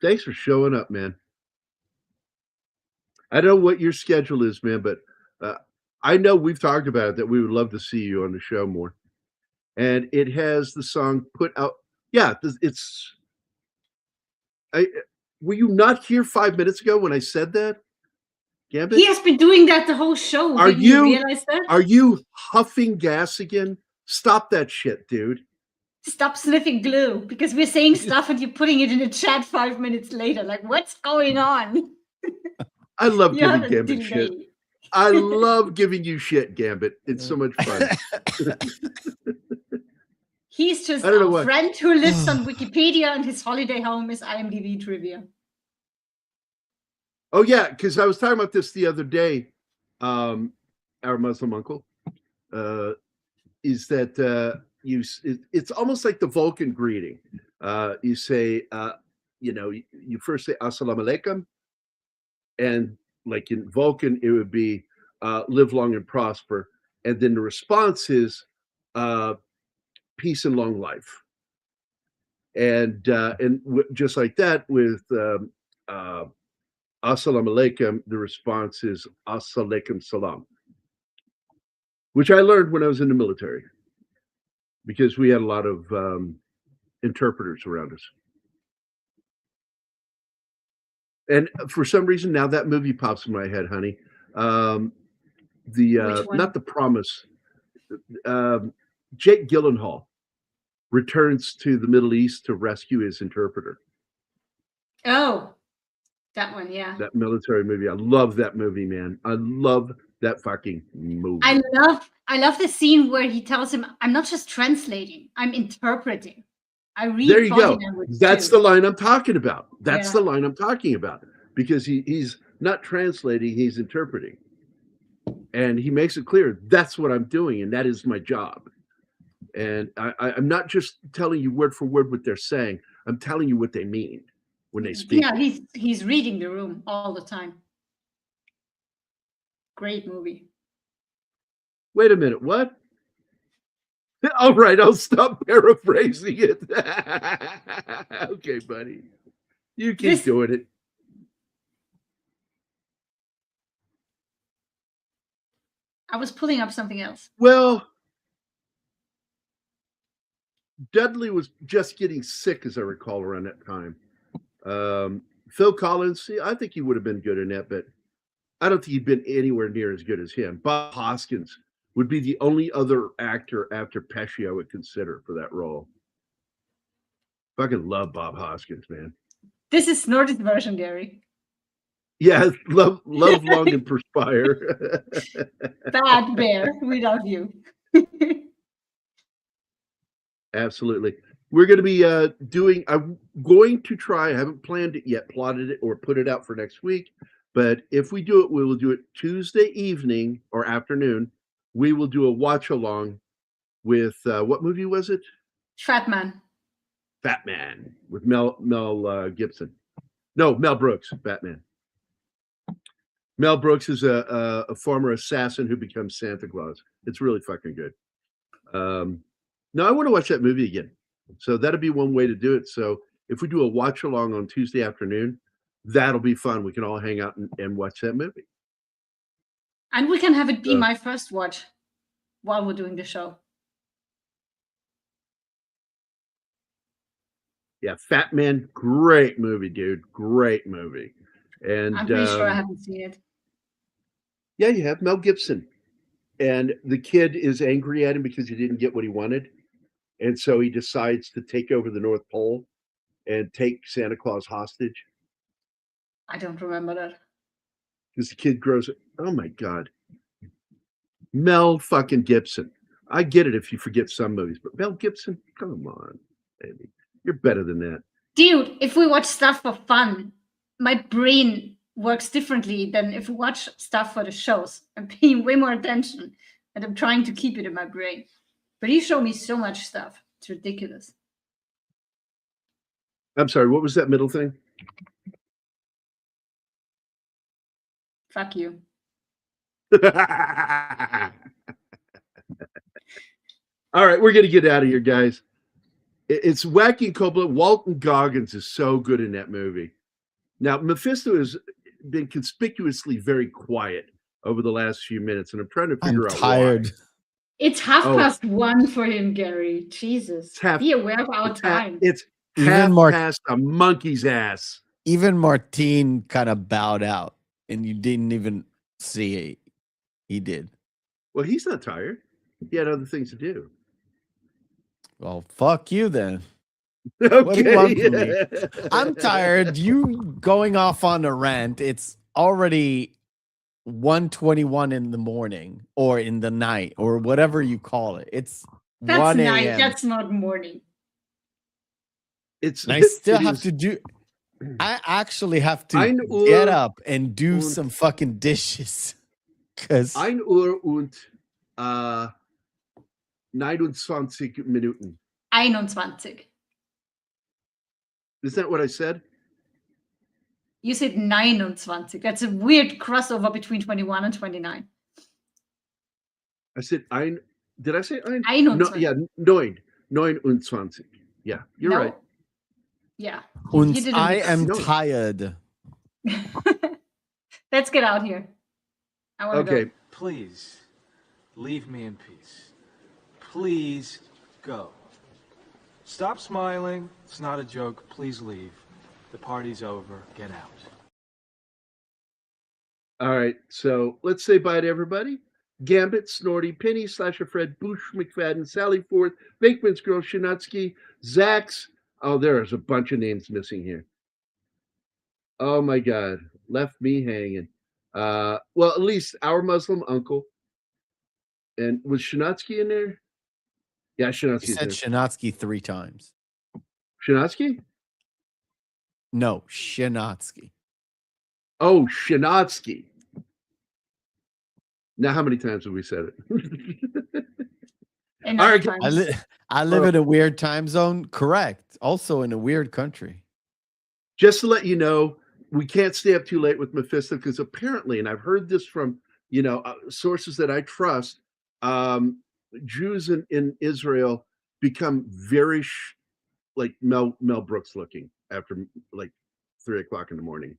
Thanks for showing up, man. I don't know what your schedule is, man, but I know we've talked about it, that we would love to see you on the show more. And it has the song put out. Yeah, it's. Were you not here 5 minutes ago when I said that, Gambit? He has been doing that the whole show. Are Didn't you realize that? Are you huffing gas again? Stop that shit, dude. Stop sniffing glue, because we're saying stuff and you're putting it in the chat 5 minutes later. Like, what's going on? I love You giving have a Gambit shit. delay. I love giving you shit, Gambit. It's so much fun. He's just I don't know a what. friend who lives on Wikipedia, and his holiday home is IMDb trivia. Oh yeah, because I was talking about this the other day. Our Muslim uncle is that it's almost like the Vulcan greeting. You say, you first say "Assalamu alaikum," and like in Vulcan, it would be "live long and prosper," and then the response is "peace and long life." And just like that with Assalamu alaikum, the response is As-alaikum salam, which I learned when I was in the military because we had a lot of interpreters around us. And for some reason, now that movie pops in my head, honey. Which one? Not The Promise. Jake Gyllenhaal returns to the Middle East to rescue his interpreter. Oh, that one, yeah. That military movie. I love that movie, man. I love that fucking movie. I love the scene where he tells him, "I'm not just translating, I'm interpreting. I read There you body go. language That's too." the line I'm talking about. That's Yeah. the line I'm talking about because he's not translating, he's interpreting. And he makes it clear that's what I'm doing, and that is my job. And I'm not just telling you word for word what they're saying. I'm telling you what they mean when they speak. Yeah, he's reading the room all the time. Great movie. Wait a minute, what? All right, I'll stop paraphrasing it. Okay, buddy. You keep doing it. I was pulling up something else. Well, Dudley was just getting sick, as I recall, around that time. Phil Collins, I think he would have been good in that, but I don't think he'd been anywhere near as good as him. Bob Hoskins would be the only other actor after Pesci I would consider for that role. Fucking love Bob Hoskins, man. This is Nerdiness version, Gary. Yeah, love long and perspire. Bad Bear, we love you. Absolutely. We're going to be I'm going to try, I haven't planned it yet, plotted it, or put it out for next week. But if we do it, we will do it Tuesday evening or afternoon. We will do a watch along with, what movie was it? Fat Man. Fat Man with Mel Gibson. No, Mel Brooks, Batman. Mel Brooks is a former assassin who becomes Santa Claus. It's really fucking good. No, I want to watch that movie again. So that'll be one way to do it. So if we do a watch along on Tuesday afternoon, that'll be fun. We can all hang out and watch that movie. And we can have it be my first watch while we're doing the show. Yeah, Fat Man, great movie, dude. Great movie. And I'm pretty sure I haven't seen it. Yeah, you have Mel Gibson. And the kid is angry at him because he didn't get what he wanted. And so he decides to take over the North Pole and take Santa Claus hostage. I don't remember that. Because the kid grows up. Oh my God. Mel fucking Gibson. I get it if you forget some movies, but Mel Gibson, come on, baby. You're better than that. Dude, if we watch stuff for fun, my brain works differently than if we watch stuff for the shows. I'm paying way more attention and I'm trying to keep it in my brain. But you show me so much stuff. It's ridiculous. I'm sorry, what was that middle thing? Fuck you. All right, we're going to get out of here, guys. It's wacky and cold-blooded. Walton Goggins is so good in that movie. Now, Mephisto has been conspicuously very quiet over the last few minutes, and I'm trying to figure out tired. why. It's 1:30 for him, Gary. Jesus. Be aware of our time. It's Even past a monkey's ass. Even Martine kind of bowed out, and you didn't even see it. He did. Well, he's not tired. He had other things to do. Well, fuck you then. Okay. What do you want from me? I'm tired. You going off on a rant. It's already 1:21 in the morning or in the night or whatever you call it. It's That's 1 night. a.m. That's not morning. I still have to do. I actually have to get up and do some fucking dishes. Because 1 Uhr und 29 Minuten. 21. Is that what I said? You said 29. That's a weird crossover between 21 and 29. I said ein. Did I say ein? 21. No, yeah, 29. Yeah, you're No. right. Yeah. Und You didn't- I am No. tired. Let's get out here. I want to Okay. go. Please, leave me in peace. Please go. Stop smiling. It's not a joke. Please leave. The party's over. Get out. All right. So let's say bye to everybody. Gambit, Snorty, Penny, Slasher Fred, Boosh, McFadden, Sally Forth, Bakeman's Girl, Shinatsky, Zax. Oh, there's a bunch of names missing here. Oh my God. Left me hanging. Well, at least our Muslim uncle. And was Shinatsky in there? Yeah, You Shinatsky's said there. Shinatsky 3 times. Shinatsky? No, Shinatsky. Oh, Shinatsky. Now, how many times have we said it? Enough All right, times. I live in a weird time zone. Correct. Also in a weird country. Just to let you know, we can't stay up too late with Mephisto because apparently, and I've heard this from sources that I trust, Jews in Israel become very like Mel Brooks looking after like 3 o'clock in the morning.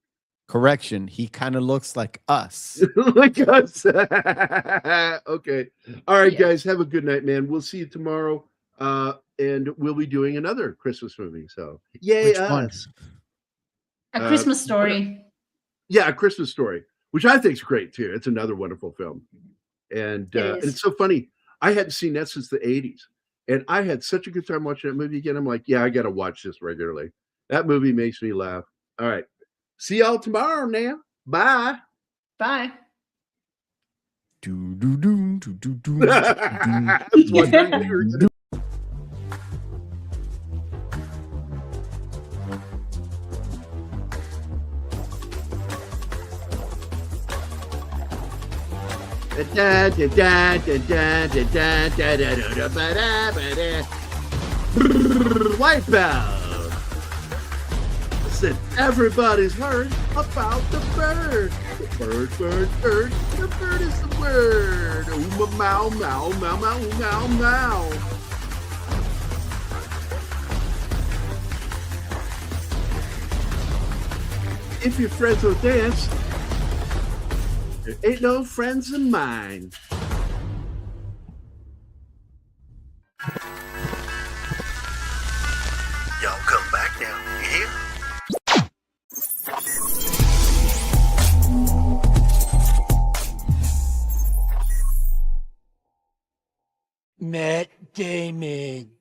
Correction. He kind of looks like us. Like us. Okay. All right, Yeah. guys. Have a good night, man. We'll see you tomorrow. And we'll be doing another Christmas movie. So yay, Which one? us. A Christmas Story. Yeah, A Christmas Story, which I think is great too. It's another wonderful film. And It is. it's so funny. I hadn't seen that since the 80s. And I had such a good time watching that movie again. I'm like, yeah, I got to watch this regularly. That movie makes me laugh. All right. See y'all tomorrow now. Bye. Bye. Do, do, do, do, do, do, I was wondering if you were gonna- Wipeout. Listen, everybody's heard about the bird. The bird, bird, bird. The bird is the word. Ooh, meow, meow, meow, meow, meow, meow. If your friends will dance, there ain't no friends of mine. Y'all come back now, you hear? Matt Damon.